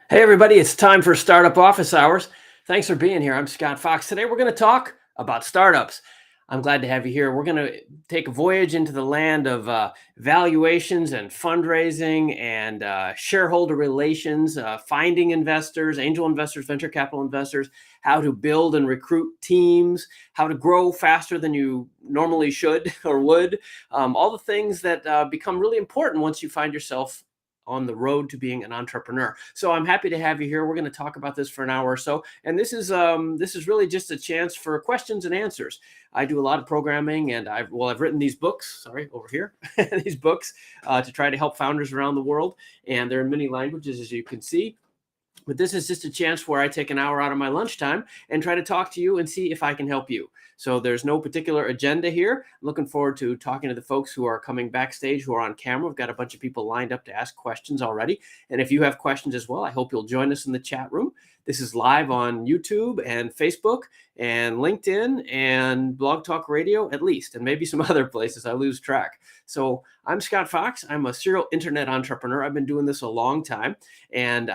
Hey, everybody, it's time for Startup Office Hours. Thanks for being here. I'm Scott Fox. Today, we're going to talk about startups. I'm glad to have you here. We're going to take a voyage into the land of valuations and fundraising and shareholder relations, finding investors, angel investors, venture capital investors, how to build and recruit teams, how to grow faster than you normally should or would, all the things that become really important once you find yourself on the road to being an entrepreneur. So I'm happy to have you here. We're going to talk about this for an hour or so, and this is really just a chance for questions and answers. I do a lot of programming, and I've written these books. Sorry, over here, these books to try to help founders around the world, and they're in many languages, as you can see. But this is just a chance where I take an hour out of my lunchtime and try to talk to you and see if I can help you. So there's no particular agenda here. I'm looking forward to talking to the folks who are coming backstage, who are on camera. We've got a bunch of people lined up to ask questions already. And if you have questions as well, I hope you'll join us in the chat room. This is live on YouTube and Facebook and LinkedIn and Blog Talk Radio, at least, and maybe some other places. I lose track. So I'm Scott Fox. I'm a serial internet entrepreneur. I've been doing this a long time. And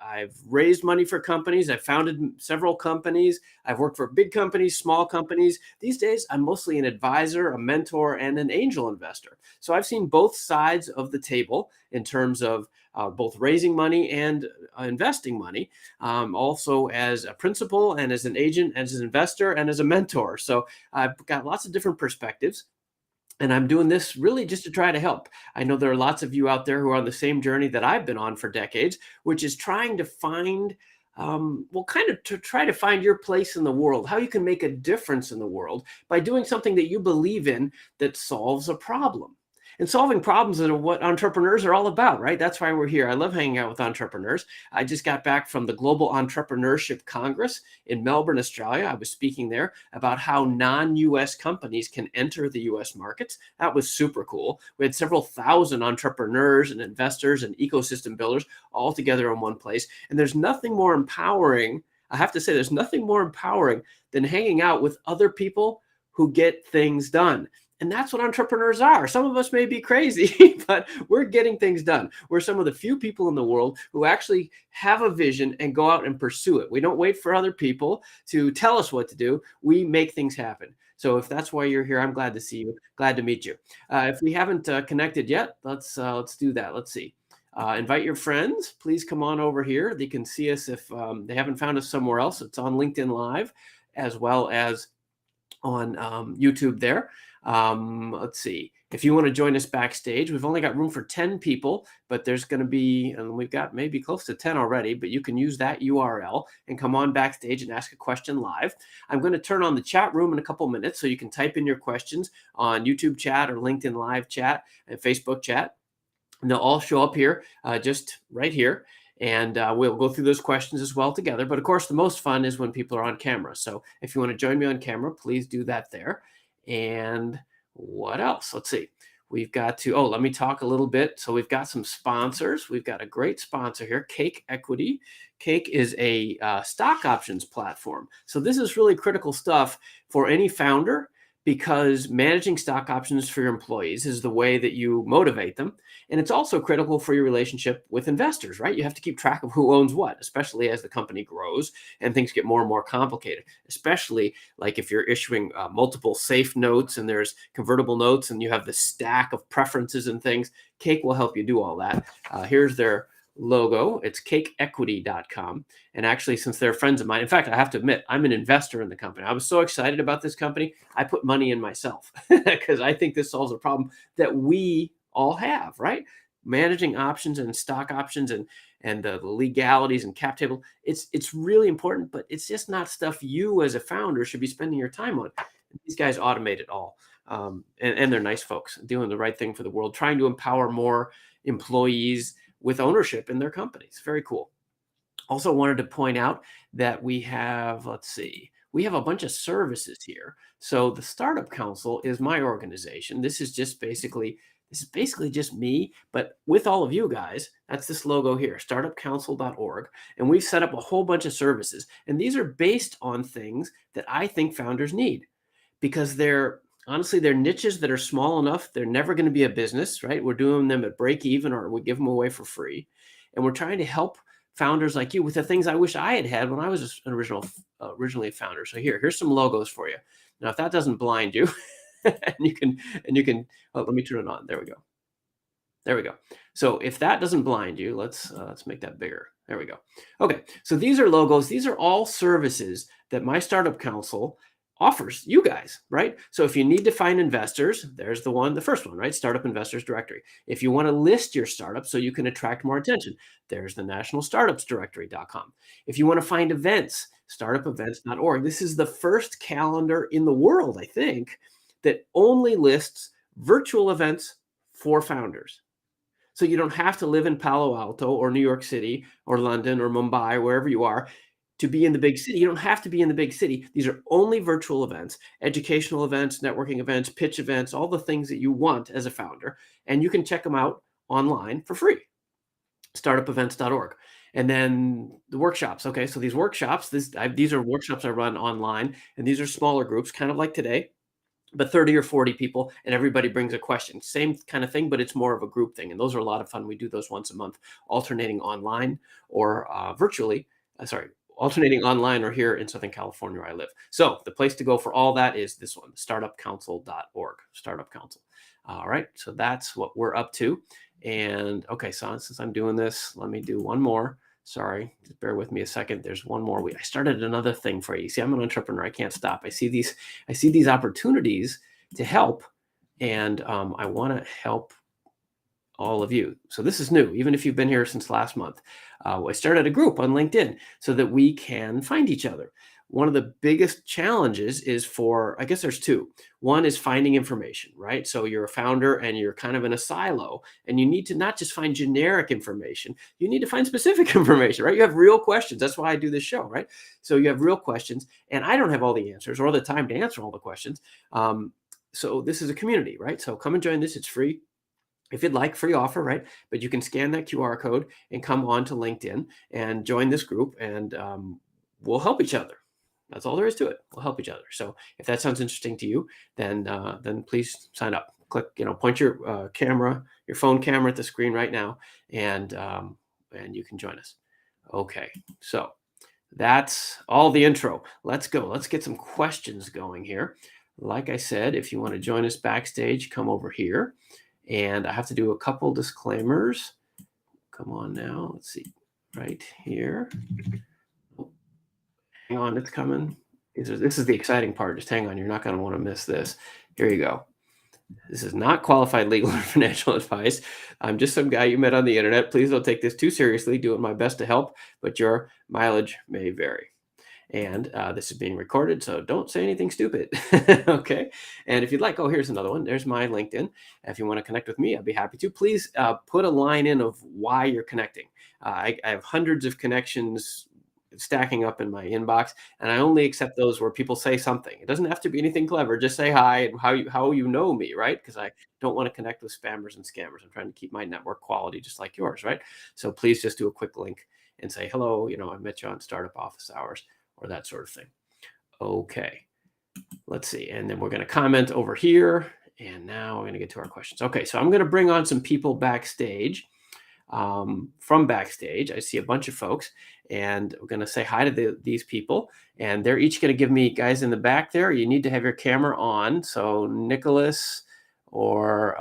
I've raised money for companies. I've founded several companies. I've worked for big companies, small companies. These days, I'm mostly an advisor, a mentor, and an angel investor. So I've seen both sides of the table in terms of both raising money and investing money, also as a principal and as an agent, as an investor, and as a mentor. So I've got lots of different perspectives. And I'm doing this really just to try to help. I know there are lots of you out there who are on the same journey that I've been on for decades, which is trying to find, kind of to try to find your place in the world, how you can make a difference in the world by doing something that you believe in that solves a problem. And solving problems are what entrepreneurs are all about, right? That's why we're here. I love hanging out with entrepreneurs. I just got back from the Global Entrepreneurship Congress in Melbourne, Australia. I was speaking there about how non-US companies can enter the US markets. That was super cool. We had several thousand entrepreneurs and investors and ecosystem builders all together in one place. And there's nothing more empowering. I have to say, there's nothing more empowering than hanging out with other people who get things done. And that's what entrepreneurs are. Some of us may be crazy, but we're getting things done. We're some of the few people in the world who actually have a vision and go out and pursue it. We don't wait for other people to tell us what to do. We make things happen. So if that's why you're here, I'm glad to see you. Glad to meet you. If we haven't connected yet, let's do that. Let's see. Invite your friends. Please come on over here. They can see us if they haven't found us somewhere else. It's on LinkedIn Live as well as on YouTube there. Let's see. If you want to join us backstage, we've only got room for 10 people, but there's going to be, and we've got maybe close to 10 already, but you can use that URL and come on backstage and ask a question live. I'm going to turn on the chat room in a couple minutes so you can type in your questions on YouTube chat or LinkedIn Live chat and Facebook chat. And they'll all show up here, just right here. And we'll go through those questions as well together. But of course, the most fun is when people are on camera. So if you want to join me on camera, please do that there. And what else? Let's see. We've got to, let me talk a little bit. So we've got some sponsors. We've got a great sponsor here, Cake Equity. Cake is a stock options platform. So this is really critical stuff for any founder, because managing stock options for your employees is the way that you motivate them. And it's also critical for your relationship with investors, right? You have to keep track of who owns what, especially as the company grows and things get more and more complicated, especially like if you're issuing multiple safe notes and there's convertible notes and you have the stack of preferences and things. Cake will help you do all that. Here's their logo. It's cakeequity.com. And actually, since they're friends of mine, in fact, I have to admit, I'm an investor in the company. I was so excited about this company, I put money in myself because I think this solves a problem that we all have, right? Managing options and stock options and the legalities and cap table. It's really important, but it's just not stuff you as a founder should be spending your time on. These guys automate it all. And they're nice folks doing the right thing for the world, trying to empower more employees with ownership in their companies. Very cool. Also wanted to point out that we have, let's see, we have a bunch of services here. So the Startup Council is my organization. This is basically just me, but with all of you guys. That's this logo here, startupcouncil.org. And we've set up a whole bunch of services. And these are based on things that I think founders need, because honestly, they're niches that are small enough. They're never going to be a business, right? We're doing them at break even, or we give them away for free. And we're trying to help founders like you with the things I wish I had had when I was originally a founder. So here's some logos for you. Now, if that doesn't blind you, and you can, oh, let me turn it on. There we go. There we go. So if that doesn't blind you, let's make that bigger. There we go. Okay, so these are logos. These are all services that my startup council offers you guys, right? So if you need to find investors, there's the first one, right? Startup Investors Directory. If you want to list your startup so you can attract more attention, there's the nationalstartupsdirectory.com. If you want to find events, startupevents.org. This is the first calendar in the world, I think, that only lists virtual events for founders. So you don't have to live in Palo Alto or New York City or London or Mumbai, wherever you are, to be in the big city. You don't have to be in the big city. These are only virtual events, educational events, networking events, pitch events, all the things that you want as a founder. And you can check them out online for free, startupevents.org. And then the workshops. Okay, so these workshops, these are workshops I run online, and these are smaller groups, kind of like today, but 30 or 40 people, and everybody brings a question. Same kind of thing, but it's more of a group thing. And those are a lot of fun. We do those once a month, alternating online or virtually. Alternating online or here in Southern California where I live. So the place to go for all that is this one, startupcouncil.org, Startup Council. All right, so that's what we're up to. And okay, so since I'm doing this, let me do one more. Sorry, just bear with me a second. There's one more. I started another thing for you. See, I'm an entrepreneur. I can't stop. I see these opportunities to help, and I want to help all of you. So this is new, even if you've been here since last month. I started a group on LinkedIn so that we can find each other. One of the biggest challenges is I guess there's two. One is finding information, right? So you're a founder and you're kind of in a silo, and you need to not just find generic information, you need to find specific information, right? You have real questions. That's why I do this show, right? So you have real questions, and I don't have all the answers or the time to answer all the questions. So this is a community, right? So come and join this. It's free. If you'd like, free offer, right? But you can scan that QR code and come on to LinkedIn and join this group, and we'll help each other. That's all there is to it. We'll help each other. So if that sounds interesting to you, then please sign up. Click, point your camera, your phone camera at the screen right now, and you can join us. Okay, so that's all the intro. Let's go. Let's get some questions going here. Like I said, if you want to join us backstage, come over here. And I have to do a couple disclaimers. Come on now. Let's see. Right here. Oh, hang on. It's coming. This is the exciting part. Just hang on. You're not going to want to miss this. Here you go. This is not qualified legal or financial advice. I'm just some guy you met on the internet. Please don't take this too seriously. Doing my best to help, but your mileage may vary. And this is being recorded, so don't say anything stupid. Okay. And if you'd like, here's another one. There's my LinkedIn. If you want to connect with me, I'd be happy to. Please put a line in of why you're connecting. I have hundreds of connections stacking up in my inbox, and I only accept those where people say something. It doesn't have to be anything clever. Just say hi and how you know me, right? Because I don't want to connect with spammers and scammers. I'm trying to keep my network quality just like yours, right? So please just do a quick link and say, hello, I met you on Startup Office Hours, or that sort of thing. Okay, let's see. And then we're going to comment over here. And now we're going to get to our questions. Okay, so I'm going to bring on some people backstage. From backstage, I see a bunch of folks, and we're going to say hi to these people. And they're each going to give me, guys in the back there, you need to have your camera on. So Nicholas or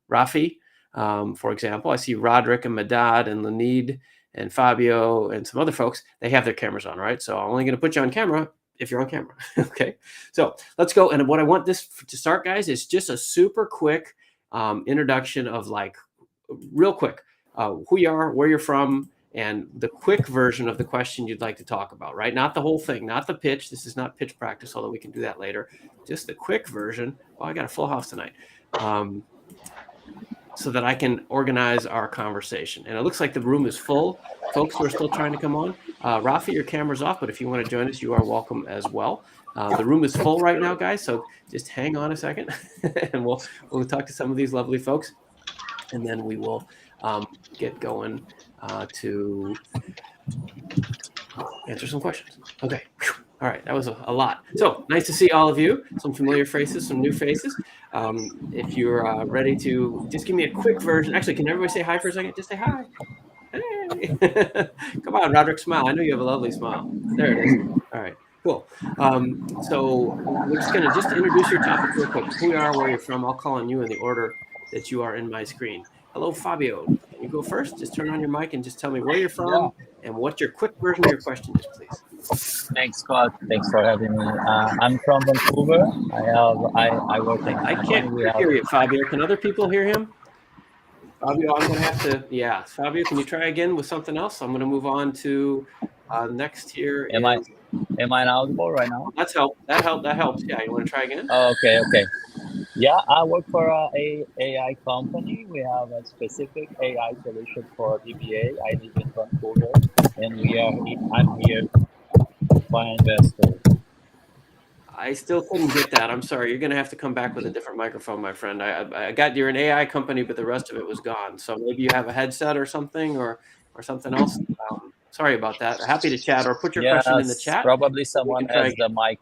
Rafi, for example. I see Roderick and Madad and Lanid and Fabio and some other folks, they have their cameras on, right? So I'm only going to put you on camera if you're on camera. Okay, so let's go. And what I want this to start, guys, is just a super quick introduction of real quick, who you are, where you're from, and the quick version of the question you'd like to talk about, right? Not the whole thing, not the pitch. This is not pitch practice, although we can do that later. Just the quick version. Oh, I got a full house tonight. So that I can organize our conversation. And it looks like the room is full. Folks who are still trying to come on. Rafi, your camera's off, but if you want to join us, you are welcome as well. The room is full right now, guys, so just hang on a second, and we'll talk to some of these lovely folks, and then we will get going to answer some questions. Okay. All right, that was a lot. So nice to see all of you. Some familiar faces, some new faces. If you're ready to just give me a quick version. Actually, can everybody say hi for a second? Just say hi. Hey. Come on, Roderick, smile. I know you have a lovely smile. There it is. All right, cool. So we're just going to introduce your topic real quick. Who you are, where you're from. I'll call on you in the order that you are in my screen. Hello, Fabio. Can you go first? Just turn on your mic and just tell me where you're from and what your quick version of your question is, please. Thanks, Scott. Thanks for having me. I'm from Vancouver. I work in. I can't hear you, Fabio. Can other people hear him? Fabio, I'm going to have to. Yeah, Fabio, can you try again with something else? I'm going to move on to next here. Am I inaudible right now? That helps. Yeah, you want to try again? Oh, okay. Yeah, I work for a AI company. We have a specific AI solution for DBA. I live in Vancouver, and I'm here to find investors. I still couldn't get that. I'm sorry. You're going to have to come back with a different microphone, my friend. I got you're an AI company, but the rest of it was gone. So maybe you have a headset or something or something else. Sorry about that. Happy to chat or put your question in the chat. Probably someone has the mic.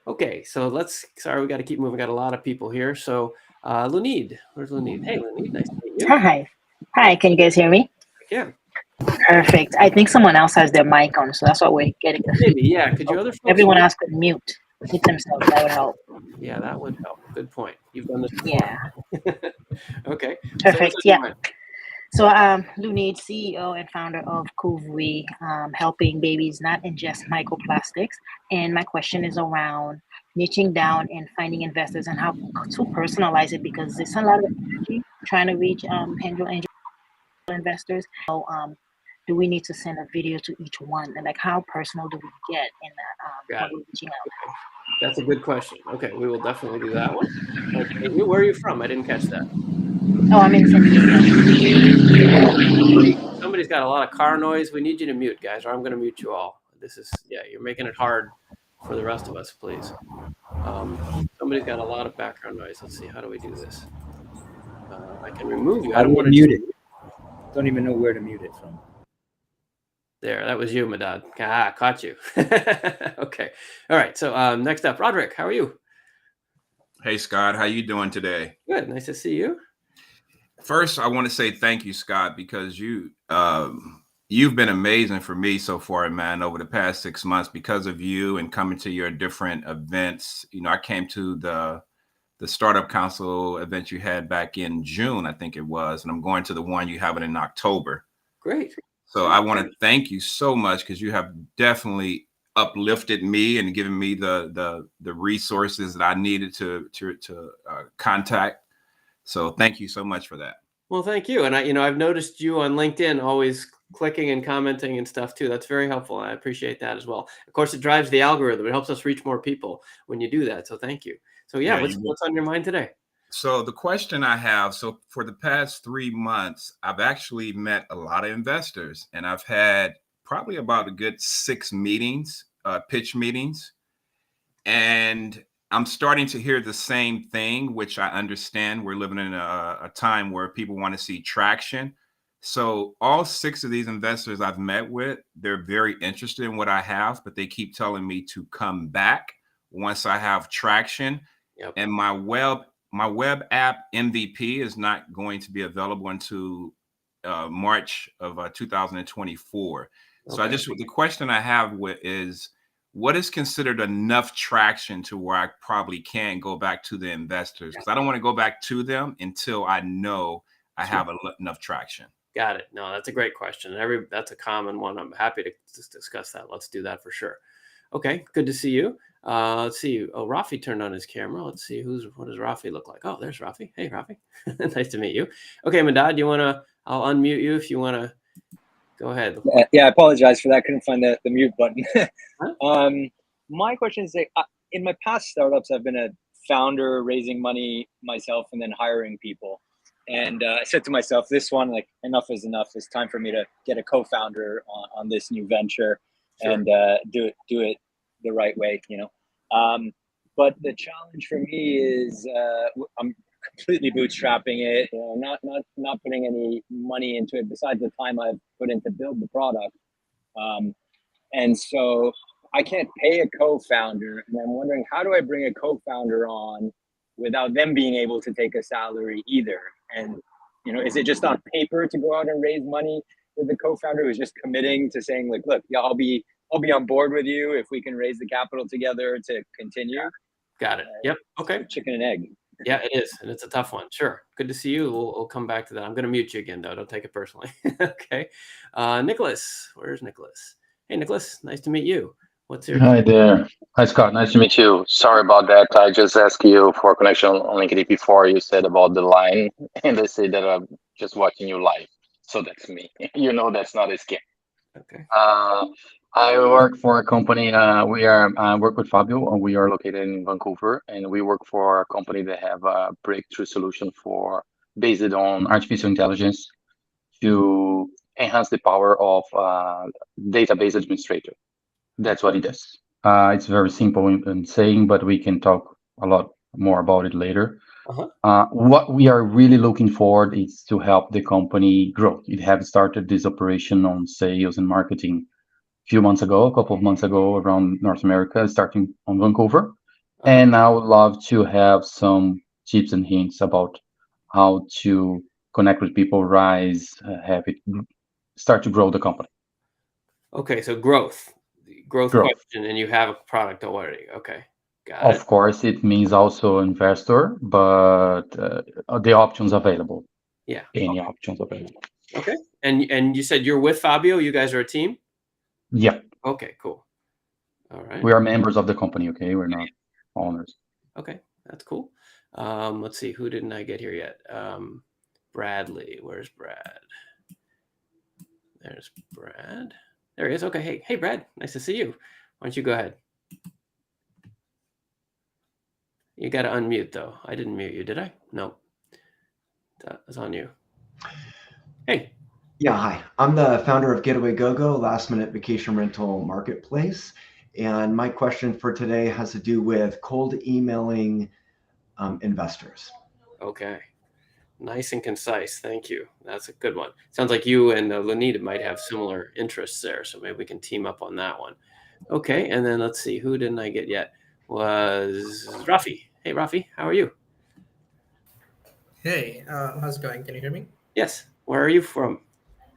Okay, so sorry, we got to keep moving. We got a lot of people here. So Lunid, where's Lunid? Hey, Lunid, nice to meet you. Hi, can you guys hear me? Yeah. Perfect. I think someone else has their mic on, so that's why we're getting the maybe, yeah. Could you other folks everyone else could mute themselves? That would help. Yeah, that would help. Good point. You've done this before. Yeah. Okay. Perfect. So Lunid, CEO and founder of Kuvwi, helping babies not ingest microplastics. And my question is around niching down and finding investors and how to personalize it, because there's a lot of energy trying to reach angel investors. So do we need to send a video to each one? And like, how personal do we get in that when we're reaching out? Okay. That's a good question. Okay, we will definitely do that one. Okay. Where are you from? I didn't catch that. Oh, I'm in San Diego. Somebody's got a lot of car noise. We need you to mute, guys, or I'm going to mute you all. You're making it hard for the rest of us, please. Somebody's got a lot of background noise. Let's see. How do we do this? I can remove you. I don't want to mute it. Don't even know where to mute it from. There, that was you, Madad. Caught you. Okay. All right. So next up, Roderick, how are you? Hey, Scott. How you doing today? Good. Nice to see you. First, I want to say thank you, Scott, because you've been amazing for me so far, man, over the past 6 months because of you and coming to your different events. You know, I came to the Startup Council event you had back in June, I think it was, and I'm going to the one you have it in October. Great. So I want to thank you so much because you have definitely uplifted me and given me the resources that I needed to contact. So thank you so much for that. Well, thank you. And I've noticed you on LinkedIn always clicking and commenting and stuff too. That's very helpful. I appreciate that as well. Of course, it drives the algorithm. It helps us reach more people when you do that. So thank you. So what's on your mind today? So the question I have, for the past 3 months, I've actually met a lot of investors, and I've had probably about a good 6 meetings, pitch meetings. And I'm starting to hear the same thing, which I understand. We're living in a time where people want to see traction. So all 6 of these investors I've met with, they're very interested in what I have, but they keep telling me to come back once I have traction. Yep. And my web app MVP is not going to be available until March of 2024. Okay. So the question I have is, what is considered enough traction to where I probably can go back to the investors? Because I don't want to go back to them until I know I have enough traction. Got it. No, that's a great question. That's a common one. I'm happy to discuss that. Let's do that for sure. Okay, good to see you. Let's see. Oh, Rafi turned on his camera. Let's see what does Rafi look like? Oh, there's Rafi. Hey, Rafi. Nice to meet you. Okay, Madad, I'll unmute you if you want to go ahead. Yeah, I apologize for that. Couldn't find the mute button. My question is, in my past startups, I've been a founder, raising money myself and then hiring people. And I said to myself, this one, like, enough is enough. It's time for me to get a co-founder on this new venture. Sure. And do it the right way, But the challenge for me is I'm completely bootstrapping it, not putting any money into it besides the time I've put in to build the product. And so I can't pay a co-founder, and I'm wondering, how do I bring a co-founder on without them being able to take a salary either? And is it just on paper to go out and raise money? the co-founder who's just committing to saying like, look, yeah, I'll be on board with you if we can raise the capital together to continue. Got it. Yep. Okay. Chicken and egg. Yeah, it is. And it's a tough one. Sure. Good to see you. We'll come back to that. I'm going to mute you again, though. Don't take it personally. Okay. Nicholas, where's Nicholas? Hey, Nicholas, nice to meet you. What's your... Hi there. Hi, Scott. Nice to meet you. Sorry about that. I just asked you for a connection on LinkedIn before you said about the line, and they say that I'm just watching you live. So that's me. You know, that's not a scam. Okay. I work for a company. I work with Fabio, and we are located in Vancouver, and we work for a company that have a breakthrough solution based on artificial intelligence to enhance the power of database administrator. That's what it does. It's very simple in saying, but we can talk a lot more about it later. What we are really looking for is to help the company grow. It have started this operation on sales and marketing a couple of months ago around North America, starting on Vancouver. And I would love to have some tips and hints about how to connect with people, start to grow the company. Okay, so growth question, and you have a product already. Okay, got it. Of course, it means also investor, but the options available. Yeah. Any options available. Okay, and you said you're with Fabio. You guys are a team? Yeah. Okay, cool. All right. We are members of the company, okay? We're not owners. Okay, that's cool. Let's see, who didn't I get here yet? Bradley, where's Brad? There's Brad. There he is. Okay, hey, Brad, nice to see you. Why don't you go ahead? You got to unmute, though. I didn't mute you, did I? No. That was on you. Hey. Yeah, hi. I'm the founder of Getaway GoGo, last minute vacation rental marketplace. And my question for today has to do with cold emailing investors. Okay. Nice and concise. Thank you. That's a good one. Sounds like you and Lunita might have similar interests there. So maybe we can team up on that one. Okay. And then let's see. Who didn't I get yet? Was Rafi. Hey, Rafi. How are you? Hey, how's it going? Can you hear me? Yes. Where are you from?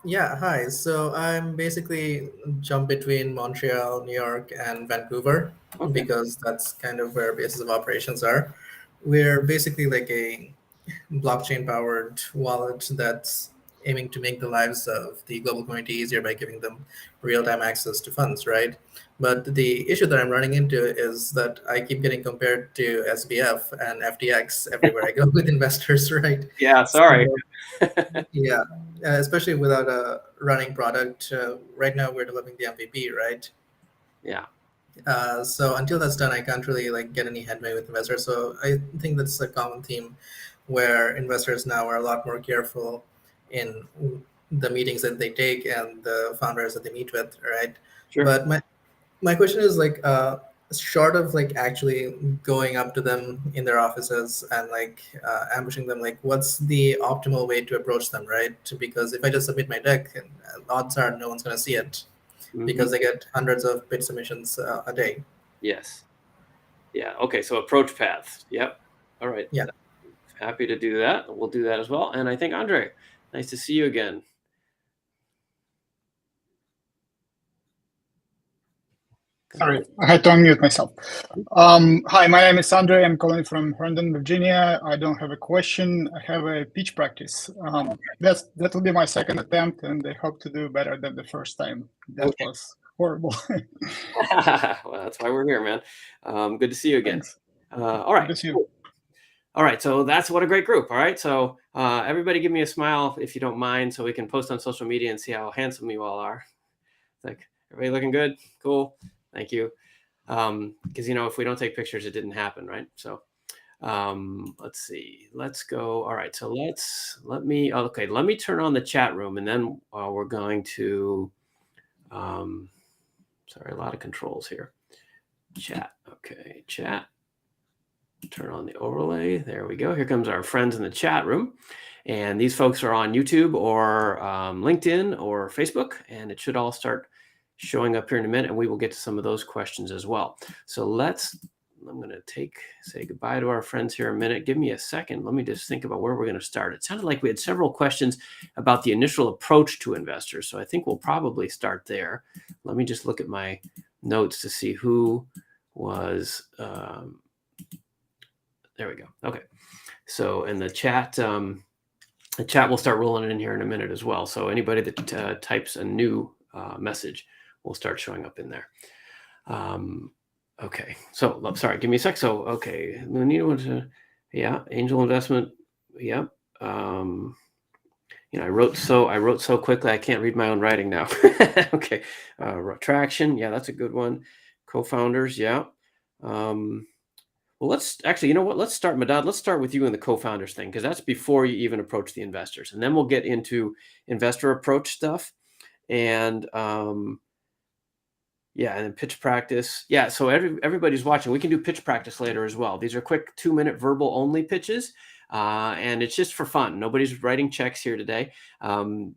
Yeah, hi. So I'm basically jump between Montreal, New York, and Vancouver because that's kind of where bases of operations are. We're basically like a blockchain-powered wallet that's aiming to make the lives of the global community easier by giving them real-time access to funds, right? But the issue that I'm running into is that I keep getting compared to SBF and FTX everywhere I go with investors, right? Yeah, sorry. Yeah, especially without a running product. Right now, we're developing the MVP, right? Yeah. So until that's done, I can't really like get any headway with investors. So I think that's a common theme where investors now are a lot more careful in the meetings that they take and the founders that they meet with, right? Sure. But my question is like, short of like actually going up to them in their offices and like ambushing them, like what's the optimal way to approach them, right? Because if I just submit my deck, odds are no one's going to see it because they get hundreds of pitch submissions a day. Yes. Yeah. Okay. So approach paths. Yep. All right. Yeah. Happy to do that. We'll do that as well. And I think Andre, nice to see you again. Sorry, I had to unmute myself. Hi, my name is Andre. I'm calling from Herndon, Virginia. I don't have a question. I have a pitch practice. That will be my second attempt, and I hope to do better than the first time. That was horrible. Well, that's why we're here, man. Good to see you again. All right. Good to see you. All right. So that's what a great group. All right. So everybody give me a smile if you don't mind so we can post on social media and see how handsome you all are. It's like, everybody looking good? Cool. Thank you. Because, you know, if we don't take pictures, it didn't happen, right? So let's see. Let's go. All right. So let me turn on the chat room and then we're going to, sorry, a lot of controls here. Chat. Okay. Chat. Turn on the overlay. There we go. Here comes our friends in the chat room. And these folks are on YouTube or LinkedIn or Facebook, and it should all start showing up here in a minute, and we will get to some of those questions as well. So let I'm going to say goodbye to our friends here a minute. Give me a second. Let me just think about where we're going to start. It sounded like we had several questions about the initial approach to investors. So I think we'll probably start there. Let me just look at my notes to see who was, there we go. Okay. So in the chat will start rolling in here in a minute as well. So anybody that types a new message will start showing up in there. Okay, so sorry, give me a sec. So okay, yeah, angel investment. Yep. I wrote so quickly I can't read my own writing now. Okay, traction. Yeah, that's a good one. Co-founders. Yeah. Well, let's actually, you know what? Let's start, Madad. Let's start with you and the co-founders thing, because that's before you even approach the investors, and then we'll get into investor approach stuff, and yeah, and then pitch practice. Yeah, so everybody's watching. We can do pitch practice later as well. These are quick 2-minute verbal only pitches. And it's just for fun. Nobody's writing checks here today.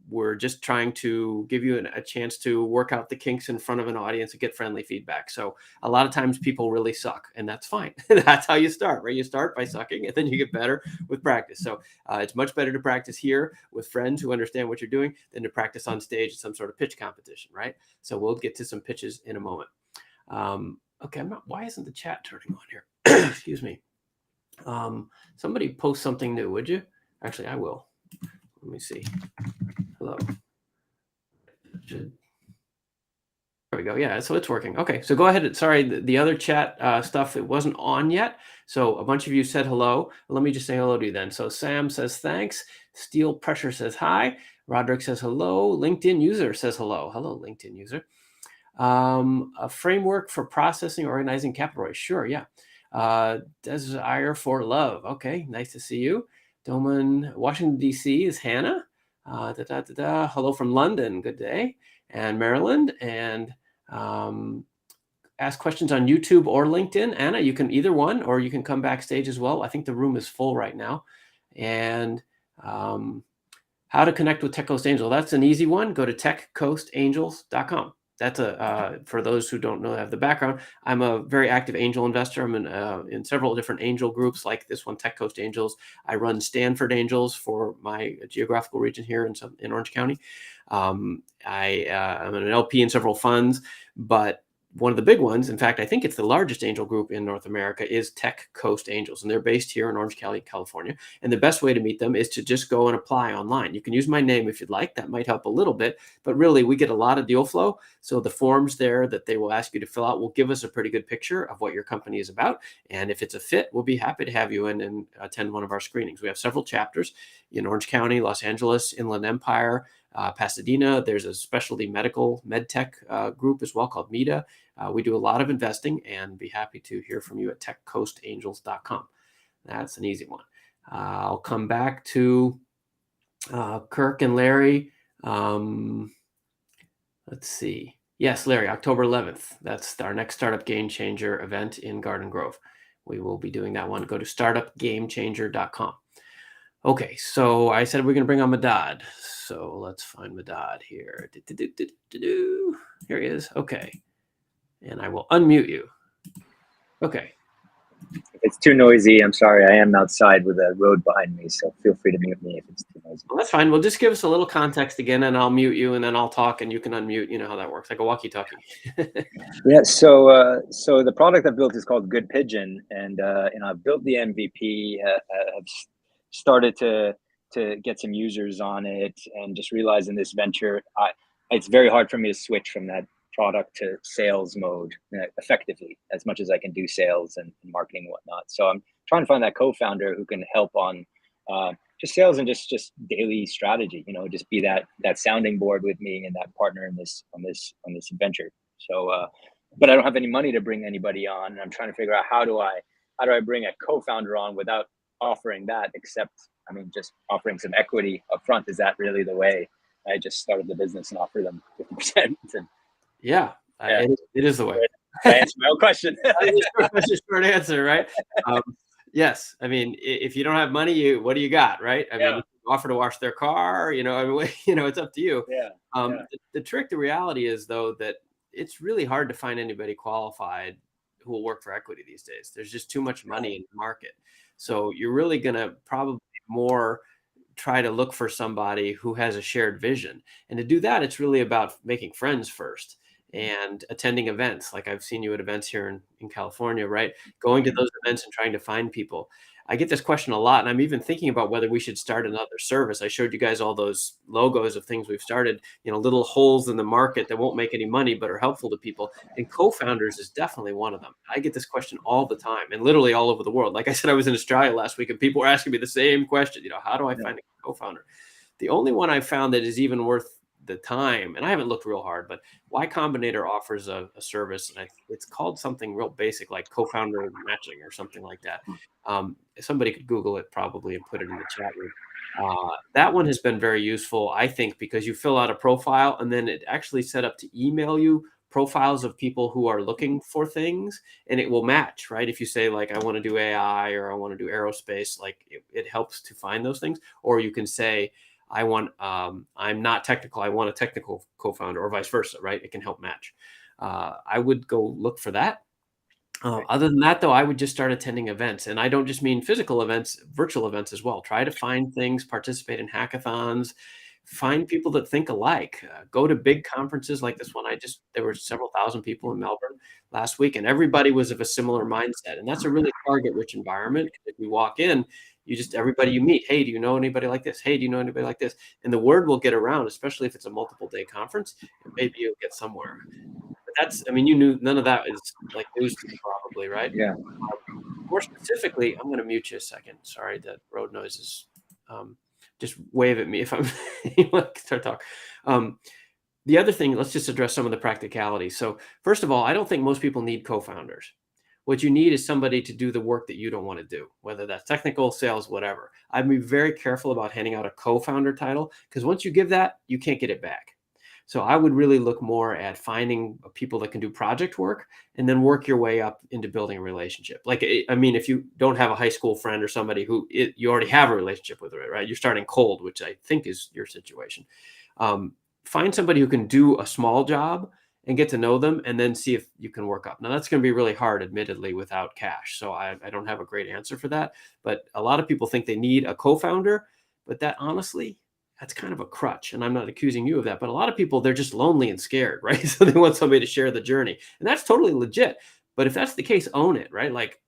We're just trying to give you a chance to work out the kinks in front of an audience and get friendly feedback. So a lot of times people really suck, and that's fine. That's how you start, right? You start by sucking, and then you get better with practice. So it's much better to practice here with friends who understand what you're doing than to practice on stage at some sort of pitch competition, right? So we'll get to some pitches in a moment. Okay, why isn't the chat turning on here? Excuse me. Somebody post something new, would you? Actually, I will. Let me see. Hello. There we go. Yeah, so it's working. Okay, so go ahead. Sorry, the other chat stuff, it wasn't on yet. So a bunch of you said hello. Let me just say hello to you then. So Sam says thanks. Steel Pressure says hi. Roderick says hello. LinkedIn user says hello. Hello, LinkedIn user. A framework for processing, organizing capital raise. Sure, yeah. Desire for love. Okay, nice to see you. Doman, Washington, D.C. is Hannah. Hello from London. Good day. And Maryland. And ask questions on YouTube or LinkedIn. Anna, you can either one, or you can come backstage as well. I think the room is full right now. And how to connect with Tech Coast Angel. That's an easy one. Go to techcoastangels.com. That's for those who don't know, have the background. I'm a very active angel investor. I'm in several different angel groups like this one, Tech Coast Angels. I run Stanford Angels for my geographical region here in Orange County. I'm an LP in several funds, but one of the big ones, in fact, I think it's the largest angel group in North America, is Tech Coast Angels, and they're based here in Orange County, California. And the best way to meet them is to just go and apply online. You can use my name if you'd like. That might help a little bit, but really we get a lot of deal flow. So the forms there that they will ask you to fill out will give us a pretty good picture of what your company is about. And if it's a fit, we'll be happy to have you in and attend one of our screenings. We have several chapters in Orange County, Los Angeles, Inland Empire, Pasadena. There's a specialty med tech group as well called MEDA. We do a lot of investing, and be happy to hear from you at techcoastangels.com. That's an easy one. I'll come back to Kirk and Larry. Let's see. Yes, Larry, October 11th. That's our next Startup Game Changer event in Garden Grove. We will be doing that one. Go to startupgamechanger.com. Okay, so I said we're going to bring on Madad. So let's find Madad here. Here he is. Okay. And I will unmute you. Okay. If it's too noisy, I'm sorry. I am outside with a road behind me, so feel free to mute me if it's too noisy. Well, that's fine. Well, just give us a little context again, and I'll mute you, and then I'll talk, and you can unmute. You know how that works, like a walkie-talkie. Yeah. So the product I've built is called Good Pigeon, and I've built the MVP. Have started to get some users on it, and just realized in this venture, it's very hard for me to switch from that product to sales mode effectively, as much as I can do sales and marketing and whatnot. So I'm trying to find that co-founder who can help on just sales and just daily strategy, just be that sounding board with me and that partner on this adventure. So but I don't have any money to bring anybody on, and I'm trying to figure out how do I bring a co-founder on without offering that, except just offering some equity up front. Is that really the way? I just started the business and offer them 50%. Yeah. It is the way. I answered my own question. That's a short answer, right? Yes. If you don't have money, what do you got, right? You offer to wash their car, it's up to you. Yeah. The trick, the reality is, though, that it's really hard to find anybody qualified who will work for equity these days. There's just too much money in the market. So you're really going to probably more try to look for somebody who has a shared vision. And to do that, it's really about making friends first and attending events. Like I've seen you at events here in California, right? Going to those events and trying to find people. I get this question a lot, and I'm even thinking about whether we should start another service. I showed you guys all those logos of things we've started, little holes in the market that won't make any money but are helpful to people. And co-founders is definitely one of them. I get this question all the time and literally all over the world. Like I said, I was in Australia last week and people were asking me the same question, how do I find a co-founder? The only one I've found that is even worth the time, and I haven't looked real hard, but Y Combinator offers a service, and it's called something real basic like co-founder matching or something like that. Somebody could Google it probably and put it in the chat room. That one has been very useful, I think, because you fill out a profile and then it actually set up to email you profiles of people who are looking for things, and it will match, right? If you say like, I want to do AI or I want to do aerospace, like it helps to find those things. Or you can say, I'm not technical, I want a technical co-founder, or vice versa, right? It can help match. I would go look for that. Other than that, though, I would just start attending events. And I don't just mean physical events, virtual events as well. Try to find things, participate in hackathons, find people that think alike. Go to big conferences like this one. There were several thousand people in Melbourne last week, and everybody was of a similar mindset. And that's a really target-rich environment. If you walk in, everybody you meet, hey, do you know anybody like this? Hey, do you know anybody like this? And the word will get around, especially if it's a multiple day conference, and maybe you'll get somewhere. But you knew none of that is like news to you probably, right? Yeah. More specifically, I'm going to mute you a second. Sorry, that road noise is, just wave at me if you want to start talking. The other thing, let's just address some of the practicalities. So first of all, I don't think most people need co-founders. What you need is somebody to do the work that you don't want to do, whether that's technical, sales, whatever. I'd be very careful about handing out a co-founder title, because once you give that, you can't get it back. So I would really look more at finding people that can do project work and then work your way up into building a relationship. Like, if you don't have a high school friend or somebody who you already have a relationship with, right? You're starting cold, which I think is your situation. Find somebody who can do a small job and get to know them, and then see if you can work up. Now, that's going to be really hard, admittedly, without cash. So I don't have a great answer for that. But a lot of people think they need a co-founder, but that honestly, that's kind of a crutch. And I'm not accusing you of that, but a lot of people, they're just lonely and scared, right? So they want somebody to share the journey, and that's totally legit. But if that's the case, own it, right? Like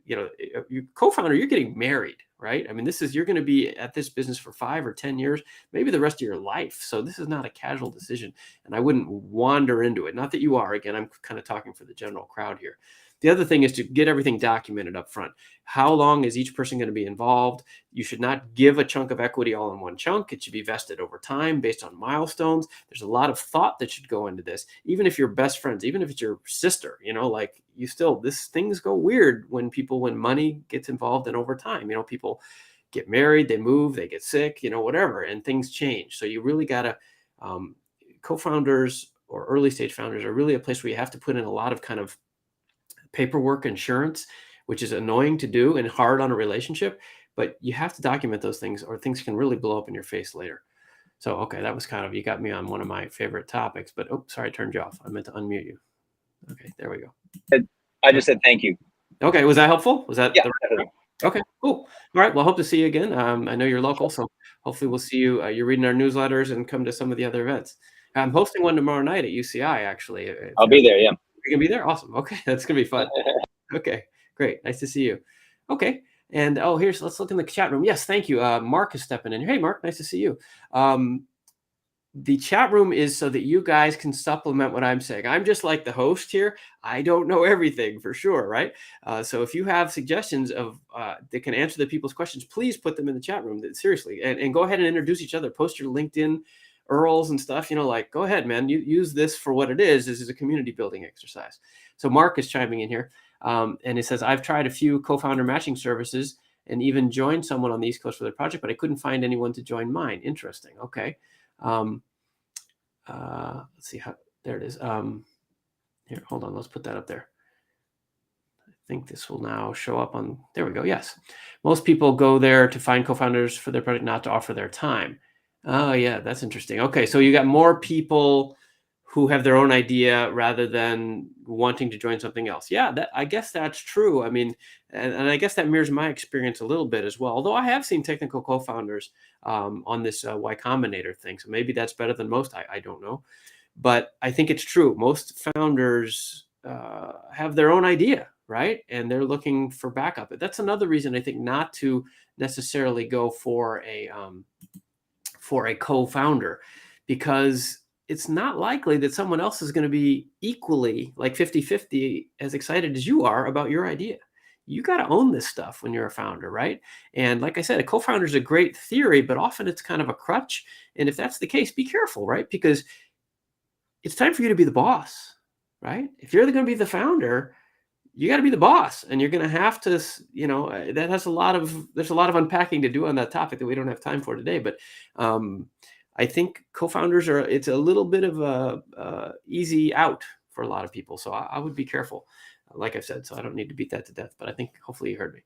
you co-founder, you're getting married, right? you're going to be at this business for 5 or 10 years, maybe the rest of your life. So this is not a casual decision, and I wouldn't wander into it. Not that you are. Again, I'm kind of talking for the general crowd here. The other thing is to get everything documented up front. How long is each person going to be involved? You should not give a chunk of equity all in one chunk. It should be vested over time based on milestones. There's a lot of thought that should go into this. Even if you're best friends, even if it's your sister, things go weird when money gets involved and over time, people get married, they move, they get sick, whatever, and things change. So you really got to, co-founders or early stage founders are really a place where you have to put in a lot of kind of paperwork, insurance, which is annoying to do and hard on a relationship, but you have to document those things or things can really blow up in your face later. So, okay, that was you got me on one of my favorite topics, but sorry, I turned you off. I meant to unmute you. Okay, there we go. I just said thank you. Okay, was that helpful? Was that? Yeah. Okay, cool. All right, well, hope to see you again. I know you're local, so hopefully we'll see you. You're reading our newsletters and come to some of the other events. I'm hosting one tomorrow night at UCI, actually. I'll be there, yeah. You're going to be there? Awesome. Okay, that's going to be fun. Okay, great. Nice to see you. Okay, and let's look in the chat room. Yes, thank you. Mark is stepping in. Hey, Mark, nice to see you. The chat room is so that you guys can supplement what I'm saying. I'm just like the host here. I don't know everything for sure, right? So if you have suggestions of that can answer the people's questions, please put them in the chat room. Seriously, and go ahead and introduce each other. Post your LinkedIn URLs and stuff, go ahead, man. You use this for what it is. This is a community building exercise. So Mark is chiming in here, and he says, I've tried a few co-founder matching services and even joined someone on the East Coast for their project, but I couldn't find anyone to join mine. Interesting. Okay. Let's see how, there it is. Here, hold on. Let's put that up there. I think this will now show up on, there we go. Yes. Most people go there to find co-founders for their project, not to offer their time. Oh, yeah, that's interesting. Okay, so you got more people who have their own idea rather than wanting to join something else. Yeah, I guess that's true. I mean, and I guess that mirrors my experience a little bit as well. Although I have seen technical co-founders on this Y Combinator thing, so maybe that's better than most. I don't know, but I think it's true. Most founders have their own idea, right? And they're looking for backup. That's another reason I think not to necessarily go for a co-founder, because it's not likely that someone else is going to be equally, like 50-50, as excited as you are about your idea. You got to own this stuff when you're a founder, right? And like I said, a co-founder is a great theory, but often it's kind of a crutch. And if that's the case, be careful, right? Because it's time for you to be the boss, right? If you're going to be the founder, you got to be the boss, and you're going to have to, that has there's a lot of unpacking to do on that topic that we don't have time for today. But I think co-founders it's a little bit of a easy out for a lot of people. So I would be careful, like I've said, so I don't need to beat that to death, but I think hopefully you heard me.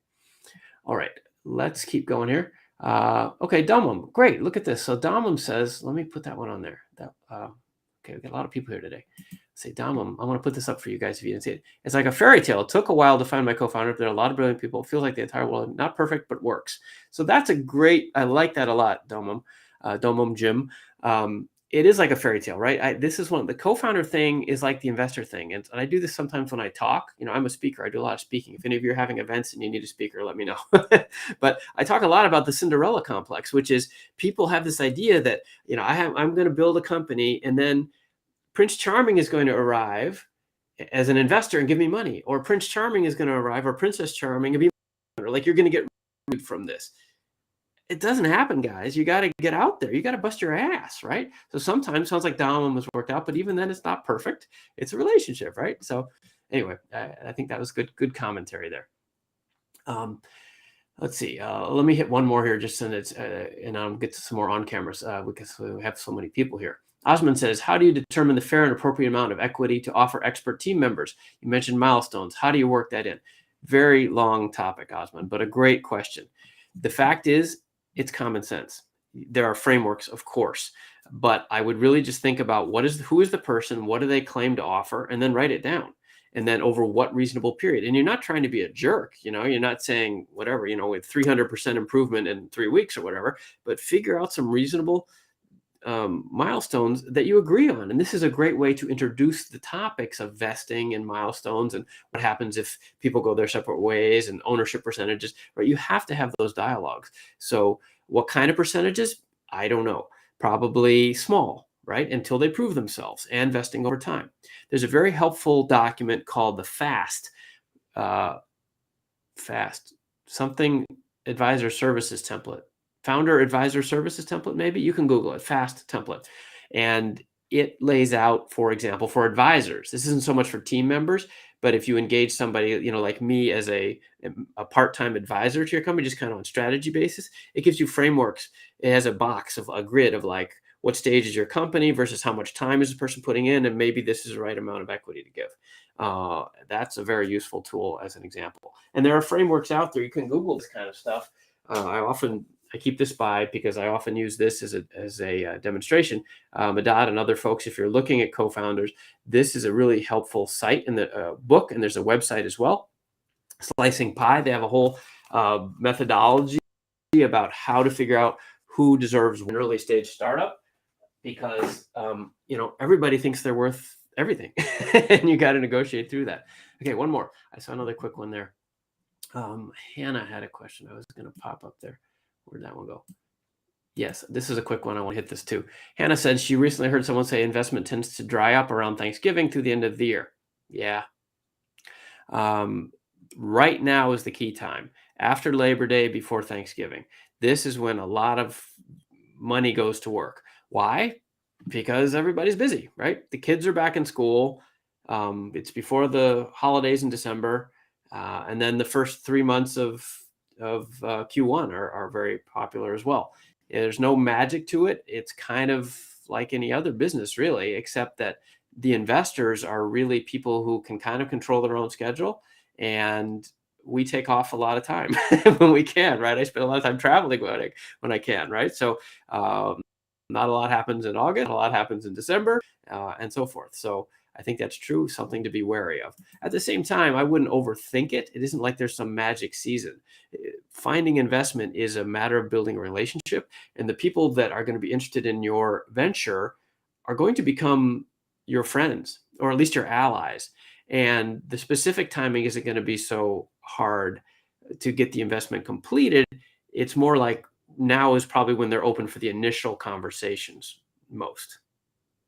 All right, let's keep going here. Okay, Domum, great. Look at this. So Domum says, let me put that one on there. Okay, we've got a lot of people here today. Say, Domum, I want to put this up for you guys if you didn't see it. It's like a fairy tale. It took a while to find my co-founder. There are a lot of brilliant people. It feels like the entire world, not perfect, but works. So that's I like that a lot, Domum. Domum Jim. It is like a fairy tale, right? This is the co-founder thing is like the investor thing. And I do this sometimes when I talk. I'm a speaker. I do a lot of speaking. If any of you are having events and you need a speaker, let me know. But I talk a lot about the Cinderella complex, which is people have this idea that, I'm going to build a company, and then Prince Charming is going to arrive as an investor and give me money, or Prince Charming is going to arrive, or Princess Charming and be like, you're going to get from this. It doesn't happen, guys. You got to get out there. You got to bust your ass, right? So sometimes it sounds like Domum was worked out, but even then it's not perfect. It's a relationship, right? So anyway, I think that was good commentary there. Let's see. Let me hit one more here, just so it's and I'll get to some more on cameras because we have so many people here. Osman says, how do you determine the fair and appropriate amount of equity to offer expert team members? You mentioned milestones. How do you work that in? Very long topic, Osman, but a great question. The fact is, it's common sense. There are frameworks, of course, but I would really just think about who is the person, what do they claim to offer, and then write it down. And then over what reasonable period. And you're not trying to be a jerk, you're not saying whatever, with 300% improvement in 3 weeks or whatever, but figure out some reasonable milestones that you agree on. And this is a great way to introduce the topics of vesting and milestones and what happens if people go their separate ways and ownership percentages, right? You have to have those dialogues. So what kind of percentages? I don't know. Probably small, right? Until they prove themselves, and vesting over time. There's a very helpful document called the FAST something advisor services template. Founder Advisor Services template, maybe you can Google it, FAST template. And it lays out, for example, for advisors, this isn't so much for team members, but if you engage somebody, like me as a part-time advisor to your company, just kind of on strategy basis, it gives you frameworks. It has a box of a grid of like, what stage is your company versus how much time is the person putting in, and maybe this is the right amount of equity to give. That's a very useful tool as an example. And there are frameworks out there. You can Google this kind of stuff. I keep this by because I often use this as a demonstration. Madad and other folks, if you're looking at co-founders, this is a really helpful site in the book, and there's a website as well. Slicing Pie, they have a whole methodology about how to figure out who deserves an early stage startup, because everybody thinks they're worth everything, and you got to negotiate through that. Okay, one more. I saw another quick one there. Hannah had a question. I was going to pop up there. Where'd that one go? Yes, this is a quick one. I want to hit this too. Hannah said she recently heard someone say investment tends to dry up around Thanksgiving through the end of the year. Yeah. Right now is the key time. After Labor Day, before Thanksgiving. This is when a lot of money goes to work. Why? Because everybody's busy, right? The kids are back in school. It's before the holidays in December. And then the first 3 months of Q1 are very popular as well. There's no magic to it. It's kind of like any other business, really, except that the investors are really people who can kind of control their own schedule, and we take off a lot of time when we can, right? I spend a lot of time traveling when I can, right? So Not a lot happens in August, a lot happens in December, and so forth. So I think that's true, something to be wary of. At the same time, I wouldn't overthink it. It isn't like there's some magic season. Finding investment is a matter of building a relationship, and the people that are going to be interested in your venture are going to become your friends, or at least your allies. And the specific timing isn't going to be so hard to get the investment completed. It's more like now is probably when they're open for the initial conversations most,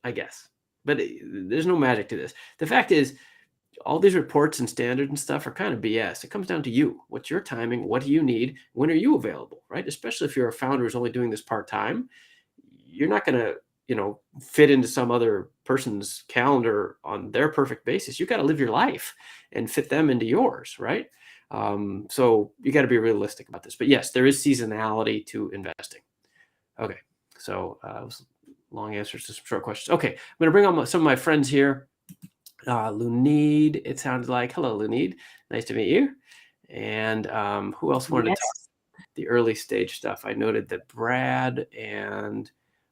I guess. But there's no magic to this. The fact is, all these reports and standards and stuff are kind of BS. It comes down to you. What's your timing? What do you need? When are you available, right? Especially if you're a founder who's only doing this part-time, you're not going to, fit into some other person's calendar on their perfect basis. You got to live your life and fit them into yours, right? So you got to be realistic about this. But yes, there is seasonality to investing. Okay, so it was long answers to some short questions. Okay, I'm going to bring on some of my friends here. Lunid, it sounded like. Hello, Lunid. Nice to meet you. And who else wanted to talk the early stage stuff? I noted that Brad and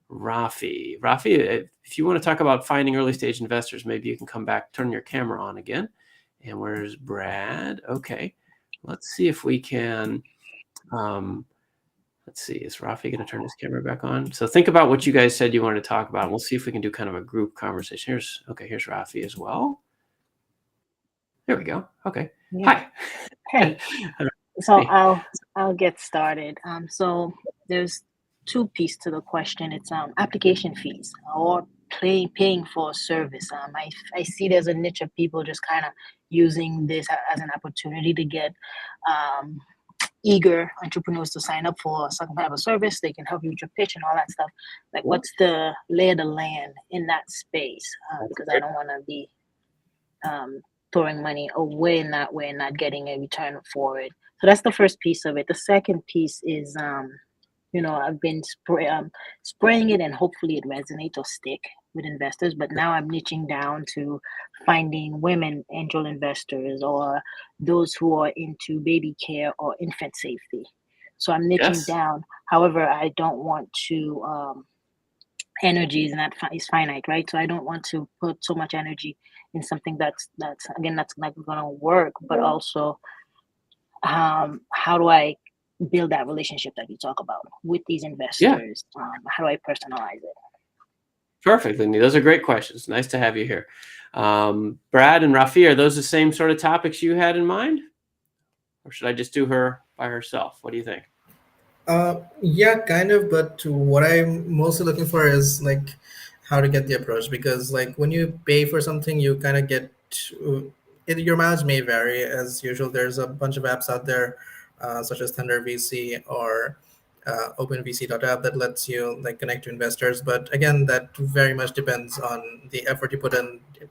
Rafi. Rafi, if you want to talk about finding early stage investors, maybe you can come back, turn your camera on again. And where's Brad? Okay, let's see if we can. Let's see, is Rafi going to turn his camera back on? So think about what you guys said you wanted to talk about. And we'll see if we can do kind of a group conversation. Here's Rafi as well. There we go. Okay. Yeah. Hi. Hey. So I'll get started. So there's two pieces to the question. It's application fees or paying for a service. I see there's a niche of people just kind of using this as an opportunity to get eager entrepreneurs to sign up for some kind of a service. They can help you with your pitch and all that stuff. Like, what's the lay of the land in that space? Because I don't want to be throwing money away in that way and not getting a return for it. So that's the first piece of it. The second piece is, I've been spraying it and hopefully it resonates or stick with investors. But now I'm niching down to finding women angel investors or those who are into baby care or infant safety. So I'm niching down. However, I don't want to, energy is finite, right? So I don't want to put so much energy in something that's not going to work, but also how do I build that relationship that you talk about with these investors? How do I personalize it? Perfect, Lindy. Those are great questions. Nice to have you here. Brad and Rafi, are those the same sort of topics you had in mind? Or should I just do her by herself? What do you think? Yeah, kind of. But what I'm mostly looking for is like how to get the approach, because like when you pay for something, you kind of get your mileage may vary as usual. There's a bunch of apps out there, such as Thunder VC or OpenVC.app that lets you like connect to investors. But again, that very much depends on the effort you put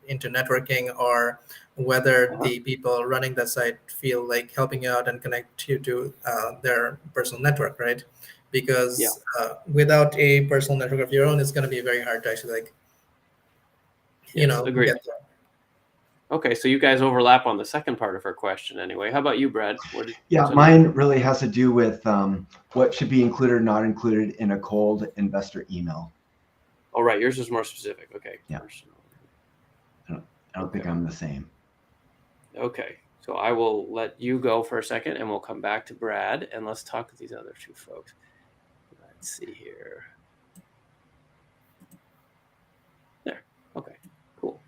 into networking, or whether the people running that site feel like helping you out and connect you to their personal network, right? Because without a personal network of your own, it's going to be very hard to actually agree. Get there. Okay, so you guys overlap on the second part of her question anyway. How about you, Brad? Mine really has to do with what should be included or not included in a cold investor email. Oh, right. Yours is more specific. Okay. Yeah. I don't think I'm the same. Okay. So I will let you go for a second and we'll come back to Brad and let's talk to these other two folks. Let's see here. There. Okay. Cool.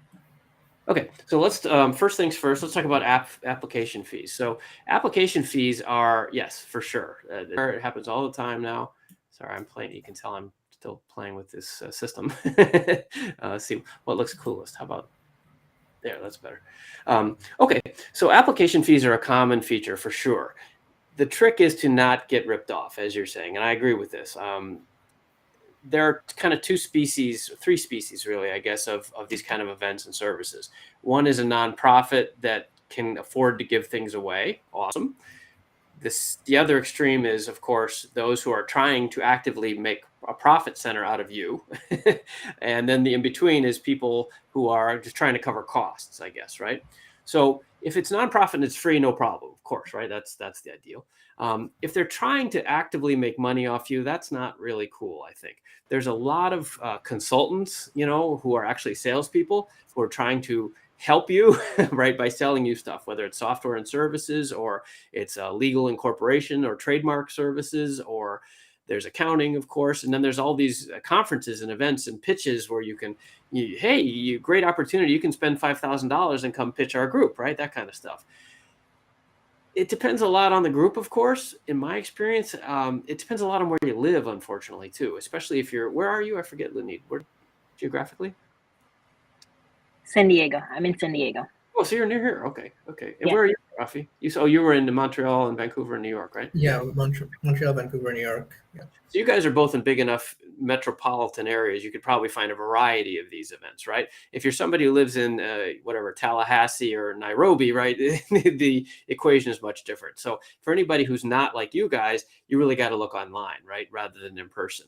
Okay, so let's first things first. Let's talk about application fees. So application fees are, yes, for sure. It happens all the time now. Sorry, I'm playing. You can tell I'm still playing with this system. See what looks coolest. How about there? That's better. Okay, so application fees are a common feature for sure. The trick is to not get ripped off, as you're saying, and I agree with this. There are kind of three species really, I guess, of these kind of events and services. One is a nonprofit that can afford to give things away. Awesome. The other extreme is, of course, those who are trying to actively make a profit center out of you. And then the in-between is people who are just trying to cover costs, I guess, right? So if it's nonprofit and it's free, no problem, of course, right? That's the ideal. If they're trying to actively make money off you, that's not really cool, I think. There's a lot of consultants, who are actually salespeople who are trying to help you, right, by selling you stuff, whether it's software and services, or it's legal incorporation or trademark services, or there's accounting, of course. And then there's all these conferences and events and pitches where hey, great opportunity. You can spend $5,000 and come pitch our group, right? That kind of stuff. It depends a lot on the group, of course. In my experience, it depends a lot on where you live, unfortunately, too, especially if where are you? I forget, Lunid, where geographically? San Diego. I'm in San Diego. Oh, so you're near here. Okay. And Yeah. where are you, Rafi? You were in Montreal and Vancouver and New York, right? Yeah, Montreal, Vancouver, New York. Yeah. So you guys are both in big enough metropolitan areas. You could probably find a variety of these events, right? If you're somebody who lives in Tallahassee or Nairobi, right, the equation is much different. So for anybody who's not like you guys, you really got to look online, right, rather than in person.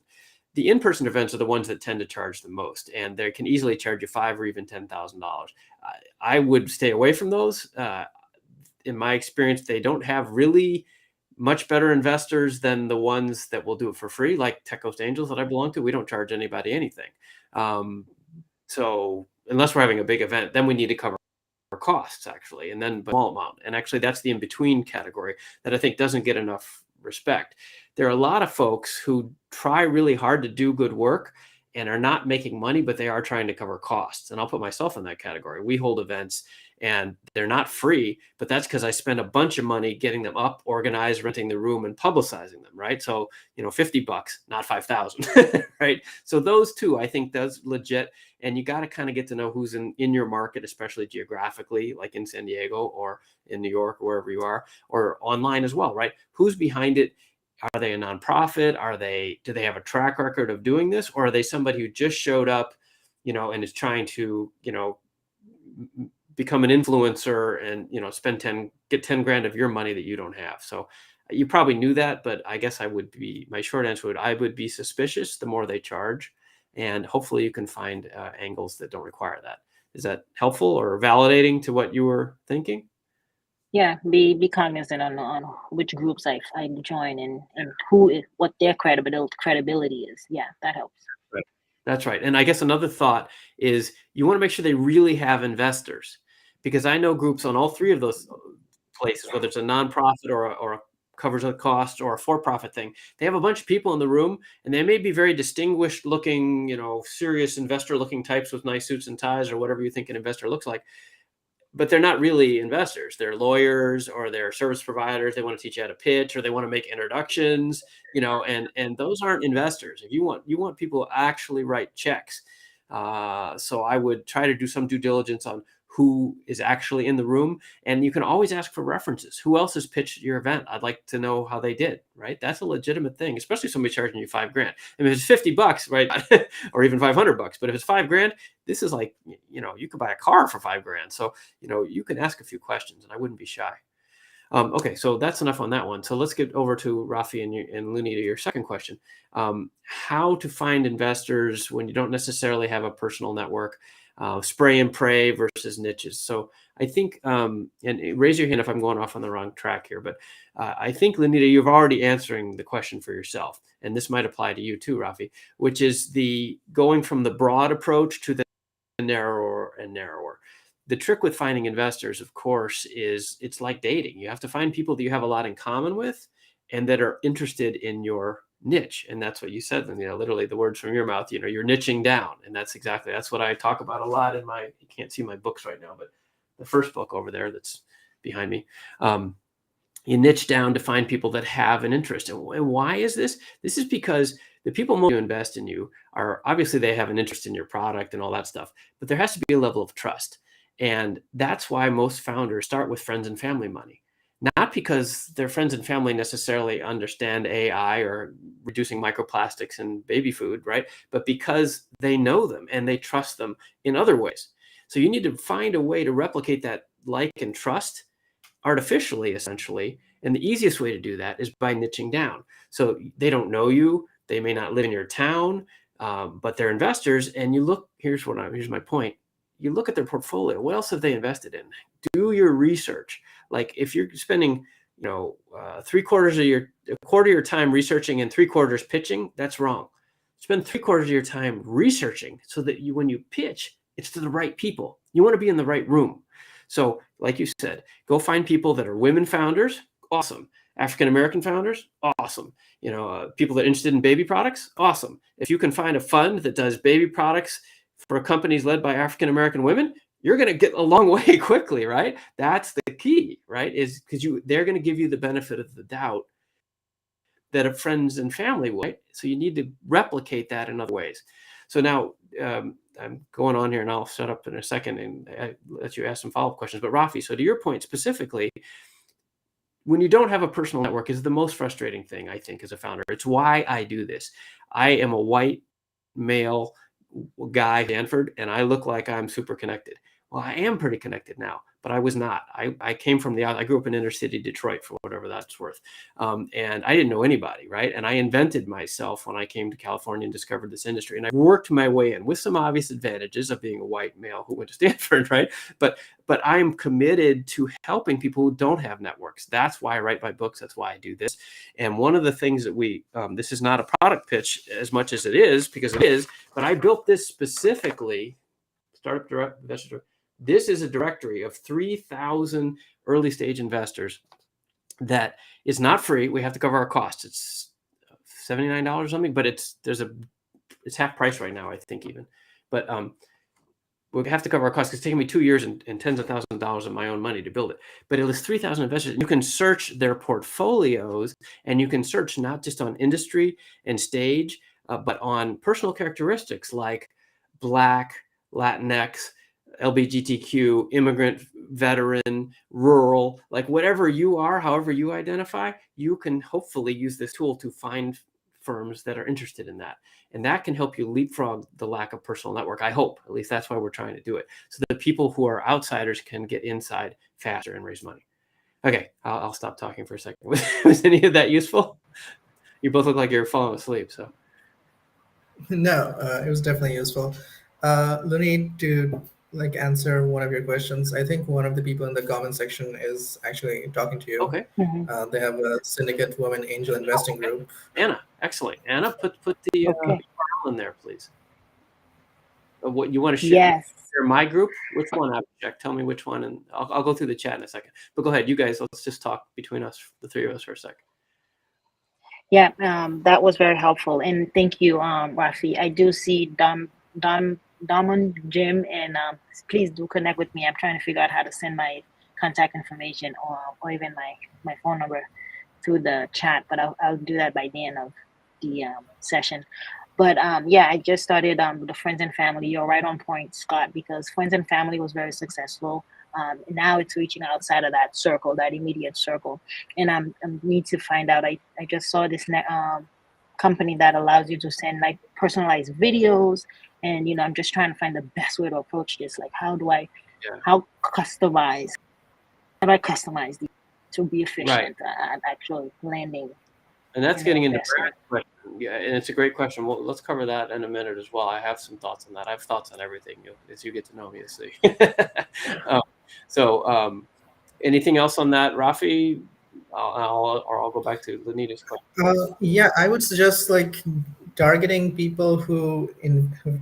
The in-person events are the ones that tend to charge the most, and they can easily charge you $5,000 or even $10,000. I would stay away from those. In my experience, they don't have really much better investors than the ones that will do it for free, like Tech Coast Angels that I belong to. We don't charge anybody anything. So unless we're having a big event, then we need to cover our costs, actually, and then a small amount. And actually, that's the in-between category that I think doesn't get enough respect. There are a lot of folks who try really hard to do good work and are not making money, but they are trying to cover costs. And I'll put myself in that category. We hold events and they're not free, but that's because I spend a bunch of money getting them up, organized, renting the room, and publicizing them, right? So, $50, not 5,000, right? So those two, I think, that's legit. And you got to kind of get to know who's in your market, especially geographically, like in San Diego or in New York, or wherever you are, or online as well, right? Who's behind it? Are they a nonprofit? Do they have a track record of doing this? Or are they somebody who just showed up, and is trying to, become an influencer and, get 10 grand of your money that you don't have? So you probably knew that, but I guess my short answer I would be suspicious the more they charge, and hopefully you can find angles that don't require that. Is that helpful or validating to what you were thinking? Yeah, be cognizant on which groups I join and what their credibility is. Yeah, that helps. Right. That's right. And I guess another thought is you want to make sure they really have investors, because I know groups on all three of those places, whether it's a nonprofit or a covers a cost or a for-profit thing, they have a bunch of people in the room, and they may be very distinguished looking, serious investor looking types with nice suits and ties or whatever you think an investor looks like. But they're not really investors. They're lawyers or they're service providers. They want to teach you how to pitch, or they want to make introductions, and those aren't investors. If you want people to actually write checks. So I would try to do some due diligence on who is actually in the room. And you can always ask for references. Who else has pitched your event? I'd like to know how they did, right? That's a legitimate thing, especially somebody charging you $5,000. I mean, if it's $50, right? Or even $500, but if it's $5,000, this is like, you could buy a car for $5,000. So, you can ask a few questions, and I wouldn't be shy. Okay, so that's enough on that one. So let's get over to Rafi and Luni to your second question. How to find investors when you don't necessarily have a personal network, spray and pray versus niches. So I think, and raise your hand if I'm going off on the wrong track here, but I think, Lenita, you've already answering the question for yourself. And this might apply to you too, Rafi, which is the going from the broad approach to the narrower and narrower. The trick with finding investors, of course, is it's like dating. You have to find people that you have a lot in common with and that are interested in your niche. And that's what you said, literally the words from your mouth, you're niching down. And that's what I talk about a lot in you can't see my books right now, but the first book over there that's behind me. You niche down to find people that have an interest. And why is this? This is because the people most invest in you are obviously they have an interest in your product and all that stuff, but there has to be a level of trust. And that's why most founders start with friends and family money, not because their friends and family necessarily understand AI or reducing microplastics in baby food, right? But because they know them and they trust them in other ways. So you need to find a way to replicate that like and trust artificially, essentially. And the easiest way to do that is by niching down. So they don't know you. They may not live in your town, but they're investors. And you look, here's my point. you look at their portfolio. What else have they invested in? Do your research. Like if you're spending, you know, a quarter of your time researching and 3/4 pitching, that's wrong. Spend 3/4 of your time researching so that when you pitch, it's to the right people. You want to be in the right room. So like you said, go find people that are women founders. Awesome. African-American founders. Awesome. You know, people that are interested in baby products. Awesome. If you can find a fund that does baby products for companies led by African-American women, you're going to get a long way quickly, right? That's the key, right? Is because they're going to give you the benefit of the doubt that a friends and family will. Right? So you need to replicate that in other ways. So now I'm going on here, and I'll shut up in a second and let you ask some follow-up questions. But Rafi, so to your point specifically, when you don't have a personal network is the most frustrating thing, I think, as a founder. It's why I do this. I am a white male guy, Stanford, and I look like I'm super connected. Well, I am pretty connected now, but I was not. I came from I grew up in inner city Detroit, for whatever that's worth. And I didn't know anybody, right? And I invented myself when I came to California and discovered this industry. And I worked my way in with some obvious advantages of being a white male who went to Stanford, right? But I'm committed to helping people who don't have networks. That's why I write my books. That's why I do this. And one of the things that this is not a product pitch as much as it is, because it is, but I built this specifically, Startup Direct Investor. This is a directory of 3,000 early stage investors that is not free. We have to cover our costs. It's $79 or something, but it's half price right now, I think even. But we have to cover our costs because it's taken me 2 years and tens of thousands of dollars of my own money to build it. But it was 3,000 investors. You can search their portfolios, and you can search not just on industry and stage, but on personal characteristics like Black, Latinx, LGBTQ, immigrant, veteran, rural, like whatever you are, however you identify, you can hopefully use this tool to find firms that are interested in that. And that can help you leapfrog the lack of personal network. I hope, at least that's why we're trying to do it. So that people who are outsiders can get inside faster and raise money. Okay, I'll stop talking for a second. Was any of that useful? You both look like you're falling asleep, so. No, it was definitely useful. Lunid, to answer one of your questions, I think one of the people in the comment section is actually talking to you. Okay. They have a Syndicate Women Angel Investing Group. Anna, excellent. Anna, put the URL in there, please. What you want to share? Yes. Share my group? Which one? Abhishek, tell me which one, and I'll go through the chat in a second. But go ahead, you guys. Let's just talk between us, the three of us, for a second. Yeah, that was very helpful, and thank you, Rafi. I do see Damon, Jim, and please do connect with me. I'm trying to figure out how to send my contact information or even my phone number through the chat, but I'll do that by the end of the session. But yeah, I just started with the friends and family. You're right on point, Scott, because friends and family was very successful. Now it's reaching outside of that circle, that immediate circle. And I need to find out, I just saw this company that allows you to send personalized videos. And, I'm just trying to find the best way to approach this. Like, how do I customize these to be efficient at actually landing? And that's getting into Brad's question. Yeah, and it's a great question. Well, let's cover that in a minute as well. I have some thoughts on that. I have thoughts on everything as you get to know me, you see. Anything else on that, Rafi? I'll go back to Lenita's question. Yeah, I would suggest targeting people who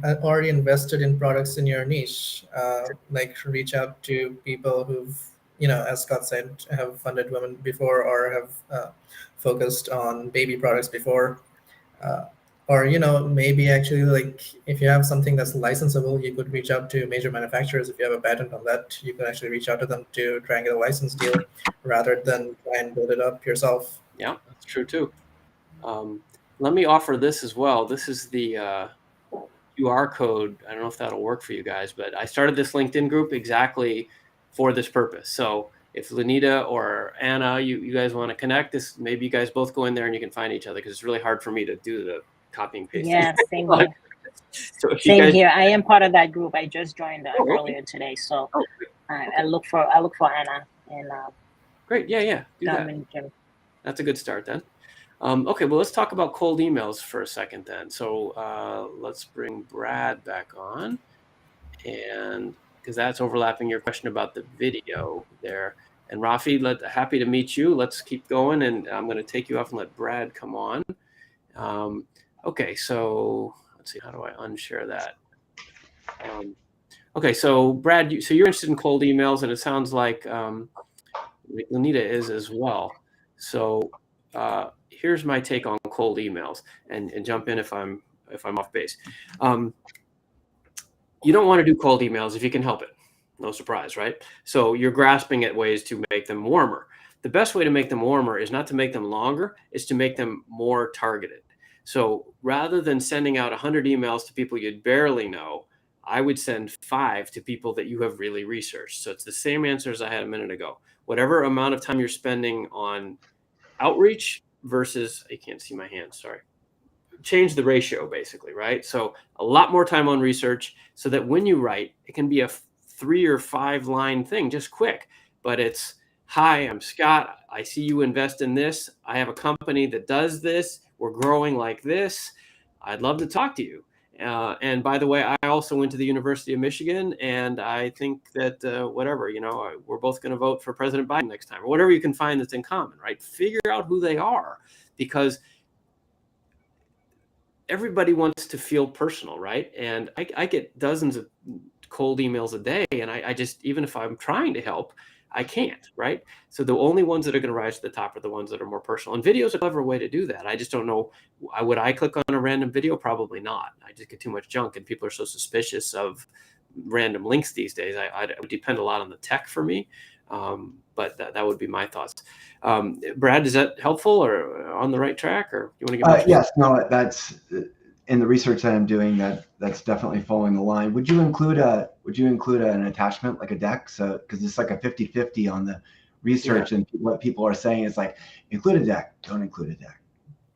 have already invested in products in your niche. Reach out to people who've, as Scott said, have funded women before or have focused on baby products before. Or, maybe actually if you have something that's licensable, you could reach out to major manufacturers. If you have a patent on that, you could actually reach out to them to try and get a license deal rather than try and build it up yourself. Yeah, that's true too. Let me offer this as well. This is the QR code. I don't know if that'll work for you guys, but I started this LinkedIn group exactly for this purpose. So if Lenita or Anna, you guys want to connect, maybe you guys both go in there and you can find each other, because it's really hard for me to do the copy and paste. Yeah, same here. Same here. I am part of that group. I just joined earlier today, so I look for Anna and. Great. Yeah. Do that. That's a good start then. Okay, well, let's talk about cold emails for a second then. So let's bring Brad back on. And because that's overlapping your question about the video there. And Rafi, happy to meet you. Let's keep going, and I'm going to take you off and let Brad come on. Okay, so let's see, how do I unshare that? Okay, so Brad, so you're interested in cold emails, and it sounds like Lanita is as well. So here's my take on cold emails, and jump in if I'm off base. You don't want to do cold emails if you can help it. No surprise, right? So you're grasping at ways to make them warmer. The best way to make them warmer is not to make them longer, is to make them more targeted. So rather than sending out 100 emails to people you'd barely know, I would send 5 to people that you have really researched. So it's the same answer as I had a minute ago. Whatever amount of time you're spending on outreach versus, I can't see my hand, sorry. Change the ratio basically, right? So a lot more time on research so that when you write, it can be a 3 or 5 line thing, just quick, but it's, hi, I'm Scott. I see you invest in this. I have a company that does this. We're growing like this. I'd love to talk to you. And by the way, I also went to the University of Michigan, and I think that whatever, we're both going to vote for President Biden next time, or whatever you can find that's in common, right? Figure out who they are, because everybody wants to feel personal, right? And I get dozens of cold emails a day, and I just, even if I'm trying to help, I can't, right? So the only ones that are going to rise to the top are the ones that are more personal. And video is a clever way to do that. I just don't know. Would I click on a random video? Probably not. I just get too much junk, and people are so suspicious of random links these days. It would depend a lot on the tech for me. But that would be my thoughts. Brad, is that helpful or on the right track, or you want to give? Yes, no, that's in the research that I'm doing. That's definitely following the line. Would you include an attachment like a deck? So because it's like a 50-50 on the research, and what people are saying is like, include a deck, don't include a deck.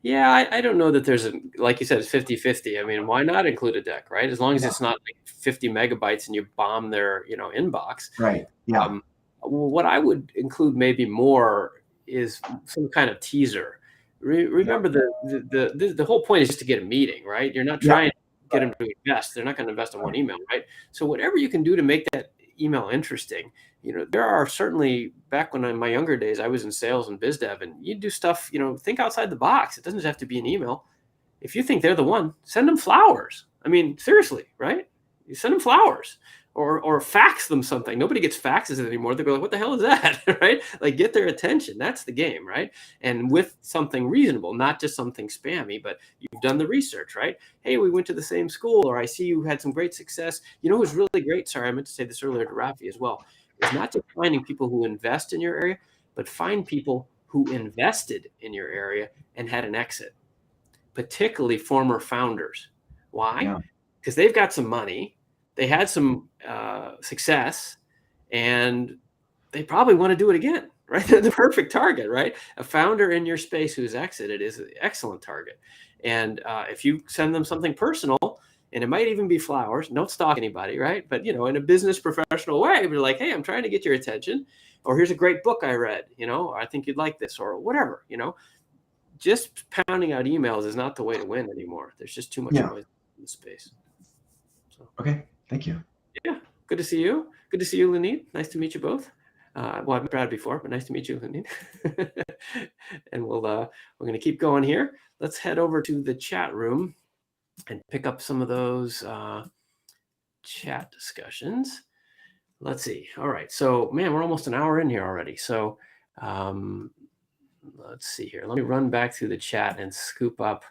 Yeah, I don't know that there's like you said, it's 50-50. I mean, why not include a deck, right? As long as it's not like 50 megabytes and you bomb their inbox. Right. Yeah. What I would include maybe more is some kind of teaser. Remember, the whole point is just to get a meeting, right? You're not trying to get them to invest. They're not going to invest in one email, right? So whatever you can do to make that email interesting. There are certainly, back when in my younger days, I was in sales and biz dev, and you do stuff, think outside the box. It doesn't have to be an email. If you think they're the one, send them flowers. I mean, seriously, right? You send them flowers. Or fax them something. Nobody gets faxes anymore. They go like, what the hell is that? Right? Like, get their attention. That's the game, right? And with something reasonable, not just something spammy, but you've done the research, right? Hey, we went to the same school, or I see you had some great success. Who's really great? Sorry, I meant to say this earlier to Rafi as well. It's not just finding people who invest in your area, but find people who invested in your area and had an exit, particularly former founders. Why? Because they've got some money. They had some success, and they probably want to do it again, right? They're the perfect target, right? A founder in your space who's exited is an excellent target. And if you send them something personal, and it might even be flowers, don't stalk anybody, right? But, in a business professional way, you're like, hey, I'm trying to get your attention, or here's a great book I read, I think you'd like this, or whatever, just pounding out emails is not the way to win anymore. There's just too much noise in the space. So. Okay. Thank you. Yeah, good to see you. Good to see you, Lanit. Nice to meet you both. Well, I've met Brad before, but nice to meet you, Lanit. And we're going to keep going here. Let's head over to the chat room and pick up some of those chat discussions. Let's see. All right. So, man, we're almost an hour in here already. So let's see here. Let me run back through the chat and scoop up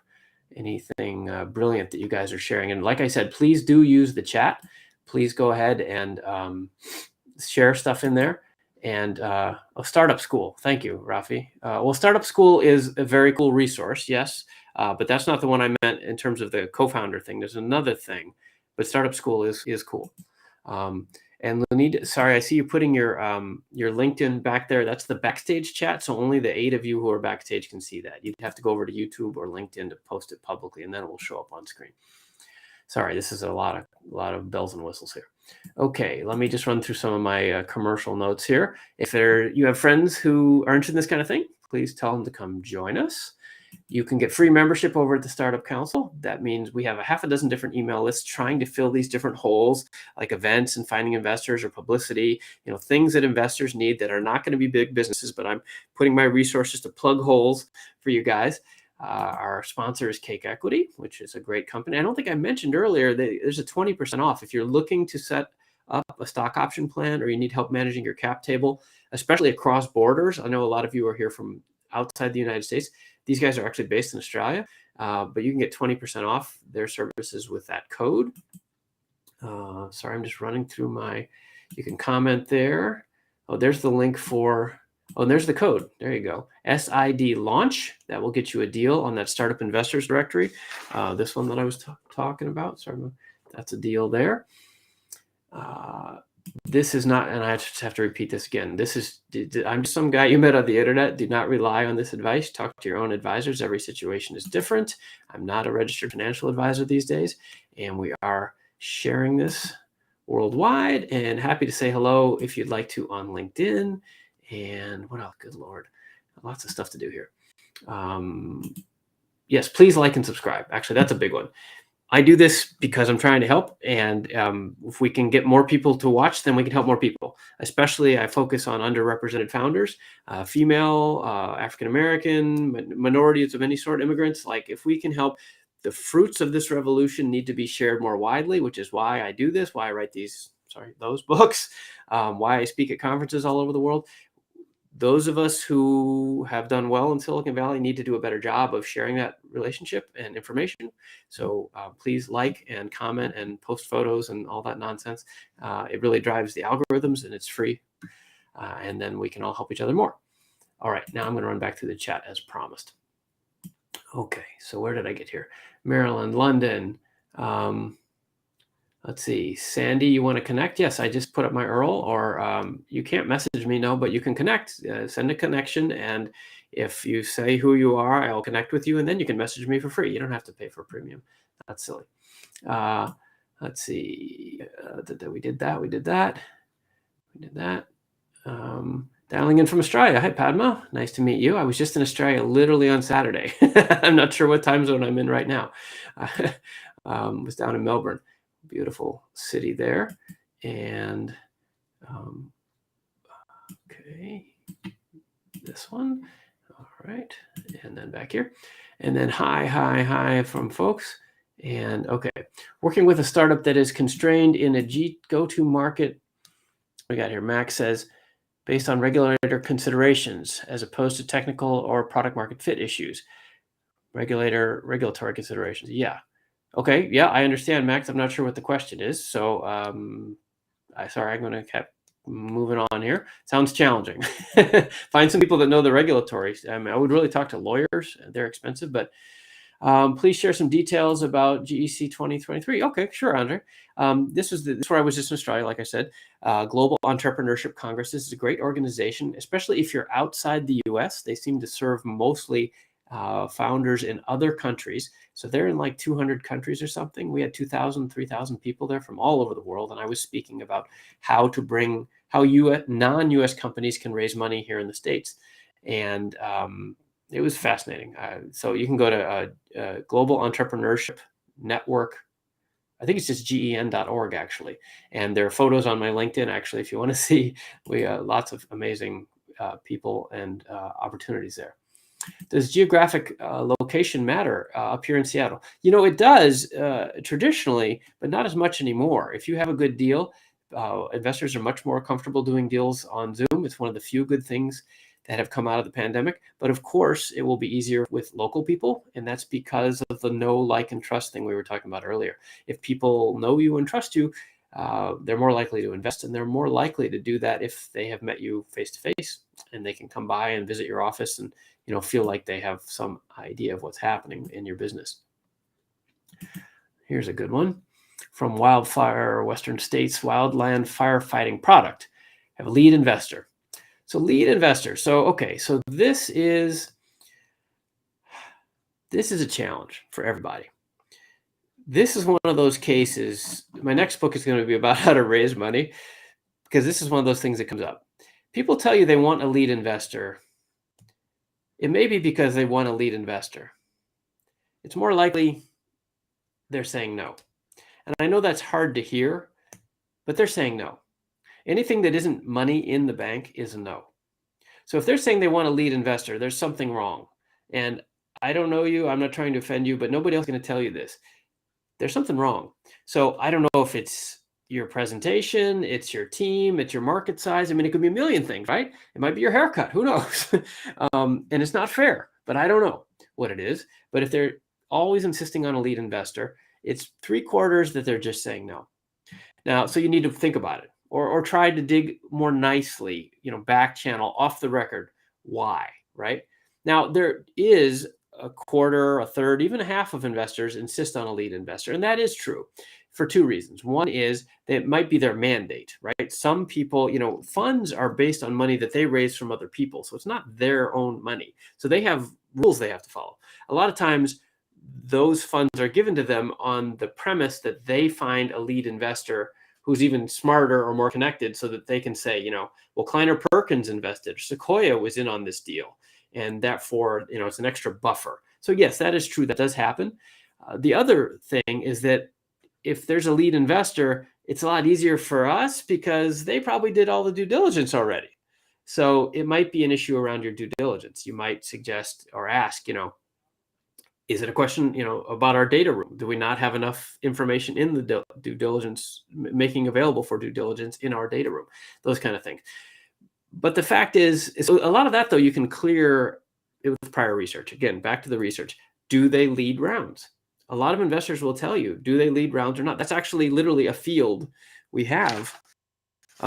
anything brilliant that you guys are sharing. And like I said, please do use the chat. Please go ahead and share stuff in there. And Startup School. Thank you, Rafi. Well, Startup School is a very cool resource, yes, but that's not the one I meant in terms of the co-founder thing. There's another thing, but Startup School is cool. And Lanid, sorry, I see you putting your LinkedIn back there. That's the backstage chat, so only the 8 of you who are backstage can see that. You'd have to go over to YouTube or LinkedIn to post it publicly, and then it will show up on screen. Sorry, this is a lot of bells and whistles here. Okay, let me just run through some of my commercial notes here. If you have friends who are interested in this kind of thing, please tell them to come join us. You can get free membership over at the Startup Council. That means we have a half a dozen different email lists trying to fill these different holes, like events and finding investors or publicity, things that investors need that are not going to be big businesses, but I'm putting my resources to plug holes for you guys. Our sponsor is Cake Equity, which is a great company. I don't think I mentioned earlier that there's a 20% off if you're looking to set up a stock option plan or you need help managing your cap table, especially across borders. I know a lot of you are here from outside the United States. These guys are actually based in Australia, but you can get 20% off their services with that code. Sorry, I'm just running through you can comment there. Oh, there's the link and there's the code. There you go. SID launch. That will get you a deal on that Startup Investors Directory. This one that I was talking about. Sorry, that's a deal there. This is not, and I just have to repeat this again. I'm just some guy you met on the internet. Do not rely on this advice. Talk to your own advisors. Every situation is different. I'm not a registered financial advisor these days, and we are sharing this worldwide, and happy to say hello if you'd like to on LinkedIn. And what else? Good Lord. Lots of stuff to do here. Yes, please like and subscribe. Actually, that's a big one. I do this because I'm trying to help, and if we can get more people to watch, then we can help more people. Especially, I focus on underrepresented founders, female, African-American, minorities of any sort, immigrants. Like, if we can help, the fruits of this revolution need to be shared more widely, which is why I do this, why I write those books, why I speak at conferences all over the world. Those of us who have done well in Silicon Valley need to do a better job of sharing that relationship and information. So please like and comment and post photos and all that nonsense. It really drives the algorithms, and it's free. And then we can all help each other more. All right, now I'm going to run back through the chat as promised. Okay, so where did I get here? Maryland, London. Let's see. Sandy, you want to connect? Yes, I just put up my URL, or you can't message me, no, but you can connect. Send a connection, and if you say who you are, I'll connect with you, and then you can message me for free. You don't have to pay for premium. That's silly. Let's see. We did that. We did that. Dialing in from Australia. Hi, Padma. Nice to meet you. I was just in Australia literally on Saturday. I'm not sure what time zone I'm in right now. Was down in Melbourne. Beautiful city there. And okay, this one. All right. And then back here. And then hi from folks. And okay, working with a startup that is constrained in a go-to-market. We got here, Max says, based on regulator considerations as opposed to technical or product market fit issues. Regulatory considerations. Yeah. Okay. Yeah, I understand, Max. I'm not sure what the question is. So sorry, I'm going to keep moving on here. Sounds challenging. Find some people that know the regulatory. I would really talk to lawyers. They're expensive, but please share some details about GEC 2023. Okay, sure, Andre. This is where I was just in Australia, like I said. Global Entrepreneurship Congress. This is a great organization, especially if you're outside the US. They seem to serve mostly founders in other countries. So they're in like 200 countries or something. We had 2,000, 3,000 people there from all over the world. And I was speaking about how non-US companies can raise money here in the States. And it was fascinating. So you can go to Global Entrepreneurship Network. I think it's just gen.org, actually. And there are photos on my LinkedIn, actually, if you want to see. We lots of amazing people and opportunities there. Does geographic location matter up here in Seattle? It does traditionally, but not as much anymore. If you have a good deal, investors are much more comfortable doing deals on Zoom. It's one of the few good things that have come out of the pandemic. But of course, it will be easier with local people. And that's because of the know, like, and trust thing we were talking about earlier. If people know you and trust you, they're more likely to invest, and they're more likely to do that if they have met you face to face and they can come by and visit your office and feel like they have some idea of what's happening in your business. Here's a good one from Wildfire Western States Wildland Firefighting Product. Have a lead investor. So lead investor. So okay, so this is a challenge for everybody. This is one of those cases. My next book is going to be about how to raise money, because this is one of those things that comes up. People tell you they want a lead investor. it may be because they want a lead investor. It's more likely they're saying no. And I know that's hard to hear, but they're saying no. Anything that isn't money in the bank is a no. So if they're saying they want a lead investor, there's something wrong. And I don't know you, I'm not trying to offend you, but nobody else is going to tell you this. There's something wrong. So I don't know if it's your presentation, it's your team, it's your market size. I mean, it could be a million things, right? It might be your haircut, who knows? And it's not fair, but I don't know what it is. But if they're always insisting on a lead investor, it's 3/4 that they're just saying no. Now, so you need to think about it, or try to dig more nicely, back channel, off the record, why, right? Now, there is a quarter, a third, even a half of investors insist on a lead investor, and that is true for two reasons. One is that it might be their mandate, right? Some people, funds are based on money that they raise from other people, so it's not their own money. So they have rules they have to follow. A lot of times, those funds are given to them on the premise that they find a lead investor who's even smarter or more connected, so that they can say, well, Kleiner Perkins invested, Sequoia was in on this deal, and therefore, it's an extra buffer. So yes, that is true. That does happen. The other thing is that if there's a lead investor, it's a lot easier for us because they probably did all the due diligence already. So it might be an issue around your due diligence. You might suggest or ask, is it a question, about our data room? Do we not have enough information in the due diligence, making available for due diligence in our data room? Those kind of things. But the fact is a lot of that, though, you can clear it with prior research. Again, back to the research. Do they lead rounds? A lot of investors will tell you, do they lead rounds or not? That's actually literally a field we have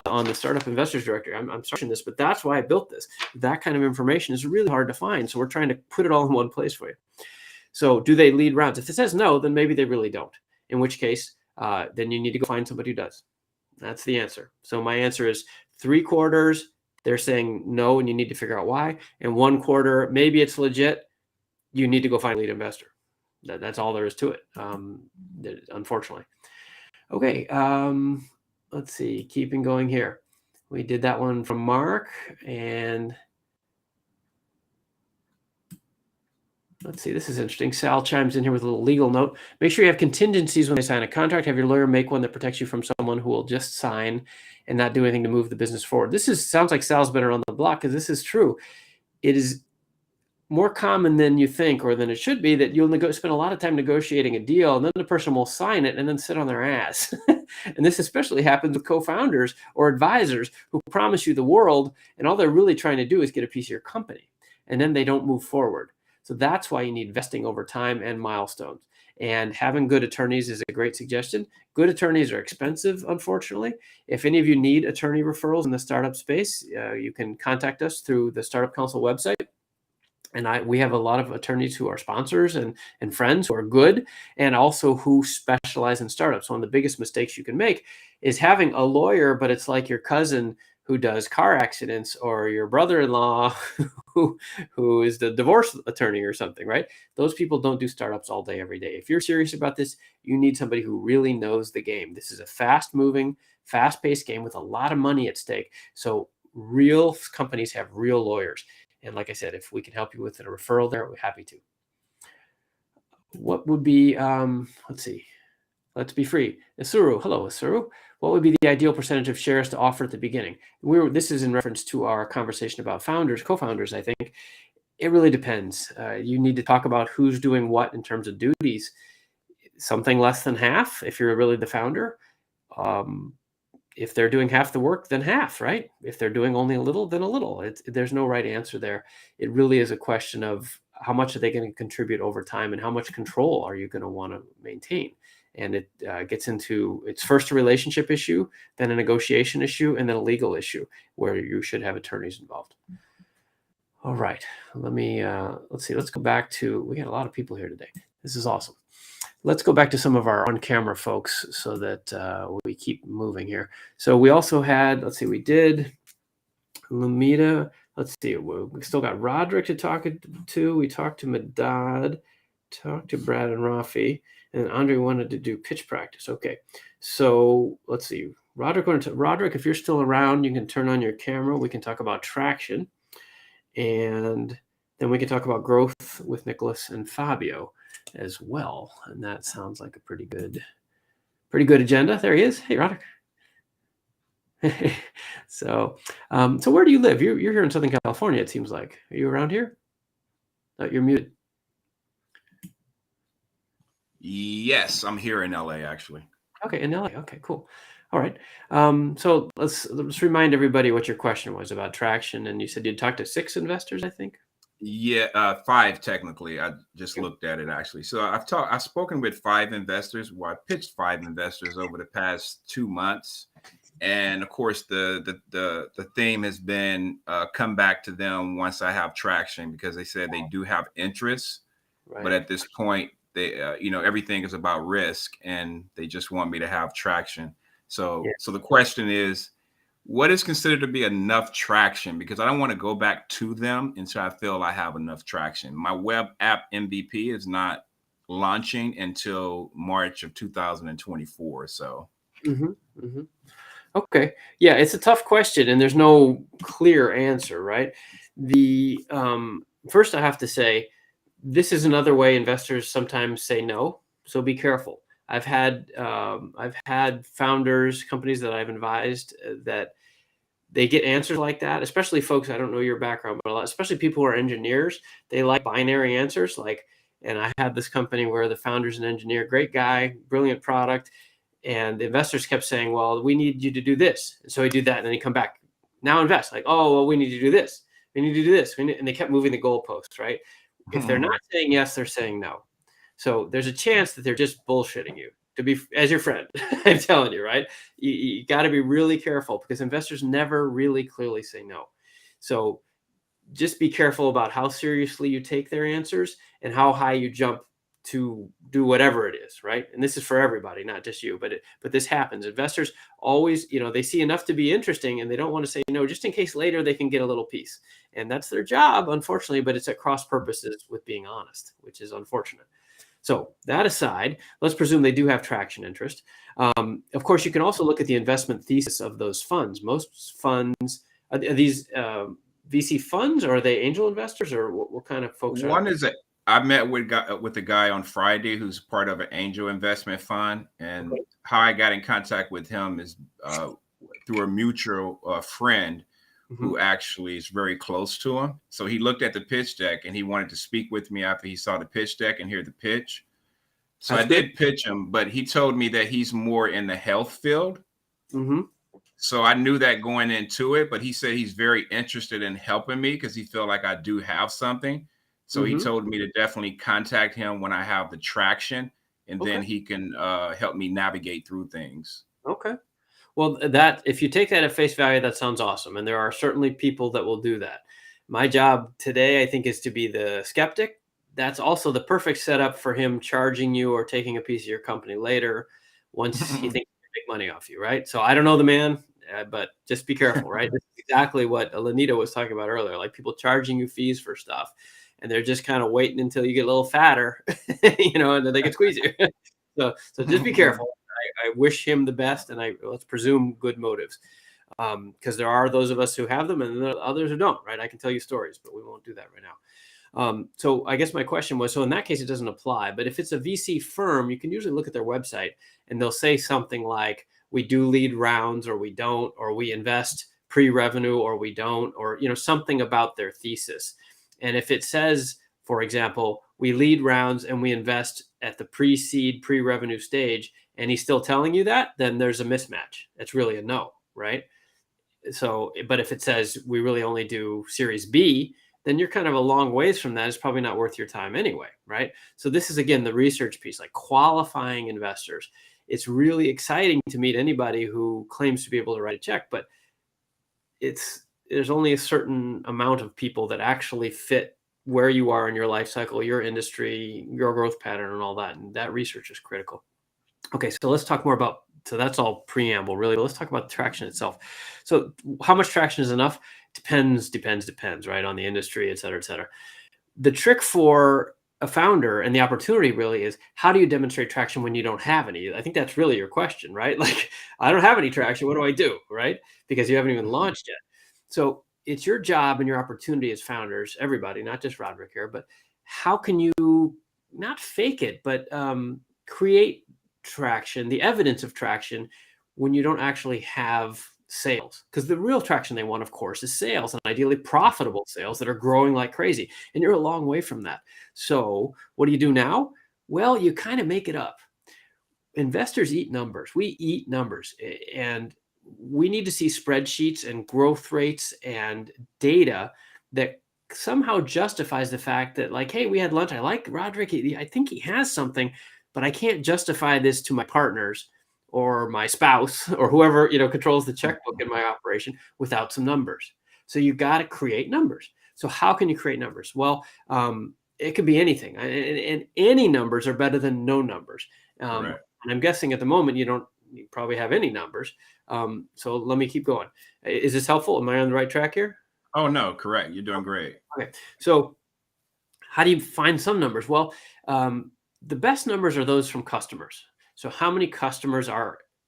on the Startup Investors Directory. I'm searching this, but that's why I built this. That kind of information is really hard to find. So we're trying to put it all in one place for you. So do they lead rounds? If it says no, then maybe they really don't. In which case, then you need to go find somebody who does. That's the answer. So my answer is 3/4. They're saying no, and you need to figure out why. And 1/4, maybe it's legit. You need to go find a lead investor. That's all there is to it, unfortunately. Okay, let's see. Keeping going here. We did that one from Mark, and let's see, this is interesting. Sal chimes in here with a little legal note. Make sure you have contingencies when they sign a contract. Have your lawyer make one that protects you from someone who will just sign and not do anything to move the business forward. This sounds like Sal's been around the block, because this is true. It is more common than you think, or than it should be, that you'll spend a lot of time negotiating a deal, and then the person will sign it and then sit on their ass. And this especially happens with co-founders or advisors who promise you the world, and all they're really trying to do is get a piece of your company, and then they don't move forward. So that's why you need vesting over time and milestones. And having good attorneys is a great suggestion. Good attorneys are expensive, unfortunately. If any of you need attorney referrals in the startup space, you can contact us through the Startup Council website. And we have a lot of attorneys who are sponsors and friends who are good, and also who specialize in startups. One of the biggest mistakes you can make is having a lawyer, but it's like your cousin who does car accidents, or your brother-in-law who is the divorce attorney or something, right? Those people don't do startups all day, every day. If you're serious about this, you need somebody who really knows the game. This is a fast-moving, fast-paced game with a lot of money at stake. So real companies have real lawyers. And like I said, if we can help you with a referral there, we're happy to. What would be, let's see, let's be free. Isuru, hello, Isuru. What would be the ideal percentage of shares to offer at the beginning? This is in reference to our conversation about founders, co-founders, I think. It really depends. You need to talk about who's doing what in terms of duties. Something less than half if you're really the founder. If they're doing half the work, then half, right? If they're doing only a little, then a little. There's no right answer there. It really is a question of how much are they going to contribute over time, and how much control are you going to want to maintain? And it gets into, it's first a relationship issue, then a negotiation issue, and then a legal issue where you should have attorneys involved. All right, let's see. Let's go back to, we got a lot of people here today. This is awesome. Let's go back to some of our on-camera folks so that we keep moving here. So we also had, let's see, we did Lumita. Let's see, we still got Roderick to talk to. We talked to Medad, talked to Brad and Rafi, and Andre wanted to do pitch practice. Okay, so let's see. Roderick, if you're still around, you can turn on your camera. We can talk about traction. And Then we can talk about growth with Nicholas and Fabio as well. And that sounds like a pretty good agenda. There he is. Hey, Roderick. So where do you live? You're here in Southern California, it seems like. Are you around here? Oh, you're muted. Yes, I'm here in LA, actually. Okay, in LA. Okay, cool. All right. So let's remind everybody what your question was about traction. And you said you'd talked to 6 investors, I think. Yeah, 5 technically. I just looked at it actually. So I've spoken with 5 investors. Well, I pitched 5 investors over the past 2 months, and of course the theme has been come back to them once I have traction, because they said they do have interest, Right. but at this point they everything is about risk, and they just want me to have traction. So the question is, what is considered to be enough traction? Because I don't want to go back to them until I feel I have enough traction. My web app MVP is not launching until March of 2024. So. Okay. Yeah, it's a tough question, and there's no clear answer, right? The first, I have to say, this is another way investors sometimes say no. So be careful. I've had founders, companies that I've advised that they get answers like that, especially folks, I don't know your background, but especially people who are engineers, they like binary answers. And I had this company where the founder's an engineer, great guy, brilliant product. And the investors kept saying, well, we need you to do this. And so he did that. And then he come back, now invest. Like, oh, well, we need to do this. We need to do this. And they kept moving the goalposts, right? If they're not saying yes, they're saying no. So there's a chance that they're just bullshitting you, to be as your friend. I'm telling you, right? You got to be really careful, because investors never really clearly say no. So just be careful about how seriously you take their answers and how high you jump to do whatever it is, right? And this is for everybody, not just you, but this happens. Investors always, they see enough to be interesting, and they don't want to say no, just in case later they can get a little piece. And that's their job, unfortunately, but it's at cross purposes with being honest, which is unfortunate. So that aside, let's presume they do have traction interest. Of course, you can also look at the investment thesis of those funds. Most funds, are these VC funds, or are they angel investors, or what kind of folks One is I met with a guy on Friday who's part of an angel investment fund, and how I got in contact with him is through a mutual friend who actually is very close to him. So he looked at the pitch deck, and he wanted to speak with me after he saw the pitch deck and hear the pitch. So I did pitch him, but he told me that he's more in the health field. So I knew that going into it, but he said he's very interested in helping me because he felt like I do have something. So he told me to definitely contact him when I have the traction, and then he can help me navigate through things. Okay. Well, that if you take that at face value, that sounds awesome. And there are certainly people that will do that. My job today, I think, is to be the skeptic. That's also the perfect setup for him charging you or taking a piece of your company later once he thinks he can make money off you, right? So I don't know the man, but just be careful, right? This is exactly what Lanita was talking about earlier, like people charging you fees for stuff, and they're just kind of waiting until you get a little fatter, and then they can squeeze you. So just be careful. I wish him the best, and let's presume good motives, because there are those of us who have them, and there are others who don't, right? I can tell you stories, but we won't do that right now. So I guess my question was, so in that case, it doesn't apply. But if it's a VC firm, you can usually look at their website, and they'll say something like, we do lead rounds, or we don't, or we invest pre-revenue, or we don't, or something about their thesis. And if it says, for example, we lead rounds and we invest at the pre-seed, pre-revenue stage, and he's still telling you that, then there's a mismatch. It's really a no, right? So, but if it says we really only do Series B, then you're kind of a long ways from that. It's probably not worth your time anyway, right? So this is, again, the research piece, like qualifying investors. It's really exciting to meet anybody who claims to be able to write a check, but there's only a certain amount of people that actually fit where you are in your life cycle, your industry, your growth pattern, and all that. And that research is critical. Okay, so let's talk more about, so that's all preamble, really. But let's talk about the traction itself. So how much traction is enough? Depends, right, on the industry, et cetera, et cetera. The trick for a founder and the opportunity really is, how do you demonstrate traction when you don't have any? I think that's really your question, right? Like, I don't have any traction. What do I do, right? Because you haven't even launched yet. So it's your job and your opportunity as founders, everybody, not just Roderick here, but how can you not fake it, but create traction, the evidence of traction when you don't actually have sales? Because the real traction they want, of course, is sales, and ideally profitable sales that are growing like crazy. And you're a long way from that. So what do you do now? Well, you kind of make it up. Investors eat numbers. We eat numbers, and we need to see spreadsheets and growth rates and data that somehow justifies the fact that, like, hey, we had lunch. I like Roderick. I think he has something, but I can't justify this to my partners or my spouse or whoever, controls the checkbook in my operation without some numbers. So you got to create numbers. So how can you create numbers? Well, it could be anything, and any numbers are better than no numbers. Right. And I'm guessing at the moment you probably have any numbers. So let me keep going. Is this helpful? Am I on the right track here? Oh, no, correct. You're doing great. Okay. So how do you find some numbers? Well, the best numbers are those from customers. So how many customers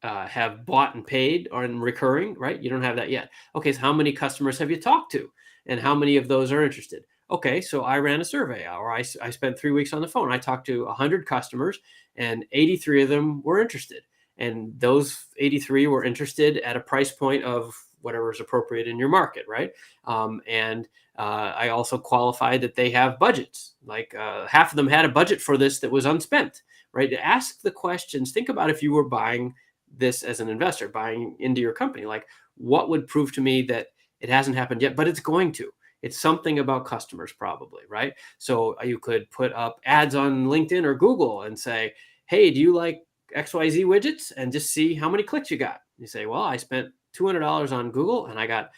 have bought and paid or in recurring, right? You don't have that yet. Okay. So how many customers have you talked to, and how many of those are interested? Okay, so I ran a survey, or I spent 3 weeks on the phone. I talked to 100 customers, and 83 of them were interested. And those 83 were interested at a price point of whatever is appropriate in your market, right? I also qualified that they have budgets. Like half of them had a budget for this that was unspent, right? To ask the questions. Think about if you were buying this as an investor, buying into your company. Like, what would prove to me that it hasn't happened yet, but it's going to? It's something about customers probably, right? So you could put up ads on LinkedIn or Google and say, hey, do you like XYZ widgets? And just see how many clicks you got. You say, well, I spent $200 on Google and I got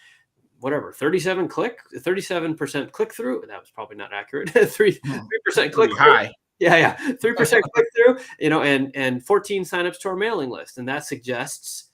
whatever, 37% click through. That was probably not accurate. 3% click high. Yeah. 3% click through, and 14 signups to our mailing list. And that suggests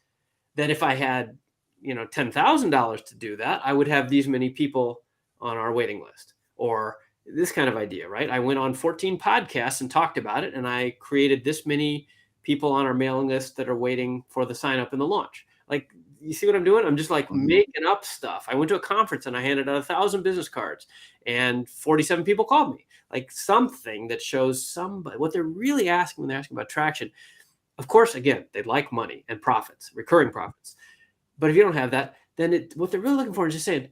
that if I had, $10,000 to do that, I would have these many people on our waiting list, or this kind of idea, right? I went on 14 podcasts and talked about it, and I created this many people on our mailing list that are waiting for the sign up and the launch. Like, you see what I'm doing? I'm just like making up stuff. I went to a conference and I handed out 1,000 business cards, and 47 people called me. Like, something that shows somebody what they're really asking when they're asking about traction. Of course, again, they like money and profits, recurring profits. But if you don't have that, then what they're really looking for is just saying,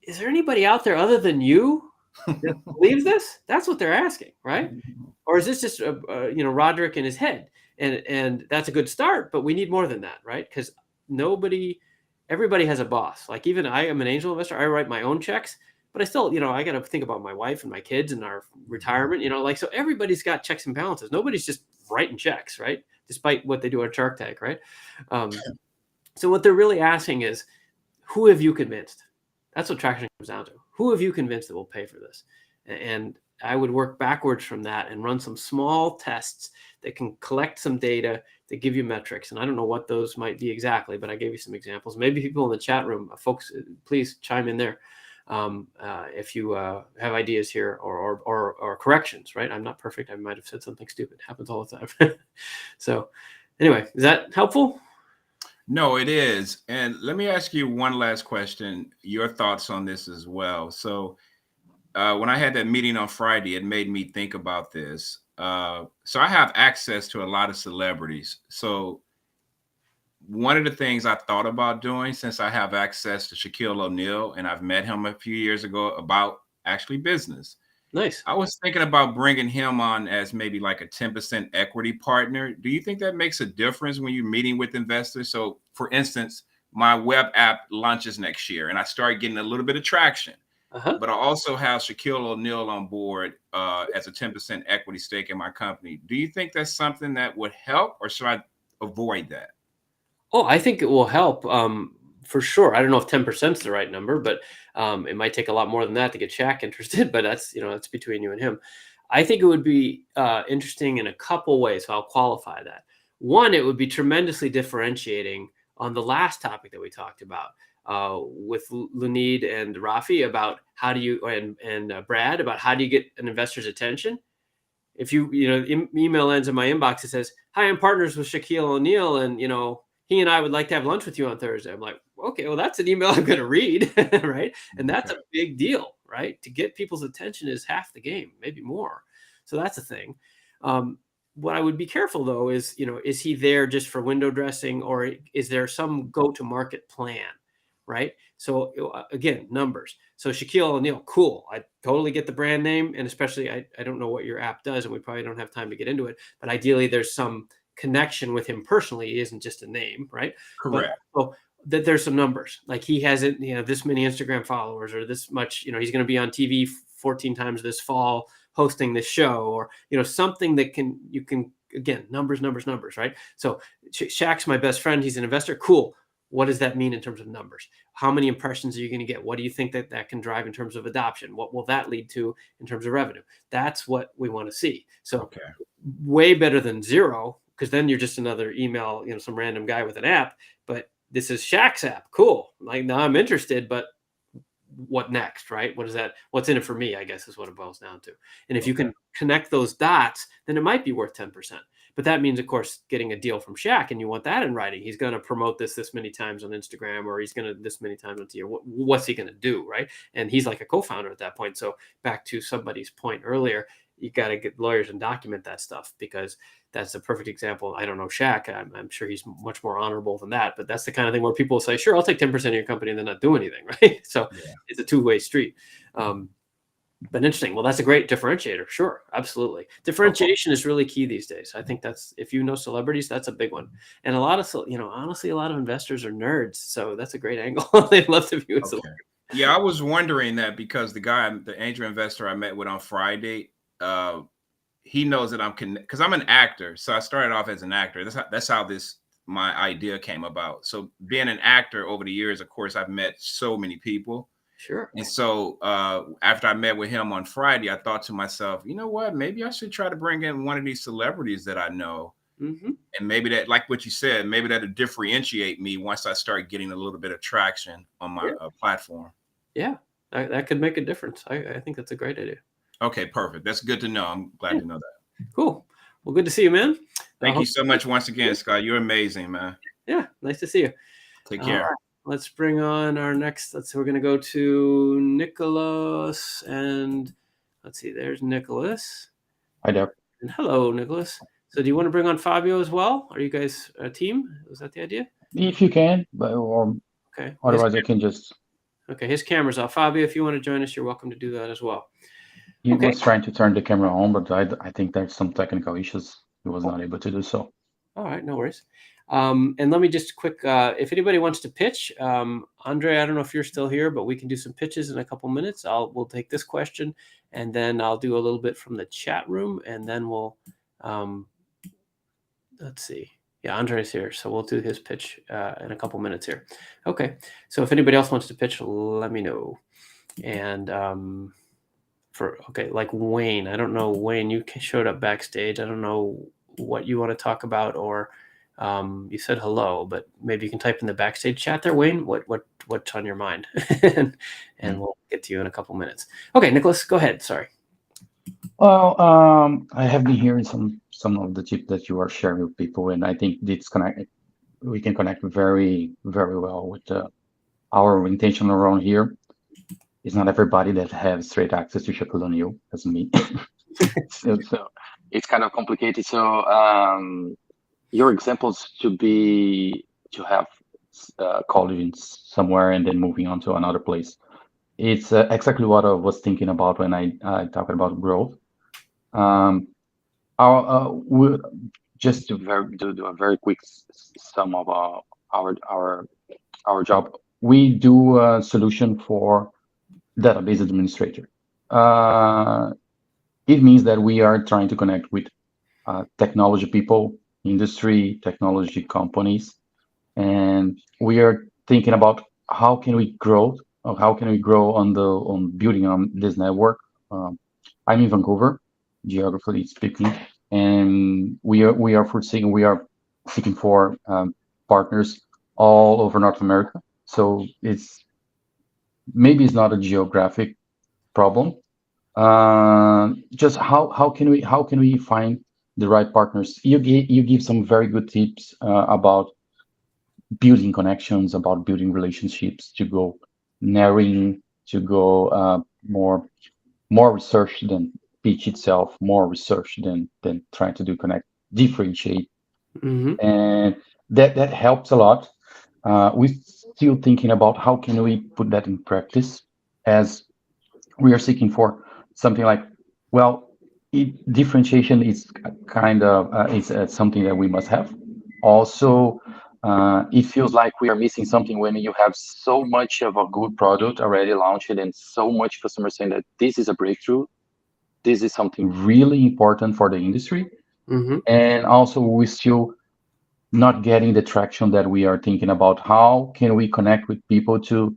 is there anybody out there other than you that believes this? That's what they're asking, right? Or is this just Roderick in his head? And that's a good start, but we need more than that, right? Because everybody has a boss. Like, even I am an angel investor. I write my own checks, but I still, I got to think about my wife and my kids and our retirement. So everybody's got checks and balances. Nobody's just writing checks, right? Despite what they do on Shark Tank, right? So what they're really asking is, who have you convinced? That's what traction comes down to. Who have you convinced that will pay for this? And I would work backwards from that and run some small tests that can collect some data that give you metrics. And I don't know what those might be exactly, but I gave you some examples. Maybe people in the chat room, folks, please chime in there if you have ideas here or corrections, right? I'm not perfect. I might have said something stupid. It happens all the time. So anyway, is that helpful? No, it is. And let me ask you one last question, your thoughts on this as well. So when I had that meeting on Friday, it made me think about this. So I have access to a lot of celebrities. So one of the things I thought about doing, since I have access to Shaquille O'Neal, and I've met him a few years ago about actually business. Nice. I was thinking about bringing him on as maybe like a 10% equity partner. Do you think that makes a difference when you're meeting with investors? So for instance, my web app launches next year and I start getting a little bit of traction, but I also have Shaquille O'Neal on board as a 10% equity stake in my company. Do you think that's something that would help, or should I avoid that? Oh, I think it will help for sure. I don't know if 10% is the right number, but it might take a lot more than that to get Shaq interested. But that's that's between you and him. I think it would be interesting in a couple ways. So I'll qualify that. One, it would be tremendously differentiating on the last topic that we talked about with Lunid and Rafi about how do you and Brad about how do you get an investor's attention. If email ends in my inbox, it says, "Hi, I'm partners with Shaquille O'Neal, and he and I would like to have lunch with you on Thursday. I'm like, okay, well, that's an email I'm going to read, right? And that's a big deal, right? To get people's attention is half the game, maybe more. So that's a thing. What I would be careful though is, is he there just for window dressing, or is there some go-to-market plan, right? So again, numbers. So Shaquille O'Neal, cool. I totally get the brand name, and especially I don't know what your app does, and we probably don't have time to get into it. But ideally, there's some connection with him personally. He isn't just a name, right? Correct. But that there's some numbers, like he hasn't, this many Instagram followers, or this much, he's going to be on TV 14 times this fall hosting this show, or something that you can again, numbers, right? So Shaq's my best friend. He's an investor. Cool. What does that mean in terms of numbers? How many impressions are you going to get? What do you think that can drive in terms of adoption? What will that lead to in terms of revenue? That's what we want to see. So way better than zero, because then you're just another email, some random guy with an app. But this is Shaq's app. Cool. Like, now I'm interested, but what next, right? What's in it for me, I guess, is what it boils down to. And if you can connect those dots, then it might be worth 10%. But that means, of course, getting a deal from Shaq, and you want that in writing. He's going to promote this many times on Instagram, or he's going to this many times on TV. What's he going to do, right? And he's like a co-founder at that point. So back to somebody's point earlier, you got to get lawyers and document that stuff, because that's a perfect example. I don't know Shaq. I'm sure he's much more honorable than that, but that's the kind of thing where people will say, sure, I'll take 10% of your company and then not do anything, right? So it's a two-way street. But interesting. Well, that's a great differentiator. Sure. Absolutely. Differentiation is really key these days. I think that's, if you know celebrities, that's a big one. And a lot of, honestly, a lot of investors are nerds. So that's a great angle. They'd love to view a celebrity. Yeah, I was wondering that, because the angel investor I met with on Friday, he knows that I'm because I'm an actor. So I started off as an actor. That's how my idea came about. So being an actor over the years, of course, I've met so many people. Sure. And so after I met with him on Friday, I thought to myself, you know what, maybe I should try to bring in one of these celebrities that I know. And maybe that, like what you said, maybe that'll differentiate me once I start getting a little bit of traction on my platform. Yeah, that could make a difference. I think that's a great idea. Okay, perfect. That's good to know. I'm glad to know that. Cool. Well, good to see you, man. Thank you so much once again, Scott. You're amazing, man. Yeah, nice to see you. Take care. Right. Let's bring on our next. We're going to go to Nicholas, and let's see. There's Nicholas. Hi there. And hello, Nicholas. So, do you want to bring on Fabio as well? Are you guys a team? Is that the idea? If you can, or okay. Otherwise, I can just. Okay, his camera's off. Fabio, if you want to join us, you're welcome to do that as well. He was trying to turn the camera on, but I think there's some technical issues. He was not able to do so. All right, no worries. And let me just quick, if anybody wants to pitch, Andre, I don't know if you're still here, but we can do some pitches in a couple minutes. We'll take this question, and then I'll do a little bit from the chat room, and then we'll, let's see. Yeah, Andre's here, so we'll do his pitch in a couple minutes here. Okay, so if anybody else wants to pitch, let me know. And like Wayne, I don't know, Wayne, you showed up backstage. I don't know what you want to talk about, or you said hello, but maybe you can type in the backstage chat there, Wayne. What's on your mind? and we'll get to you in a couple minutes. Okay, Nicholas, go ahead. Sorry. Well, I have been hearing some of the tips that you are sharing with people, and I think we can connect very, very well with our intention around here. It's not everybody that has straight access to Shaquille O'Neal, as me. so it's kind of complicated. So your examples to have college somewhere and then moving on to another place. It's exactly what I was thinking about when I talked about growth. We'll just do a very quick sum of our job. We do a solution for database administrator. It means that we are trying to connect with technology people, industry, technology companies, and we are thinking about how can we grow on building on this network. I'm in Vancouver, geographically speaking, and we are seeking for partners all over North America. So it's not a geographic problem. Just how can we find the right partners? You give some very good tips about building connections, about building relationships, to go narrowing, to go more research than pitch itself, more research than trying to do connect, differentiate, and that helps a lot. We're still thinking about how can we put that in practice, as we are seeking for something like, well, differentiation is kind of is something that we must have. Also, it feels like we are missing something when you have so much of a good product already launched and so much customers saying that this is a breakthrough, this is something really important for the industry. And also, we still not getting the traction that we are thinking about. How can we connect with people to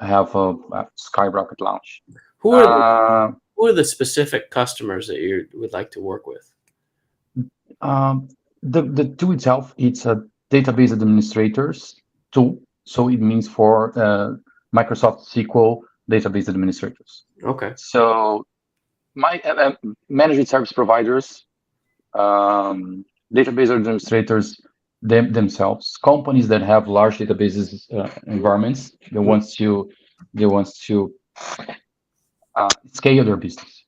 have a skyrocket launch? Who are the specific customers that you would like to work with? The tool itself, it's a database administrators tool, so it means for Microsoft SQL database administrators. Okay. So my managed service providers, database administrators themselves, companies that have large databases environments, they want to scale their business.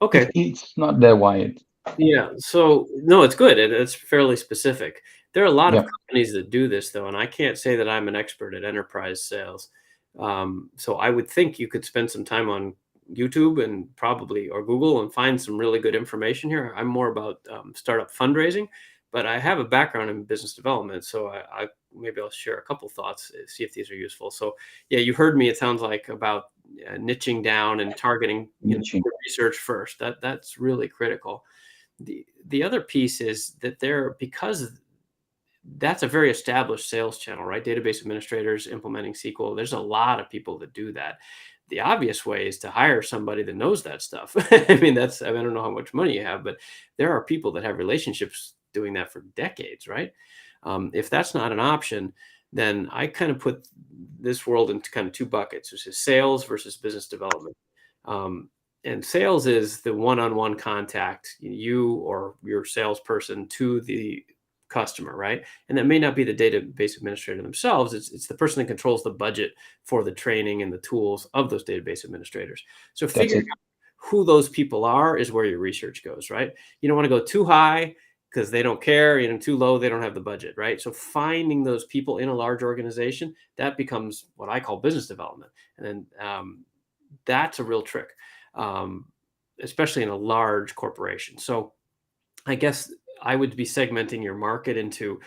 Okay. It's not that wide. Yeah. So no, it's good. It's fairly specific. There are a lot of companies that do this, though, and I can't say that I'm an expert at enterprise sales. So I would think you could spend some time on YouTube and probably or Google and find some really good information here. I'm more about startup fundraising, but I have a background in business development, so I maybe I'll share a couple thoughts, see if these are useful. So yeah, you heard me. It sounds like about niching down and targeting research first. That's really critical. The other piece is that because that's a very established sales channel, right? Database administrators implementing SQL. There's a lot of people that do that. The obvious way is to hire somebody that knows that stuff. I mean, I don't know how much money you have, but there are people that have relationships doing that for decades, right? If that's not an option, then I kind of put this world into kind of two buckets, which is sales versus business development. And sales is the one-on-one contact, you or your salesperson to the customer, right? And that may not be the database administrator themselves. It's the person that controls the budget for the training and the tools of those database administrators. So figuring out who those people are is where your research goes, right? You don't want to go too high because they don't care, too low, they don't have the budget, right? So finding those people in a large organization, that becomes what I call business development. And then that's a real trick, especially in a large corporation. So I guess I would be segmenting your market into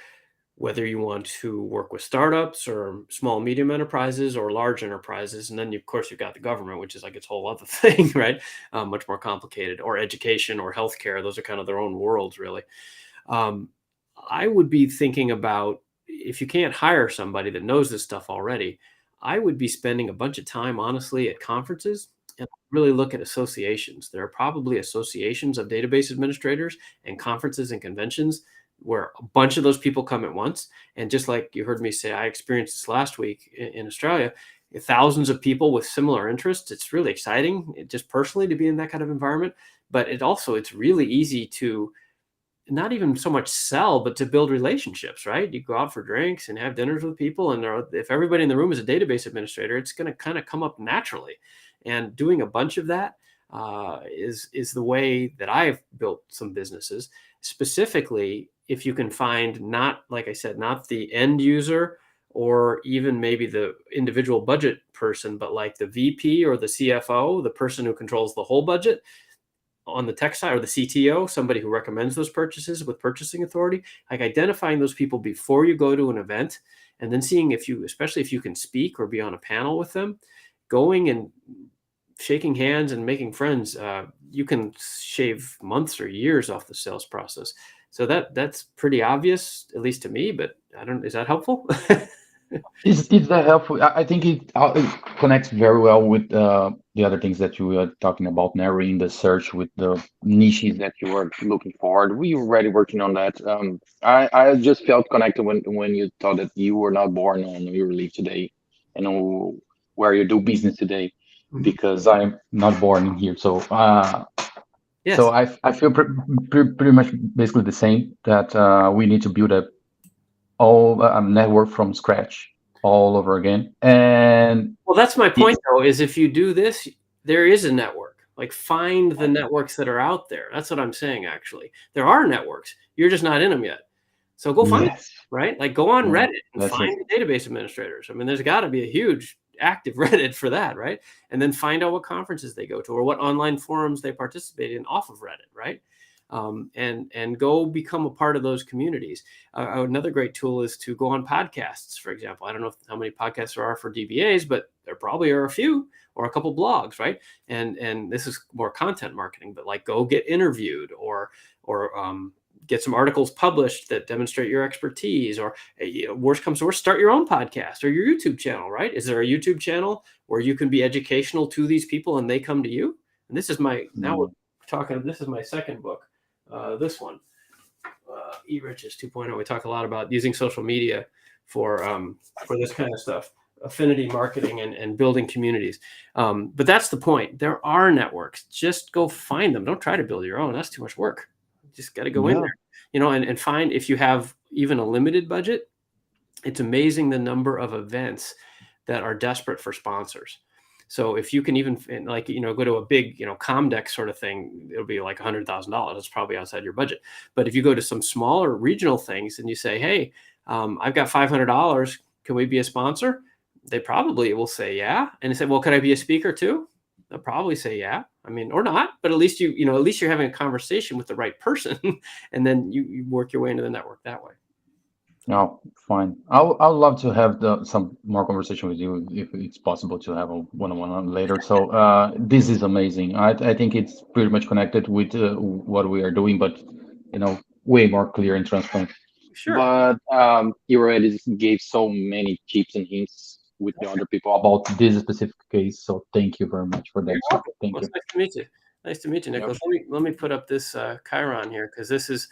whether you want to work with startups or small, medium enterprises or large enterprises. And then, of course, you've got the government, which is like its whole other thing, right? Much more complicated, or education or healthcare. Those are kind of their own worlds, really. I would be thinking about, if you can't hire somebody that knows this stuff already, I would be spending a bunch of time, honestly, at conferences and really look at associations. There are probably associations of database administrators and conferences and conventions where a bunch of those people come at once. And just like you heard me say, I experienced this last week in Australia, thousands of people with similar interests. It's really exciting, just personally, to be in that kind of environment. But it's really easy to not even so much sell, but to build relationships, right? You go out for drinks and have dinners with people. And if everybody in the room is a database administrator, it's going to kind of come up naturally. And doing a bunch of that is the way that I've built some businesses. Specifically, if you can find not, like I said, not the end user or even maybe the individual budget person, but like the VP or the CFO, the person who controls the whole budget on the tech side, or the CTO, somebody who recommends those purchases with purchasing authority, like identifying those people before you go to an event, and then seeing especially if you can speak or be on a panel with them, going and shaking hands and making friends, you can shave months or years off the sales process. So that's pretty obvious, at least to me, but is that helpful? Is that helpful? I think it connects very well with the other things that you were talking about, narrowing the search with the niches that you were looking for. We were already working on that. I just felt connected when you thought that you were not born on your leave today, and where you do business today, because I'm not born here. So yes. So I feel pretty much basically the same, that we need to build all network from scratch all over again. And well, that's my point though, is if you do this, there is a network. Like find the networks that are out there. That's what I'm saying, actually. There are networks. You're just not in them yet. So go find them, right? Like go on Reddit and find the database administrators. I mean, there's got to be a huge active Reddit for that, right? And then find out what conferences they go to or what online forums they participate in off of Reddit, right? And go become a part of those communities. Another great tool is to go on podcasts, for example. I don't know how many podcasts there are for DBAs, but there probably are a few or a couple blogs, right? And this is more content marketing, but like go get interviewed or get some articles published that demonstrate your expertise, or worst comes to worst, start your own podcast or your YouTube channel, right? Is there a YouTube channel where you can be educational to these people and they come to you? And this is now we're talking, this is my second book. This one, E-Riches 2.0. We talk a lot about using social media for this kind of stuff, affinity marketing and building communities. But that's the point. There are networks. Just go find them. Don't try to build your own. That's too much work. You just got to go in there, and find, if you have even a limited budget, it's amazing the number of events that are desperate for sponsors. So if you can even go to a big, Comdex sort of thing, it'll be like $100,000. It's probably outside your budget. But if you go to some smaller regional things and you say, hey, I've got $500. Can we be a sponsor? They probably will say, yeah. And they say, well, could I be a speaker too? They'll probably say, yeah. I mean, or not, but at least at least you're having a conversation with the right person, and then you work your way into the network that way. No, fine. I'd love to have some more conversation with you if it's possible to have a one-on-one later. So this is amazing. I think it's pretty much connected with what we are doing, but way more clear and transparent. Sure. But you already gave so many tips and hints with the other people about this specific case. So thank you very much for that. Thank you. Nice to meet you. Nice to meet you, Nicholas. Let me put up this Chiron here, because this is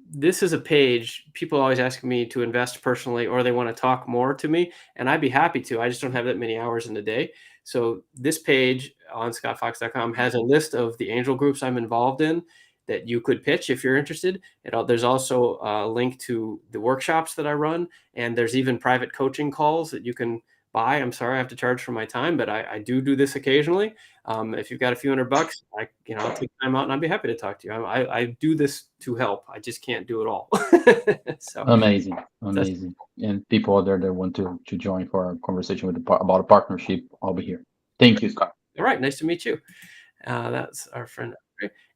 this is a page people always ask me to invest personally, or they want to talk more to me, and I'd be happy to. I just don't have that many hours in the day. So this page on scottfox.com has a list of the angel groups I'm involved in that you could pitch if you're interested. There's also a link to the workshops that I run, and there's even private coaching calls that you can buy. I'm sorry I have to charge for my time, but I do this occasionally. If you've got a few $100, I'll take time out and I'd be happy to talk to you. I do this to help. I just can't do it all. So amazing. And people out there that want to join for a conversation about a partnership, I'll be here. Thank you, Scott. All right, nice to meet you. That's our friend.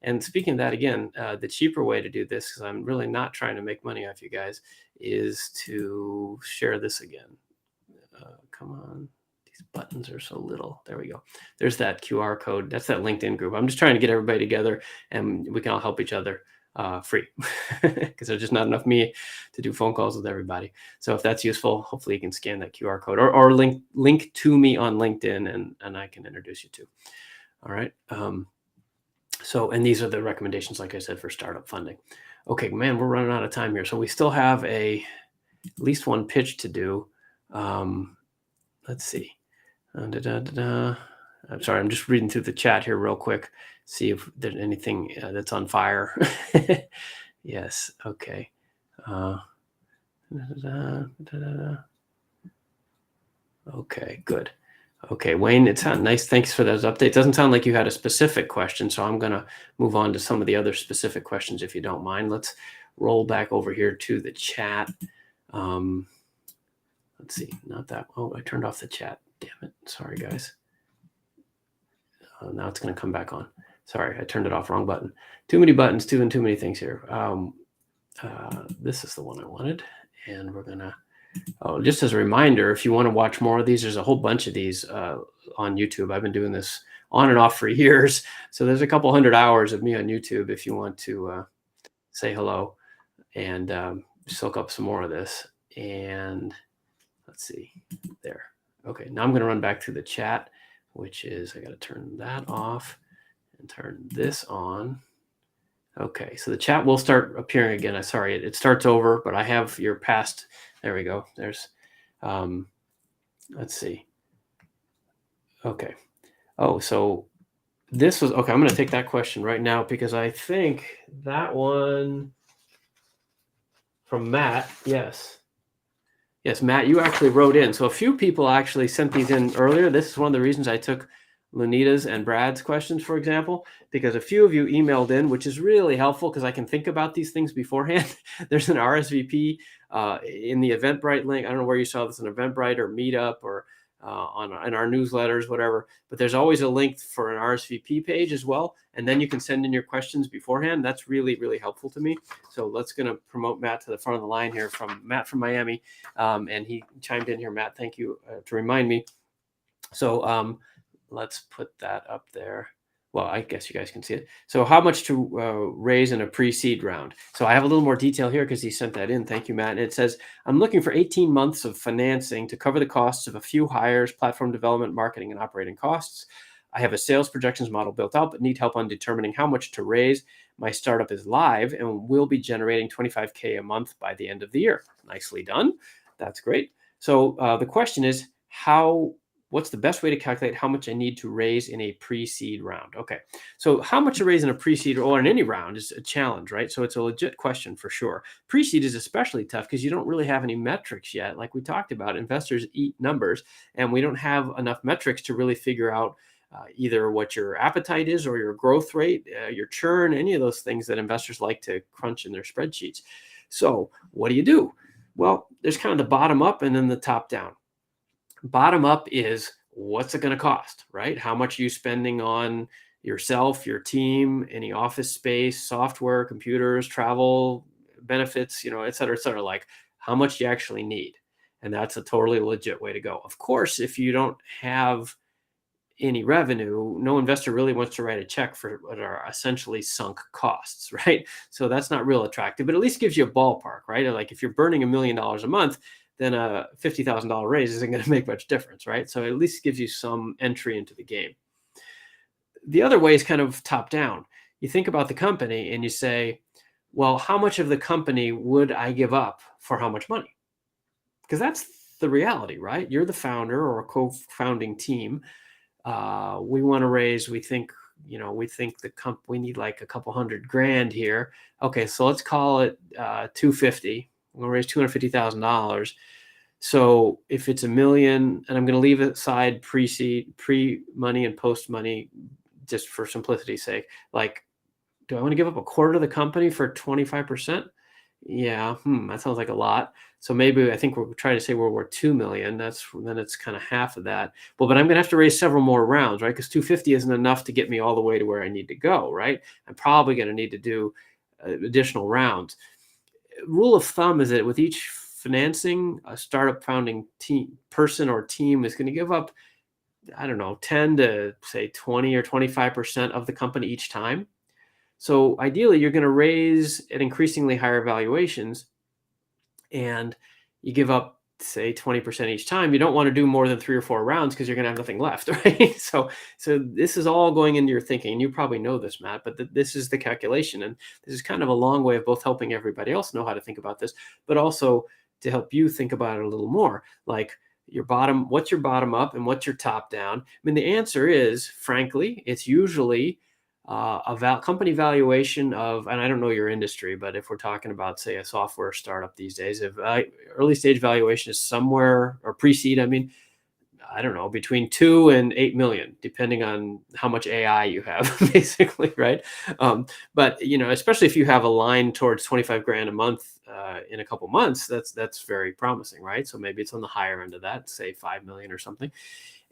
And speaking of that, again, the cheaper way to do this, because I'm really not trying to make money off you guys, is to share this again. Come on, these buttons are so little. There we go. There's that QR code. That's that LinkedIn group. I'm just trying to get everybody together, and we can all help each other free, because there's just not enough me to do phone calls with everybody. So if that's useful, hopefully you can scan that QR code or link to me on LinkedIn, and I can introduce you to. All right. And these are the recommendations, like I said, for startup funding. Okay, man, we're running out of time here. So we still have at least one pitch to do. Let's see. I'm sorry, I'm just reading through the chat here real quick. See if there's anything that's on fire. Yes. Okay. Okay, good. Okay, Wayne, it sounds nice. Thanks for those updates. Doesn't sound like you had a specific question, so I'm going to move on to some of the other specific questions, if you don't mind. Let's roll back over here to the chat. Let's see, not that. Oh, I turned off the chat. Damn it. Sorry, guys. Now it's going to come back on. Sorry, I turned it off. Wrong button. Too many buttons, too many things here. This is the one I wanted. And we're going to, just as a reminder, if you want to watch more of these, there's a whole bunch of these on YouTube. I've been doing this on and off for years. So there's a couple 100 hours of me on YouTube if you want to say hello and soak up some more of this. And let's see there. Okay, now I'm going to run back through the chat, which is, I got to turn that off and turn this on. Okay, so the chat will start appearing again. I'm sorry, it starts over, but I have your past. There we go. There's, let's see. Okay. Oh, so this was, okay, I'm going to take that question right now because I think that one, from Matt. Yes. Yes, Matt, you actually wrote in. So a few people actually sent these in earlier. This is one of the reasons I took Lunita's and Brad's questions, for example, because a few of you emailed in, which is really helpful because I can think about these things beforehand. There's an RSVP in the Eventbrite link. I don't know where you saw this, in Eventbrite or Meetup or in our newsletters, whatever. But there's always a link for an RSVP page as well. And then you can send in your questions beforehand. That's really, really helpful to me. So let's going to promote Matt to the front of the line here, from Matt from Miami. And he chimed in here. Matt, thank you to remind me. So let's put that up there. Well, I guess you guys can see it. So how much to raise in a pre-seed round? So I have a little more detail here because he sent that in. Thank you, Matt. And it says, I'm looking for 18 months of financing to cover the costs of a few hires, platform development, marketing, and operating costs. I have a sales projections model built out, but need help on determining how much to raise. My startup is live and will be generating $25K a month by the end of the year. Nicely done. That's great. So the question is, what's the best way to calculate how much I need to raise in a pre-seed round? Okay, so how much to raise in a pre-seed or in any round is a challenge, right? So it's a legit question for sure. Pre-seed is especially tough because you don't really have any metrics yet. Like we talked about, investors eat numbers, and we don't have enough metrics to really figure out either what your appetite is or your growth rate, your churn, any of those things that investors like to crunch in their spreadsheets. So what do you do? Well, there's kind of the bottom up and then the top down. Bottom up is, what's it going to cost, right? How much are you spending on yourself, your team, any office space, software, computers, travel, benefits, et cetera, et cetera. Like, how much do you actually need? And that's a totally legit way to go. Of course, if you don't have any revenue, no investor really wants to write a check for what are essentially sunk costs, right? So that's not real attractive, but at least gives you a ballpark, right? Like if you're burning $1 million a month, then a $50,000 raise isn't going to make much difference, right? So at least gives you some entry into the game. The other way is kind of top down. You think about the company and you say, well, how much of the company would I give up for how much money? Because that's the reality, right? You're the founder or a co-founding team. We want to raise, we think we need like a couple $100,000 here. Okay, so let's call it 250. We're going to raise $250,000. So if it's $1 million, and I'm going to leave aside pre-seed, pre-money and post-money, just for simplicity's sake, like, do I want to give up a quarter of the company for 25%? Yeah, that sounds like a lot. So maybe I think we're trying to say we're worth $2 million. Then it's kind of half of that. Well, but I'm going to have to raise several more rounds, right? Because 250 isn't enough to get me all the way to where I need to go, right? I'm probably going to need to do additional rounds. Rule of thumb is that with each financing, a startup founding person or team is going to give up, I don't know, 10 to say 20 or 25% of the company each time. So ideally, you're going to raise at increasingly higher valuations, and you give up, say, 20% each time. You don't want to do more than 3 or 4 rounds because you're going to have nothing left, right? So this is all going into your thinking, and you probably know this, Matt, but this is the calculation. And this is kind of a long way of both helping everybody else know how to think about this, but also to help you think about it a little more. Like, what's your bottom up and what's your top down? I mean, the answer is, frankly, it's usually company valuation of, and I don't know your industry, but if we're talking about, say, a software startup these days, if early stage valuation is somewhere, or pre-seed, I don't know, between 2 and 8 million, depending on how much AI you have, basically, right? But especially if you have a line towards $25,000 a month in a couple months, that's very promising, right? So maybe it's on the higher end of that, say 5 million or something.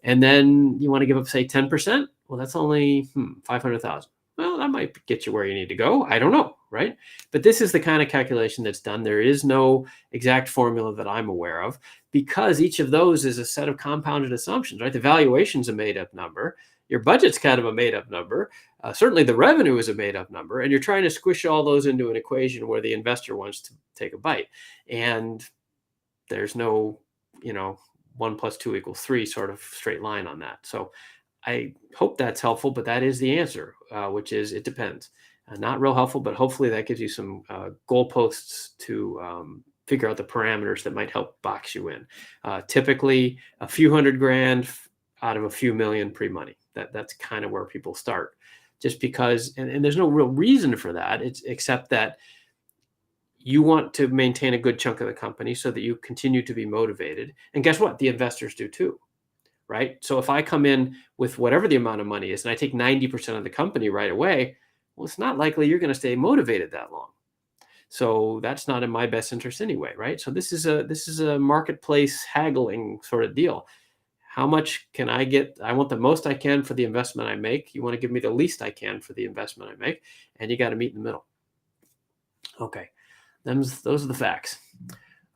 And then you want to give up, say, 10%. Well, that's only 500,000. Well, that might get you where you need to go. I don't know, right? But this is the kind of calculation that's done. There is no exact formula that I'm aware of, because each of those is a set of compounded assumptions, right? The valuation's a made-up number. Your budget's kind of a made-up number. Certainly the revenue is a made-up number. And you're trying to squish all those into an equation where the investor wants to take a bite. And there's no, 1 + 2 = 3 sort of straight line on that. So I hope that's helpful, but that is the answer, which is it depends. Not real helpful, but hopefully that gives you some goalposts to figure out the parameters that might help box you in. Typically, a few $100,000 out of a few million pre-money. That's kind of where people start, just because, and there's no real reason for that. It's except that you want to maintain a good chunk of the company so that you continue to be motivated. And guess what? The investors do too, right? So if I come in with whatever the amount of money is and I take 90% of the company right away, well, it's not likely you're going to stay motivated that long. So that's not in my best interest anyway, right? So this is a marketplace haggling sort of deal. How much can I get? I want the most I can for the investment I make. You want to give me the least I can for the investment I make, and you got to meet in the middle. Okay, those are the facts.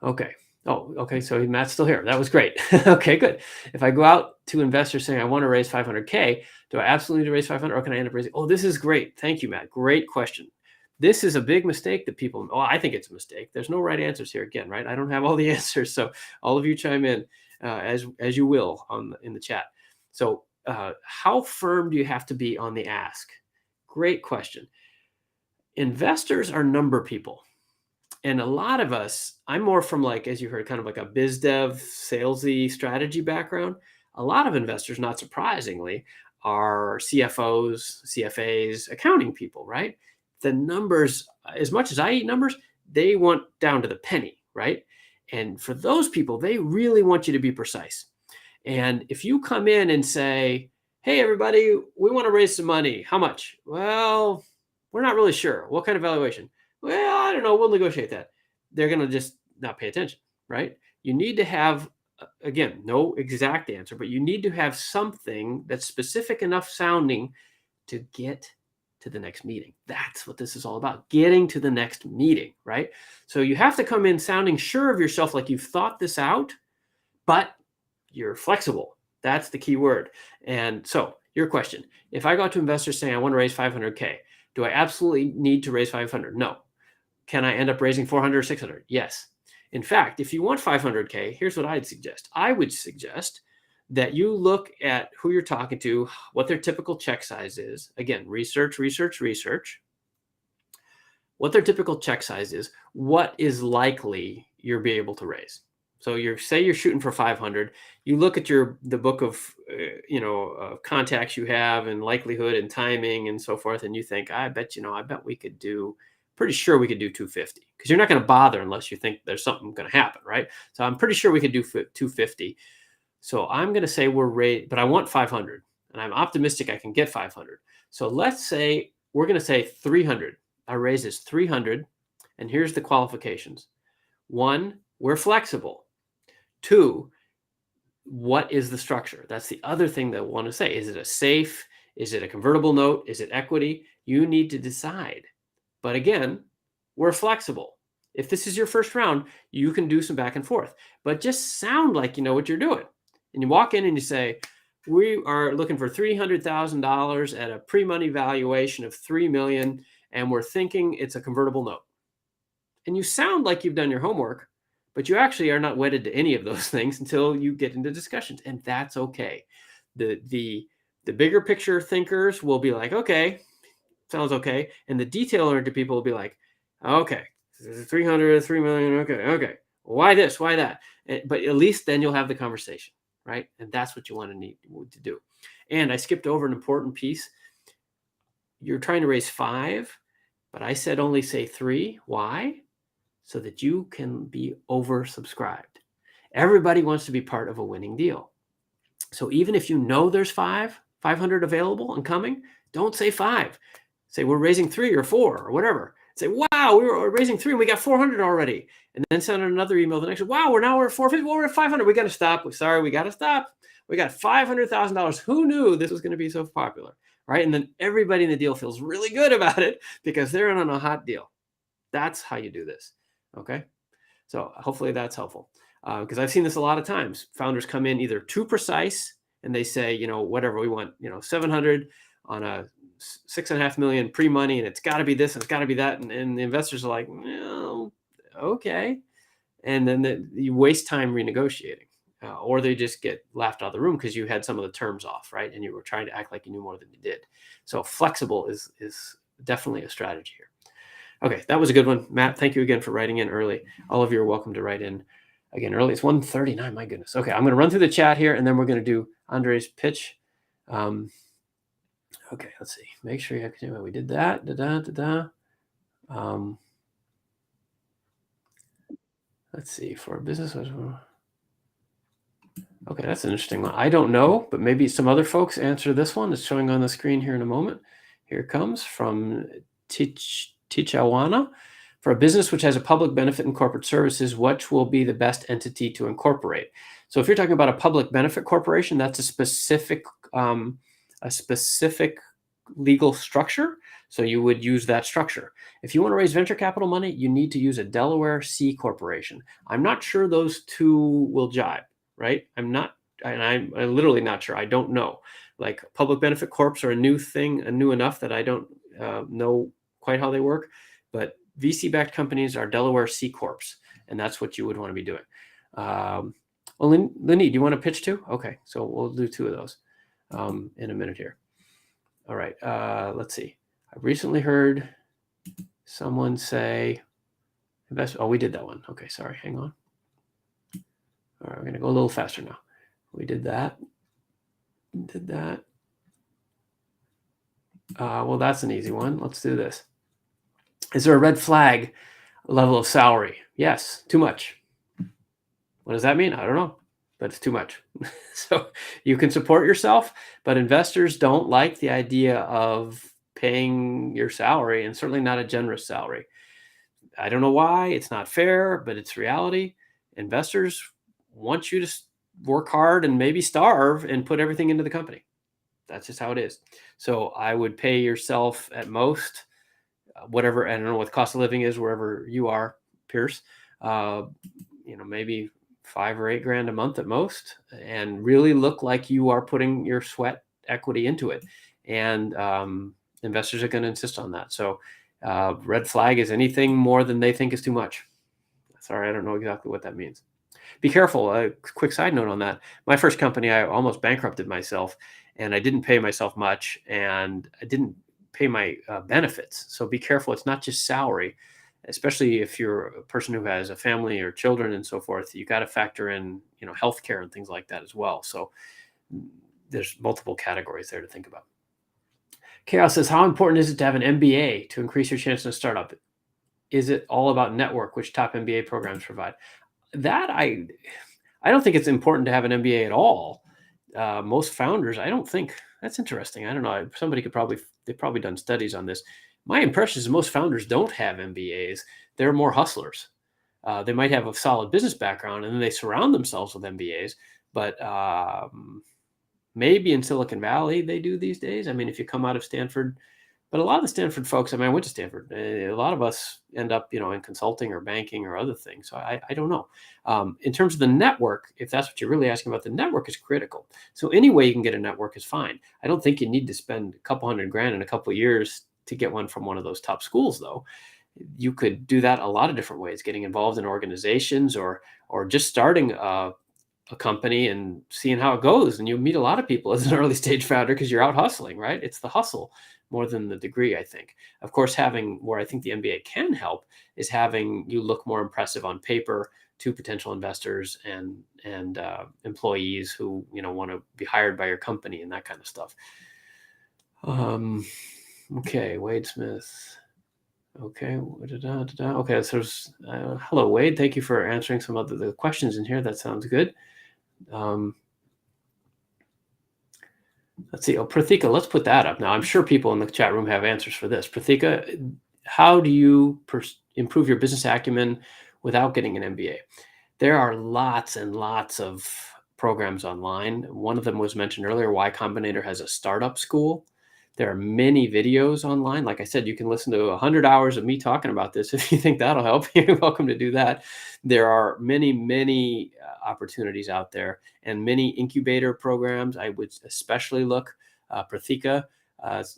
Okay. Oh, okay. So Matt's still here. That was great. Okay, good. If I go out to investors saying I want to raise 500K, do I absolutely need to raise 500, or can I end up raising? Oh, this is great. Thank you, Matt. Great question. This is a big mistake that people. Oh, I think it's a mistake. There's no right answers here. Again, right? I don't have all the answers, so all of you chime in as you will in the chat. So, how firm do you have to be on the ask? Great question. Investors are number people. And a lot of us, I'm more from like, as you heard, kind of like a biz dev, salesy strategy background. A lot of investors, not surprisingly, are CFOs, CFAs, accounting people, right? The numbers, as much as I eat numbers, they want down to the penny, right? And for those people, they really want you to be precise. And if you come in and say, hey, everybody, we want to raise some money. How much? Well, we're not really sure. What kind of valuation? Well, I don't know. We'll negotiate that. They're going to just not pay attention, right? You need to have, again, no exact answer, but you need to have something that's specific enough sounding to get to the next meeting. That's what this is all about, getting to the next meeting, right? So you have to come in sounding sure of yourself, like you've thought this out, but you're flexible. That's the key word. And so your question, if I go to investors saying I want to raise 500K, do I absolutely need to raise 500? No. Can I end up raising 400 or 600? Yes. In fact, if you want 500K, here's what I'd suggest. I would suggest that you look at who you're talking to, what their typical check size is. Again, research. What their typical check size is, what is likely you'll be able to raise. So say you're shooting for 500. You look at the book of contacts you have and likelihood and timing and so forth, and you think, I bet we could do. Pretty sure we could do 250, because you're not going to bother unless you think there's something going to happen, right? So I'm pretty sure we could do 250. So I'm going to say but I want 500, and I'm optimistic I can get 500. So let's say we're going to say 300. Our raise is 300, and here's the qualifications. 1, we're flexible. 2, what is the structure? That's the other thing that I want to say. Is it a safe? Is it a convertible note? Is it equity? You need to decide. But again, we're flexible. If this is your first round, you can do some back and forth, but just sound like you know what you're doing. And you walk in and you say, we are looking for $300,000 at a pre-money valuation of $3 million, and we're thinking it's a convertible note. And you sound like you've done your homework, but you actually are not wedded to any of those things until you get into discussions, and that's okay. The bigger picture thinkers will be like, okay, sounds okay. And the detail-oriented people will be like, okay, 300, 3 million. Okay. Why this? Why that? But at least then you'll have the conversation, right? And that's what you want to need to do. And I skipped over an important piece. You're trying to raise 5, but I said only say 3. Why? So that you can be oversubscribed. Everybody wants to be part of a winning deal. So even if you know there's 500 available and coming, don't say 5. Say we're raising 3 or 4 or whatever. Say, wow, we were raising 3 and we got 400 already. And then send another email the next day. Wow, we're at 450. Well, we're at 500. We got to stop. Sorry, we got to stop. We got $500,000. Who knew this was going to be so popular, right? And then everybody in the deal feels really good about it because they're in on a hot deal. That's how you do this, okay? So hopefully that's helpful, because I've seen this a lot of times. Founders come in either too precise and they say, whatever we want, 700 on a 6.5 million pre-money, and it's got to be this and it's got to be that, and the investors are like, well, okay, and then you waste time renegotiating, or they just get laughed out of the room because you had some of the terms off, right? And you were trying to act like you knew more than you did. So flexible is definitely a strategy here. Okay, that was a good one, Matt. Thank you again for writing in early. All of you are welcome to write in again early. It's 1:39. My goodness. Okay, I'm going to run through the chat here, and then we're going to do Andre's pitch. Okay, let's see. Make sure you have, we did that. Let's see, for a business. Okay, that's an interesting one. I don't know, but maybe some other folks answer this one. It's showing on the screen here in a moment. Here it comes from Tichawana. For a business which has a public benefit in corporate services, which will be the best entity to incorporate? So if you're talking about a public benefit corporation, that's a specific legal structure. So you would use that structure. If you want to raise venture capital money, you need to use a Delaware C corporation. I'm not sure those two will jibe, right? I'm literally not sure. I don't know. Like public benefit corps are a new thing, new enough that I don't know quite how they work. But VC-backed companies are Delaware C corps, and that's what you would want to be doing. Well, Lenny, do you want to pitch too? Okay, so we'll do two of those in a minute here. All right, let's see. I recently heard someone say, oh, we did that one. Okay, sorry, hang on. All right, we're going to go a little faster now. We did that. Did that. Well, that's an easy one. Let's do this. Is there a red flag level of salary? Yes, too much. What does that mean? I don't know, but it's too much. So you can support yourself, but investors don't like the idea of paying your salary, and certainly not a generous salary. I don't know why. It's not fair, but it's reality. Investors want you to work hard and maybe starve and put everything into the company. That's just how it is. So I would pay yourself at most, whatever, I don't know what the cost of living is wherever you are, Pierce, maybe $5 or $8 grand a month at most, and really look like you are putting your sweat equity into it. And investors are going to insist on that. So red flag is anything more than they think is too much. Sorry, I don't know exactly what that means. Be careful. A quick side note on that. My first company, I almost bankrupted myself, and I didn't pay myself much, and I didn't pay my benefits. So be careful. It's not just salary, especially if you're a person who has a family or children and so forth. You got to factor in, healthcare and things like that as well. So there's multiple categories there to think about. Chaos says, how important is it to have an MBA to increase your chance in a startup? Is it all about network, which top MBA programs provide? That I don't think it's important to have an MBA at all. Most founders, I don't think. That's interesting. I don't know. They've probably done studies on this. My impression is most founders don't have MBAs. They're more hustlers. They might have a solid business background, and then they surround themselves with MBAs. But maybe in Silicon Valley they do these days. I mean, if you come out of Stanford, but a lot of the Stanford folks, I went to Stanford. A lot of us end up, in consulting or banking or other things. So I don't know. In terms of the network, if that's what you're really asking about, the network is critical. So any way you can get a network is fine. I don't think you need to spend a couple $100 grand in a couple of years to get one from one of those top schools, though. You could do that a lot of different ways, getting involved in organizations or just starting a company and seeing how it goes. And you meet a lot of people as an early stage founder because you're out hustling, right? It's the hustle more than the degree, I think. Of course, where I think the MBA can help is having you look more impressive on paper to potential investors and employees who want to be hired by your company and that kind of stuff. Okay, Wade Smith. Okay, okay. So hello, Wade. Thank you for answering some of the questions in here. That sounds good. Let's see. Oh, Prathika, let's put that up. Now, I'm sure people in the chat room have answers for this. Prathika, how do you improve your business acumen without getting an MBA? There are lots and lots of programs online. One of them was mentioned earlier. Y Combinator has a startup school. There are many videos online. Like I said, you can listen to 100 hours of me talking about this. If you think that'll help, you're welcome to do that. There are many, many opportunities out there and many incubator programs. I would especially look, Prathika,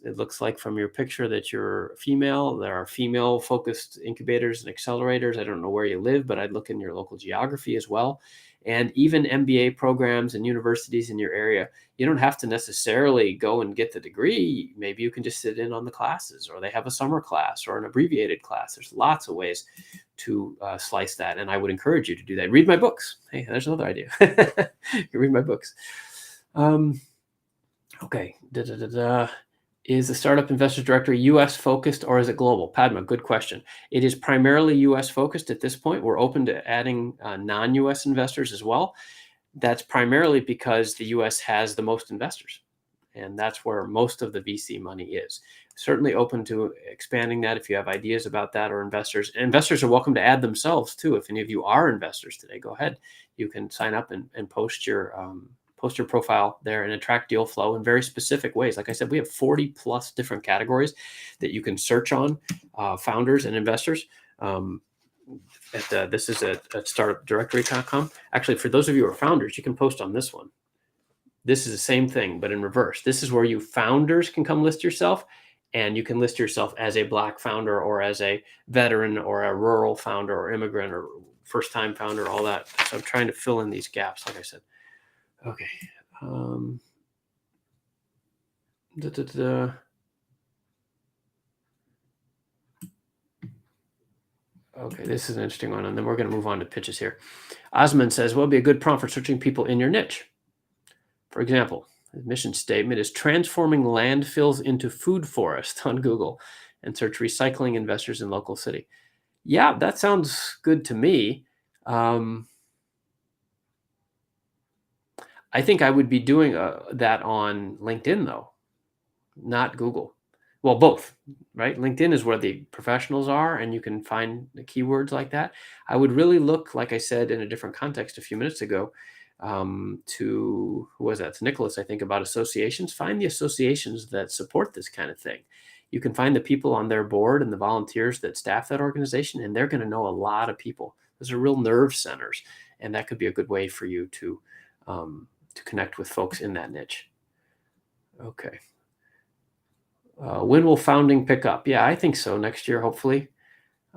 it looks like from your picture that you're female. There are female-focused incubators and accelerators. I don't know where you live, but I'd look in your local geography as well. And even MBA programs and universities in your area. You don't have to necessarily go and get the degree. Maybe you can just sit in on the classes, or they have a summer class or an abbreviated class. There's lots of ways to slice that. And I would encourage you to do that. Read my books. Hey, there's another idea. You read my books. Okay. Is the Startup Investors Directory US focused or is it global? Padma, good question. It is primarily US focused at this point. We're open to adding non-US investors as well. That's primarily because the US has the most investors, and that's where most of the VC money is. Certainly open to expanding that if you have ideas about that, or investors. And investors are welcome to add themselves too. If any of you are investors today, go ahead. You can sign up and post your profile there and attract deal flow in very specific ways. Like I said, we have 40 plus different categories that you can search on, founders and investors. This is at startupdirectory.com. Actually, for those of you who are founders, you can post on this one. This is the same thing, but in reverse. This is where you founders can come list yourself, and you can list yourself as a Black founder or as a veteran or a rural founder or immigrant or first-time founder, all that. So I'm trying to fill in these gaps, like I said. Okay. Okay, this is an interesting one, and then we're going to move on to pitches here. Osman says, what would be a good prompt for searching people in your niche? For example, the mission statement is transforming landfills into food forest on Google, and search recycling investors in local city. Yeah, that sounds good to me. I think I would be doing that on LinkedIn, though, not Google. Well, both, right? LinkedIn is where the professionals are, and you can find the keywords like that. I would really look, like I said in a different context a few minutes ago, to, who was that? It's Nicholas, I think, about associations. Find the associations that support this kind of thing. You can find the people on their board and the volunteers that staff that organization, and they're going to know a lot of people. Those are real nerve centers, and that could be a good way for you to connect with folks in that niche. Okay. When will founding pick up? Yeah, I think so. Next year, hopefully.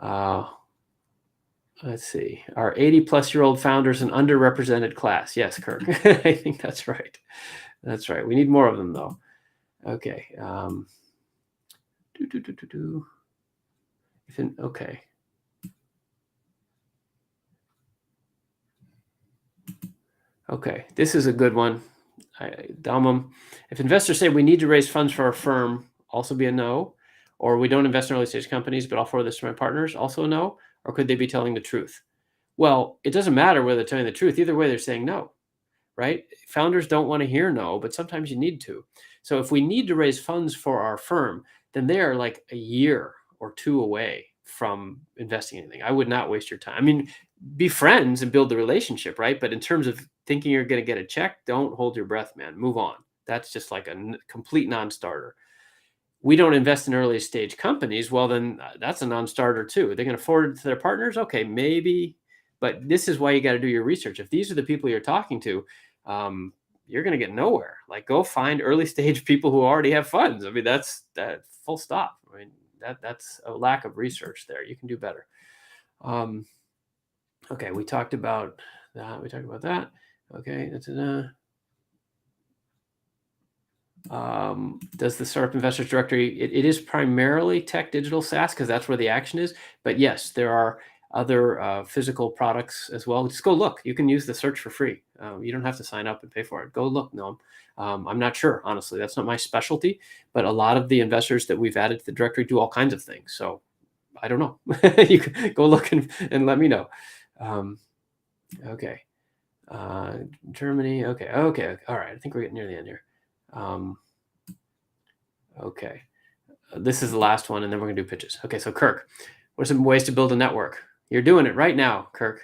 Let's see. Are 80-plus-year-old founders an underrepresented class? Yes, Kirk. I think that's right. That's right. We need more of them, though. Okay. Okay. Okay. This is a good one. Dalmum, if investors say we need to raise funds for our firm, also be a no, or we don't invest in early stage companies, but I'll forward this to my partners, also a no, or could they be telling the truth? Well, it doesn't matter whether they're telling the truth. Either way, they're saying no, right? Founders don't want to hear no, but sometimes you need to. So if we need to raise funds for our firm, then they are like a year or two away from investing in anything. I would not waste your time. I mean, be friends and build the relationship, right? But in terms of thinking you're going to get a check, don't hold your breath, man. Move on. That's just like a complete non-starter. We don't invest in early stage companies. Well, then that's a non-starter too. They're going to forward it to their partners. Okay, maybe, but this is why you got to do your research. If these are the people you're talking to, you're going to get nowhere. Like, go find early stage people who already have funds. I mean, that's that, full stop. I mean, that's a lack of research there. You can do better. Okay, we talked about that. Okay, that's does the Startup Investors Directory, it is primarily tech, digital, SaaS, because that's where the action is. But yes, there are other physical products as well. Just go look. You can use the search for free. You don't have to sign up and pay for it. Go look. No, I'm not sure, honestly. That's not my specialty. But a lot of the investors that we've added to the directory do all kinds of things. So I don't know. You can go look and let me know. Okay. Germany. Okay. All right. I think we're getting near the end here. Okay. This is the last one, and then we're going to do pitches. Okay. So, Kirk, what are some ways to build a network? You're doing it right now, Kirk.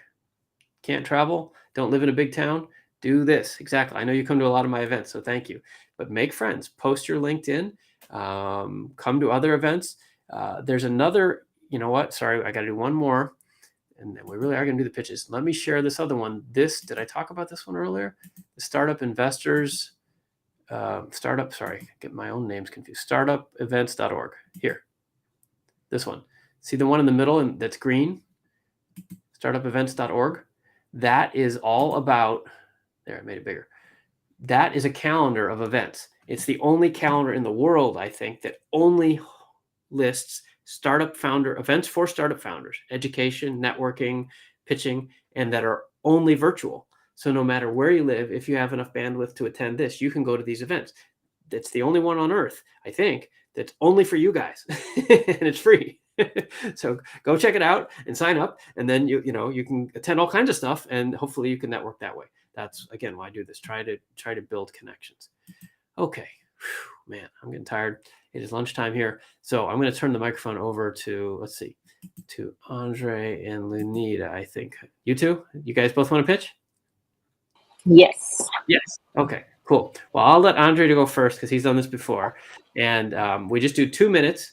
Can't travel? Don't live in a big town? Do this. Exactly. I know you come to a lot of my events, so thank you. But make friends. Post your LinkedIn. Come to other events. There's another, you know what? Sorry, I got to do one more. And then we really are going to do the pitches. Let me share this other one. Did I talk about this one earlier? The Startup Investors, get my own names confused. Startupevents.org. Here, this one. See the one in the middle and that's green? Startupevents.org. That is all about, there, I made it bigger. That is a calendar of events. It's the only calendar in the world, I think, that only lists startup founder events for startup founders, education, networking, pitching, and that are only virtual. So no matter where you live, if you have enough bandwidth to attend this, you can go to these events. it's the only one on earth, I think, that's only for you guys, and it's free. So go check it out and sign up, and then you can attend all kinds of stuff, and hopefully you can network that way. That's again why I do this. Try to build connections. Okay, whew, man, I'm getting tired. It is lunchtime here, so I'm going to turn the microphone over to to Andre and Lunita. I think you two, you guys both want to pitch? Yes. Yes. Okay, cool. Well, I'll let Andre to go first because he's done this before. And we just do 2 minutes.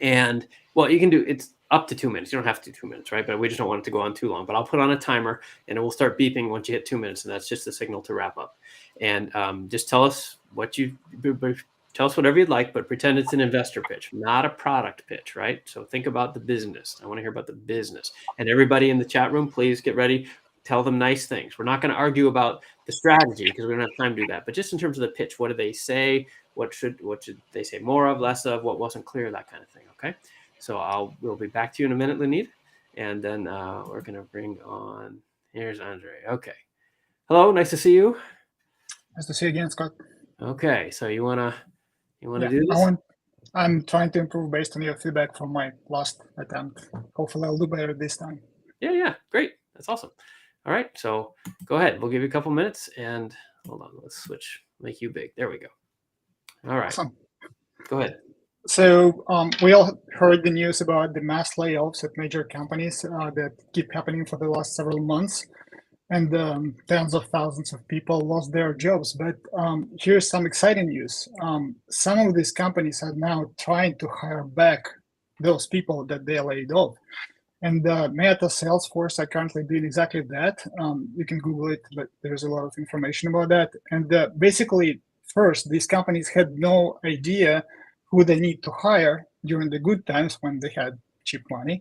And well, you can do it's up to 2 minutes. You don't have to do 2 minutes, right? But we just don't want it to go on too long. But I'll put on a timer and it will start beeping once you hit 2 minutes. And that's just the signal to wrap up. And just tell us tell us whatever you'd like, but pretend it's an investor pitch, not a product pitch, right? So think about the business. I want to hear about the business. And everybody in the chat room, please get ready. Tell them nice things. We're not going to argue about the strategy because we don't have time to do that. But just in terms of the pitch, what do they say? What should they say more of, less of? What wasn't clear? That kind of thing. Okay. So we'll be back to you in a minute, Lunita, and then we're going to bring on. Here's Andre. Okay. Hello. Nice to see you. Nice to see you again, Scott. Okay. So you wanna do this? I'm trying to improve based on your feedback from my last attempt. Hopefully, I'll do better this time. Yeah. Great. That's awesome. All right, so go ahead. We'll give you a couple minutes, and hold on. Let's switch. Make you big. There we go. All right. Awesome. Go ahead. So we all heard the news about the mass layoffs at major companies that keep happening for the last several months, and tens of thousands of people lost their jobs. But here's some exciting news. Some of these companies are now trying to hire back those people that they laid off. And Meta, Salesforce are currently doing exactly that. You can Google it, but there's a lot of information about that. And basically, first, these companies had no idea who they need to hire during the good times when they had cheap money,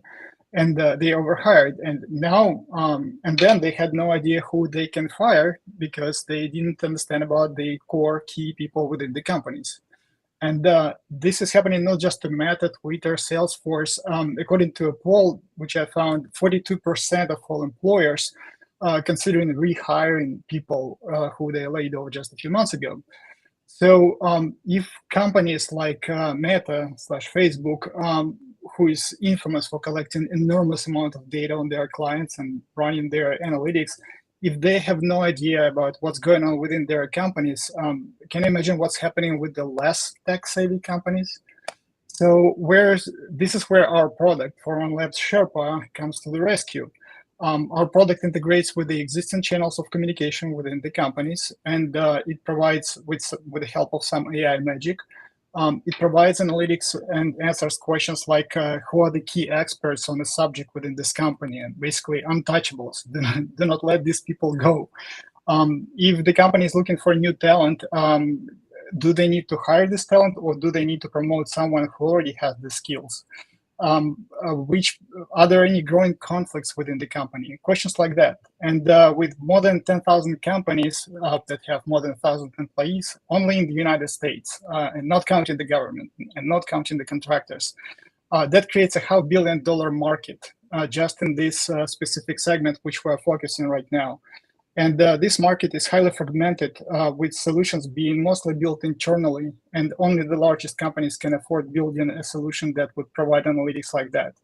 and they overhired. And now, and then they had no idea who they can fire because they didn't understand about the core key people within the companies. And this is happening not just to Meta, Twitter, Salesforce. According to a poll, which I found, 42% of all employers considering rehiring people who they laid off just a few months ago. So if companies like Meta/Facebook, who is infamous for collecting enormous amount of data on their clients and running their analytics, if they have no idea about what's going on within their companies, can you imagine what's happening with the less tech-savvy companies? So this is where our product, Foreign Labs Sherpa, comes to the rescue. Our product integrates with the existing channels of communication within the companies, and it provides, with the help of some AI magic, it provides analytics and answers questions like who are the key experts on the subject within this company, and basically untouchables. Do not let these people go. If the company is looking for new talent, do they need to hire this talent, or do they need to promote someone who already has the skills? Are there any growing conflicts within the company? Questions like that. And with more than 10,000 companies that have more than 1,000 employees, only in the United States, and not counting the government and not counting the contractors, that creates a $500 billion market just in this specific segment, which we're focusing right now. And this market is highly fragmented, with solutions being mostly built internally, and only the largest companies can afford building a solution that would provide analytics like that.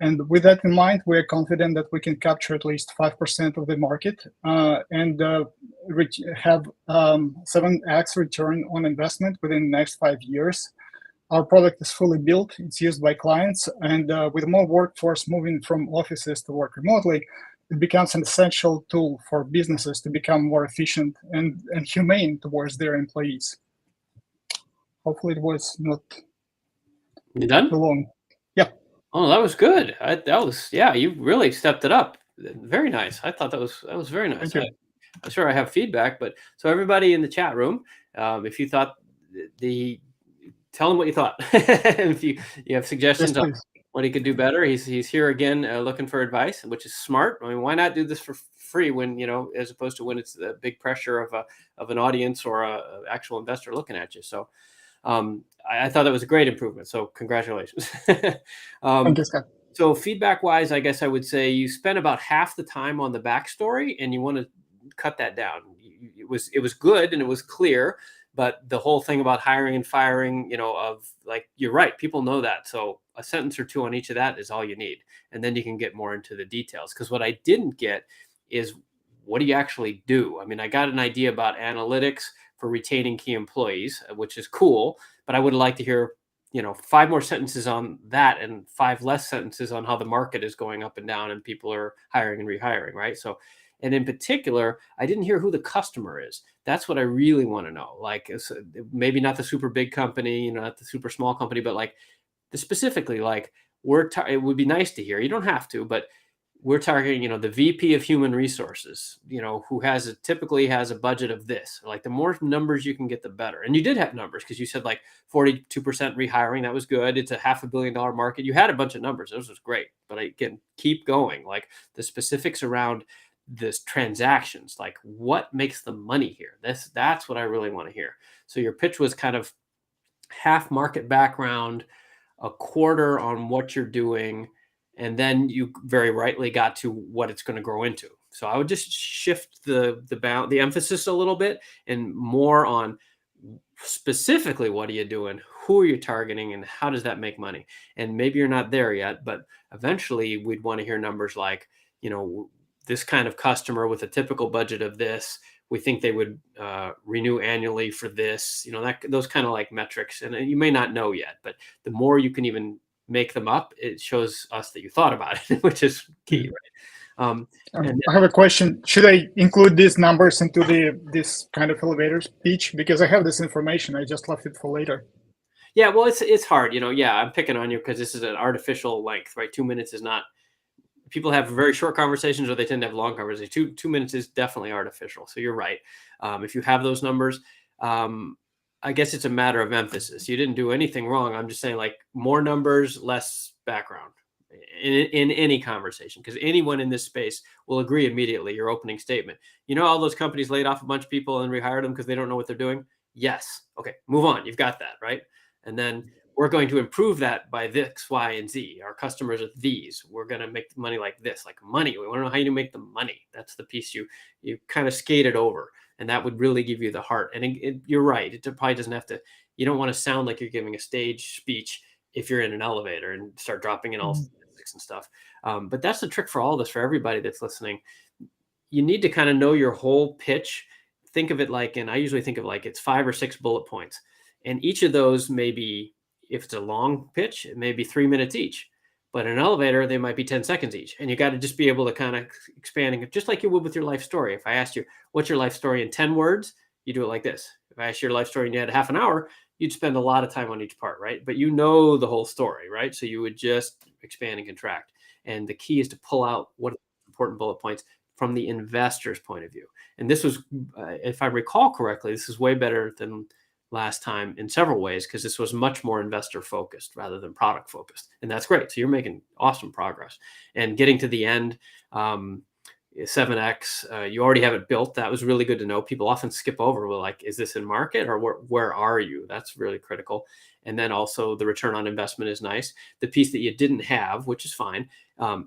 And with that in mind, we're confident that we can capture at least 5% of the market and have 7x return on investment within the next 5 years. Our product is fully built, it's used by clients, and with more workforce moving from offices to work remotely, it becomes an essential tool for businesses to become more efficient and humane towards their employees. Hopefully it was not You done? too long. Yeah. Oh, that was good. You really stepped it up. Very nice. I thought that was very nice. Thank you. I'm sure I have feedback, but so everybody in the chat room, if you thought tell them what you thought. If you have suggestions on what he could do better, he's here again looking for advice, which is smart. I mean, why not do this for free when, as opposed to when it's the big pressure of an audience or a actual investor looking at you. So I thought that was a great improvement. So congratulations. Thank you, Scott. So feedback wise, I guess I would say you spent about half the time on the backstory, and you want to cut that down. It was good and it was clear, But the whole thing about hiring and firing, of like, you're right, people know that. So a sentence or two on each of that is all you need. And then you can get more into the details. Because what I didn't get is, what do you actually do? I mean, I got an idea about analytics for retaining key employees, which is cool, but I would like to hear, 5 more sentences on that and 5 less sentences on how the market is going up and down and people are hiring and rehiring, right? So, and in particular, I didn't hear who the customer is. That's what I really want to know. Like, maybe not the super big company, not the super small company, but like specifically, like, it would be nice to hear. You don't have to, but we're targeting, the VP of human resources, who typically has a budget of this. Like, the more numbers you can get, the better. And you did have numbers, because you said like 42% rehiring. That was good. It's a $500 million market. You had a bunch of numbers. This was great. But I can keep going. Like, the specifics around this transactions, like what makes the money here? That's what I really want to hear. So your pitch was kind of half market background, a quarter on what you're doing, and then you very rightly got to what it's going to grow into. So I would just shift the emphasis a little bit, and more on specifically, what are you doing, who are you targeting, and how does that make money? And maybe you're not there yet, but eventually we'd want to hear numbers like, this kind of customer with a typical budget of this, we think they would renew annually for this, those kind of like metrics. And you may not know yet, but the more you can even make them up, it shows us that you thought about it, which is key, right? I have a question. Should I include these numbers into this kind of elevator speech? Because I have this information, I just left it for later. Yeah, well, it's hard, Yeah, I'm picking on you because this is an artificial length, right? 2 minutes is not. People have very short conversations, or they tend to have long conversations. 2 minutes is definitely artificial. So you're right. If you have those numbers, I guess it's a matter of emphasis. You didn't do anything wrong. I'm just saying, like, more numbers, less background in any conversation, because anyone in this space will agree immediately. Your opening statement, all those companies laid off a bunch of people and rehired them because they don't know what they're doing. Yes. Okay, move on. You've got that, right? And then we're going to improve that by this, Y, and Z. Our customers are these. We're going to make the money like this, like money. We want to know how you make the money. That's the piece you kind of skated over, and that would really give you the heart. And you're right. It probably doesn't have to. You don't want to sound like you're giving a stage speech if you're in an elevator and start dropping in all statistics and stuff. But that's the trick for all of us, for everybody that's listening. You need to kind of know your whole pitch. Think of it like, and I usually think of like, it's 5 or 6 bullet points, and each of those may be, if it's a long pitch, it may be 3 minutes each, but in an elevator, they might be 10 seconds each. And you got to just be able to kind of expanding it, just like you would with your life story. If I asked you, what's your life story in 10 words, you do it like this. If I asked your life story and you had half an hour, you'd spend a lot of time on each part, right? But the whole story, right? So you would just expand and contract. And the key is to pull out what are the important bullet points from the investor's point of view. And this was, if I recall correctly, this is way better than last time in several ways, because this was much more investor focused rather than product focused. And that's great. So you're making awesome progress, and getting to the end, 7X, you already have it built. That was really good to know. People often skip over, well, like, is this in market, or where are you? That's really critical. And then also the return on investment is nice. The piece that you didn't have, which is fine,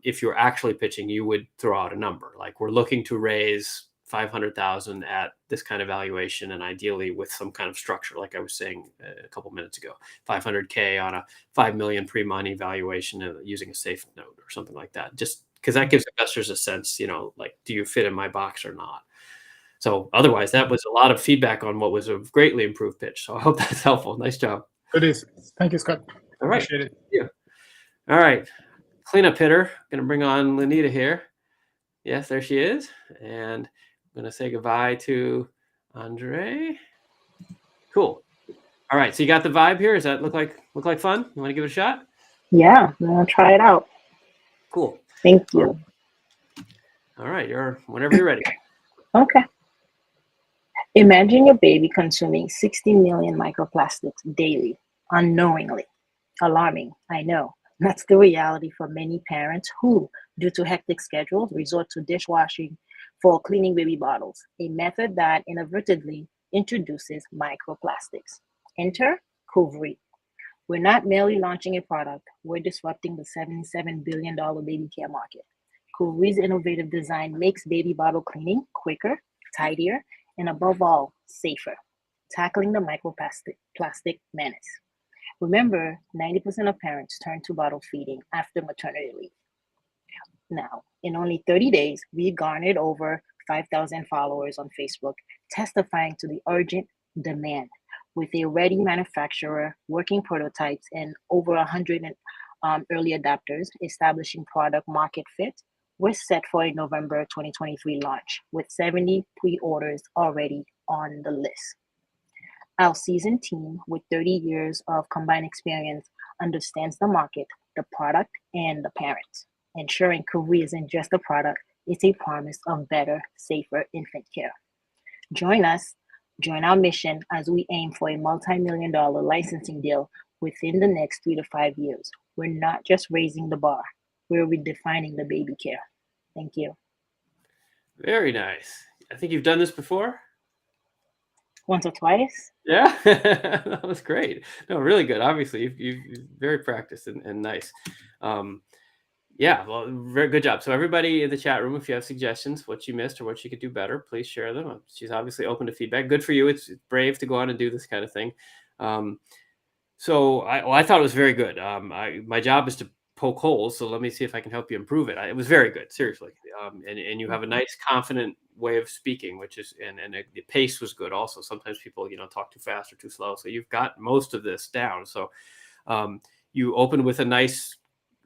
if you're actually pitching, you would throw out a number. Like, we're looking to raise 500,000 at this kind of valuation, and ideally with some kind of structure, like I was saying a couple minutes ago, 500K on a 5 million pre-money valuation, using a safe note or something like that, just because that gives investors a sense, like, do you fit in my box or not? So otherwise, that was a lot of feedback on what was a greatly improved pitch. So I hope that's helpful. Nice job. It is. Thank you, Scott. All right. Appreciate it. Yeah. All right. Cleanup hitter. Going to bring on Lenita here. Yes, there she is. And I'm going to say goodbye to Andre. Cool. All right. So you got the vibe here. Does that look like fun? You want to give it a shot? Yeah, I'm gonna try it out. Cool. Thank you. All right. Whenever you're ready. Okay. Imagine your baby consuming 60 million microplastics daily, unknowingly. Alarming, I know. That's the reality for many parents who, due to hectic schedules, resort to dishwashing for cleaning baby bottles, a method that inadvertently introduces microplastics. Enter Covery. We're not merely launching a product, we're disrupting the $77 billion baby care market. Covery's innovative design makes baby bottle cleaning quicker, tidier, and above all, safer. tackling the plastic menace. Remember, 90% of parents turn to bottle feeding after maternity leave. Now, in only 30 days, we garnered over 5,000 followers on Facebook, testifying to the urgent demand. With a ready manufacturer, working prototypes, and over 100 early adopters establishing product market fit, we're set for a November 2023 launch with 70 pre-orders already on the list. Our seasoned team with 30 years of combined experience understands the market, the product, and the parents. Ensuring Kuvui isn't just a product, it's a promise of better, safer infant care. Join us, join our mission as we aim for a multi-million-dollar licensing deal within the next 3 to 5 years. We're not just raising the bar, we're redefining the baby care. Thank you. Very nice. I think you've done this before. Once or twice. Yeah, that was great. No, really good. Obviously, you've very practiced and nice. Yeah, well, very good job. So everybody in the chat room, if you have suggestions, what you missed or what you could do better, please share them. She's obviously open to feedback. Good for you. It's brave to go on and do this kind of thing. So I thought it was very good. My job is to poke holes, so let me see if I can help you improve it. It was very good, seriously. And you have a nice, confident way of speaking, which is and the pace was good. Also, sometimes people talk too fast or too slow. So you've got most of this down. So you opened with a nice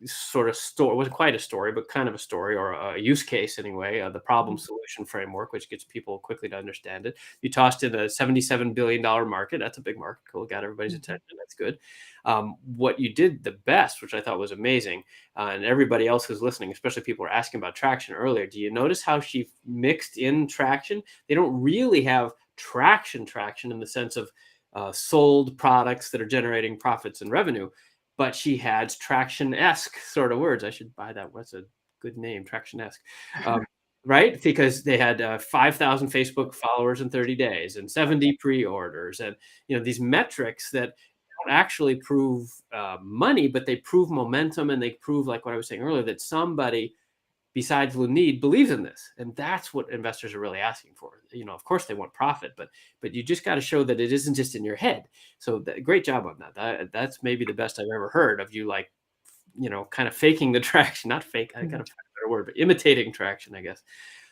sort of story. It wasn't quite a story, but kind of a story or a use case anyway. The problem solution framework, which gets people quickly to understand it. You tossed in a $77 billion market. That's a big market. Cool. Got everybody's attention. That's good. What you did the best, which I thought was amazing, and everybody else who's listening, especially people were asking about traction earlier. Do you notice how she mixed in traction? They don't really have traction in the sense of sold products that are generating profits and revenue. But she had traction-esque sort of words. I should buy that. What's a good name? Traction-esque. Right? Because they had 5,000 Facebook followers in 30 days and 70 pre-orders. And, these metrics that don't actually prove money, but they prove momentum and they prove, like what I was saying earlier, that somebody besides Lunid believes in this. And that's what investors are really asking for. Of course they want profit, but you just got to show that it isn't just in your head. So great job on that. That's maybe the best I've ever heard of you, kind of faking the traction, not fake, I gotta find a better word, but imitating traction, I guess.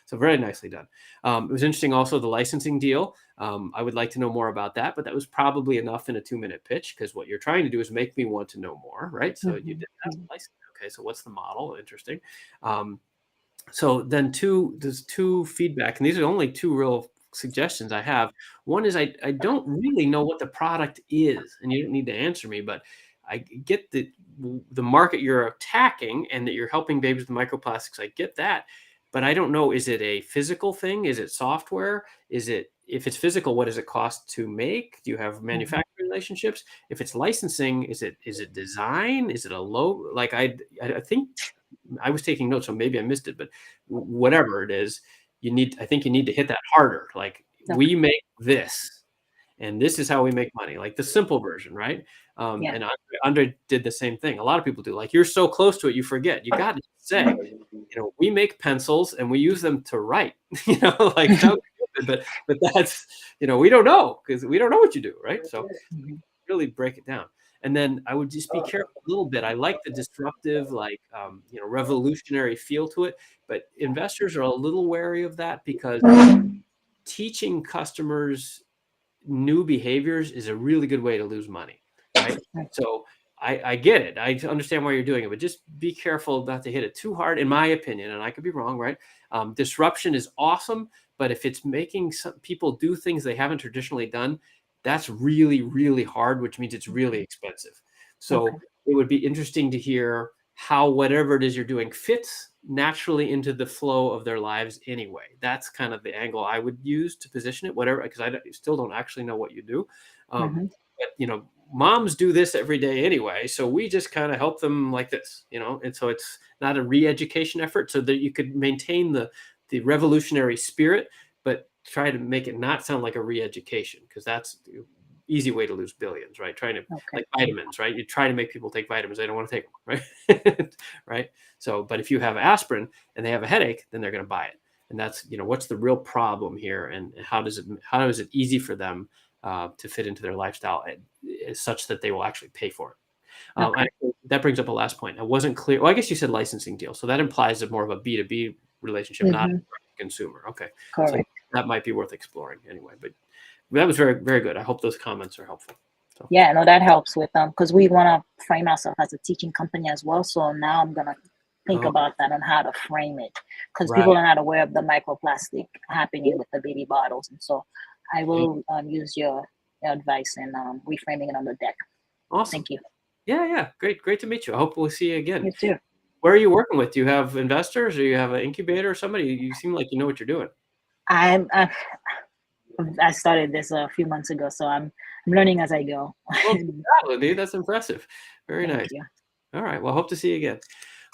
So very nicely done. It was interesting also, the licensing deal. I would like to know more about that, but that was probably enough in a 2-minute pitch, because what you're trying to do is make me want to know more, right? So you did that license. Okay, so what's the model? Interesting. So then there's two feedback, and these are only 2 real suggestions I have. One is I don't really know what the product is, and you don't need to answer me, but I get the market you're attacking and that you're helping babies with microplastics. I get that, but I don't know, is it a physical thing? Is it software? If it's physical, what does it cost to make? Do you have manufacturing relationships? If it's licensing, is it design? Is it a logo? Like I think I was taking notes, so maybe I missed it, but whatever it is, I think you need to hit that harder. Like, we make this, and this is how we make money, like the simple version, right? And Andre did the same thing. A lot of people do. Like, you're so close to it, you forget. You got to say, we make pencils and we use them to write. Like, but that's, we don't know, because we don't know what you do, right? So really break it down. And then I would just be careful a little bit. I like the disruptive, revolutionary feel to it, but investors are a little wary of that, because teaching customers new behaviors is a really good way to lose money, right? So I get it. I understand why you're doing it, but just be careful not to hit it too hard, in my opinion, and I could be wrong, right? Disruption is awesome, but if it's making some people do things they haven't traditionally done, that's really, really hard, which means it's really expensive. So it would be interesting to hear how whatever it is you're doing fits naturally into the flow of their lives anyway. That's kind of the angle I would use to position it, whatever, because I still don't actually know what you do. But, moms do this every day anyway. So we just kind of help them like this, and so it's not a re-education effort, so that you could maintain the revolutionary spirit, but try to make it not sound like a re-education, because that's the easy way to lose billions, right? Trying to like vitamins, right? You try to make people take vitamins, they don't want to take them, right? Right. So, but if you have aspirin and they have a headache, then they're going to buy it. And that's, what's the real problem here, and how is it easy for them to fit into their lifestyle such that they will actually pay for it. Okay. That brings up a last point. I wasn't clear. Well, I guess you said licensing deal. So that implies more of a B2B relationship, not a consumer. Okay. Correct. So that might be worth exploring anyway. But that was very, very good. I hope those comments are helpful. So. Yeah, no, that helps with because we want to frame ourselves as a teaching company as well. So now I'm going to think about that on how to frame it, because people are not aware of the microplastic happening with the baby bottles. And so I will use your advice and reframing it on the deck. Awesome. Thank you. Yeah. Great to meet you. I hope we'll see you again. You too. Where are you working with? Do you have investors, or you have an incubator or somebody? You seem like you know what you're doing. I started this a few months ago, so I'm learning as I go. Well, dude, that's impressive. Very nice. You. All right. Well, hope to see you again.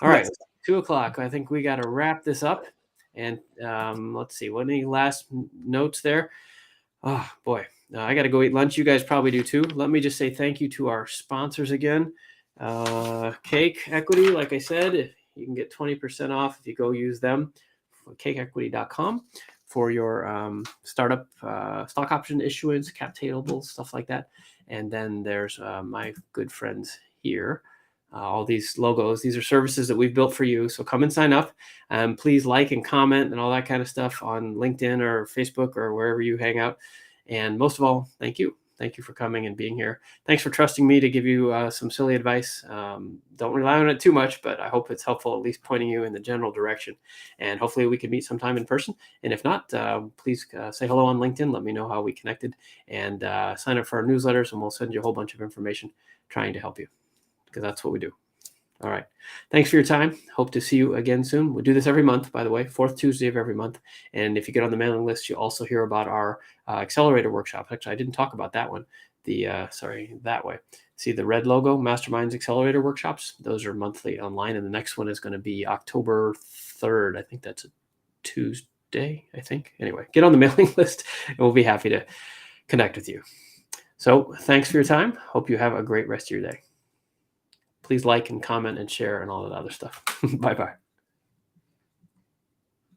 All right. 2:00. I think we got to wrap this up. And let's see. Any last notes there? Oh, boy. I got to go eat lunch. You guys probably do too. Let me just say thank you to our sponsors again. Cake Equity, like I said, you can get 20% off if you go use them. cakeequity.com for your startup stock option issuance, cap tables, stuff like that. And then there's my good friends here. All these logos, these are services that we've built for you. So come and sign up. Please like and comment and all that kind of stuff on LinkedIn or Facebook or wherever you hang out. And most of all, thank you. Thank you for coming and being here. Thanks for trusting me to give you some silly advice. Don't rely on it too much, but I hope it's helpful, at least pointing you in the general direction. And hopefully we can meet sometime in person. And if not, please say hello on LinkedIn. Let me know how we connected, and sign up for our newsletters, and we'll send you a whole bunch of information trying to help you, because that's what we do. All right. Thanks for your time. Hope to see you again soon. We do this every month, by the way, 4th Tuesday of every month. And if you get on the mailing list, you also hear about our accelerator workshop. Actually, I didn't talk about that one. That way. See the red logo, Masterminds Accelerator Workshops. Those are monthly online. And the next one is going to be October 3rd. I think that's a Tuesday, I think. Anyway, get on the mailing list and we'll be happy to connect with you. So thanks for your time. Hope you have a great rest of your day. Please like and comment and share and all that other stuff. Bye-bye.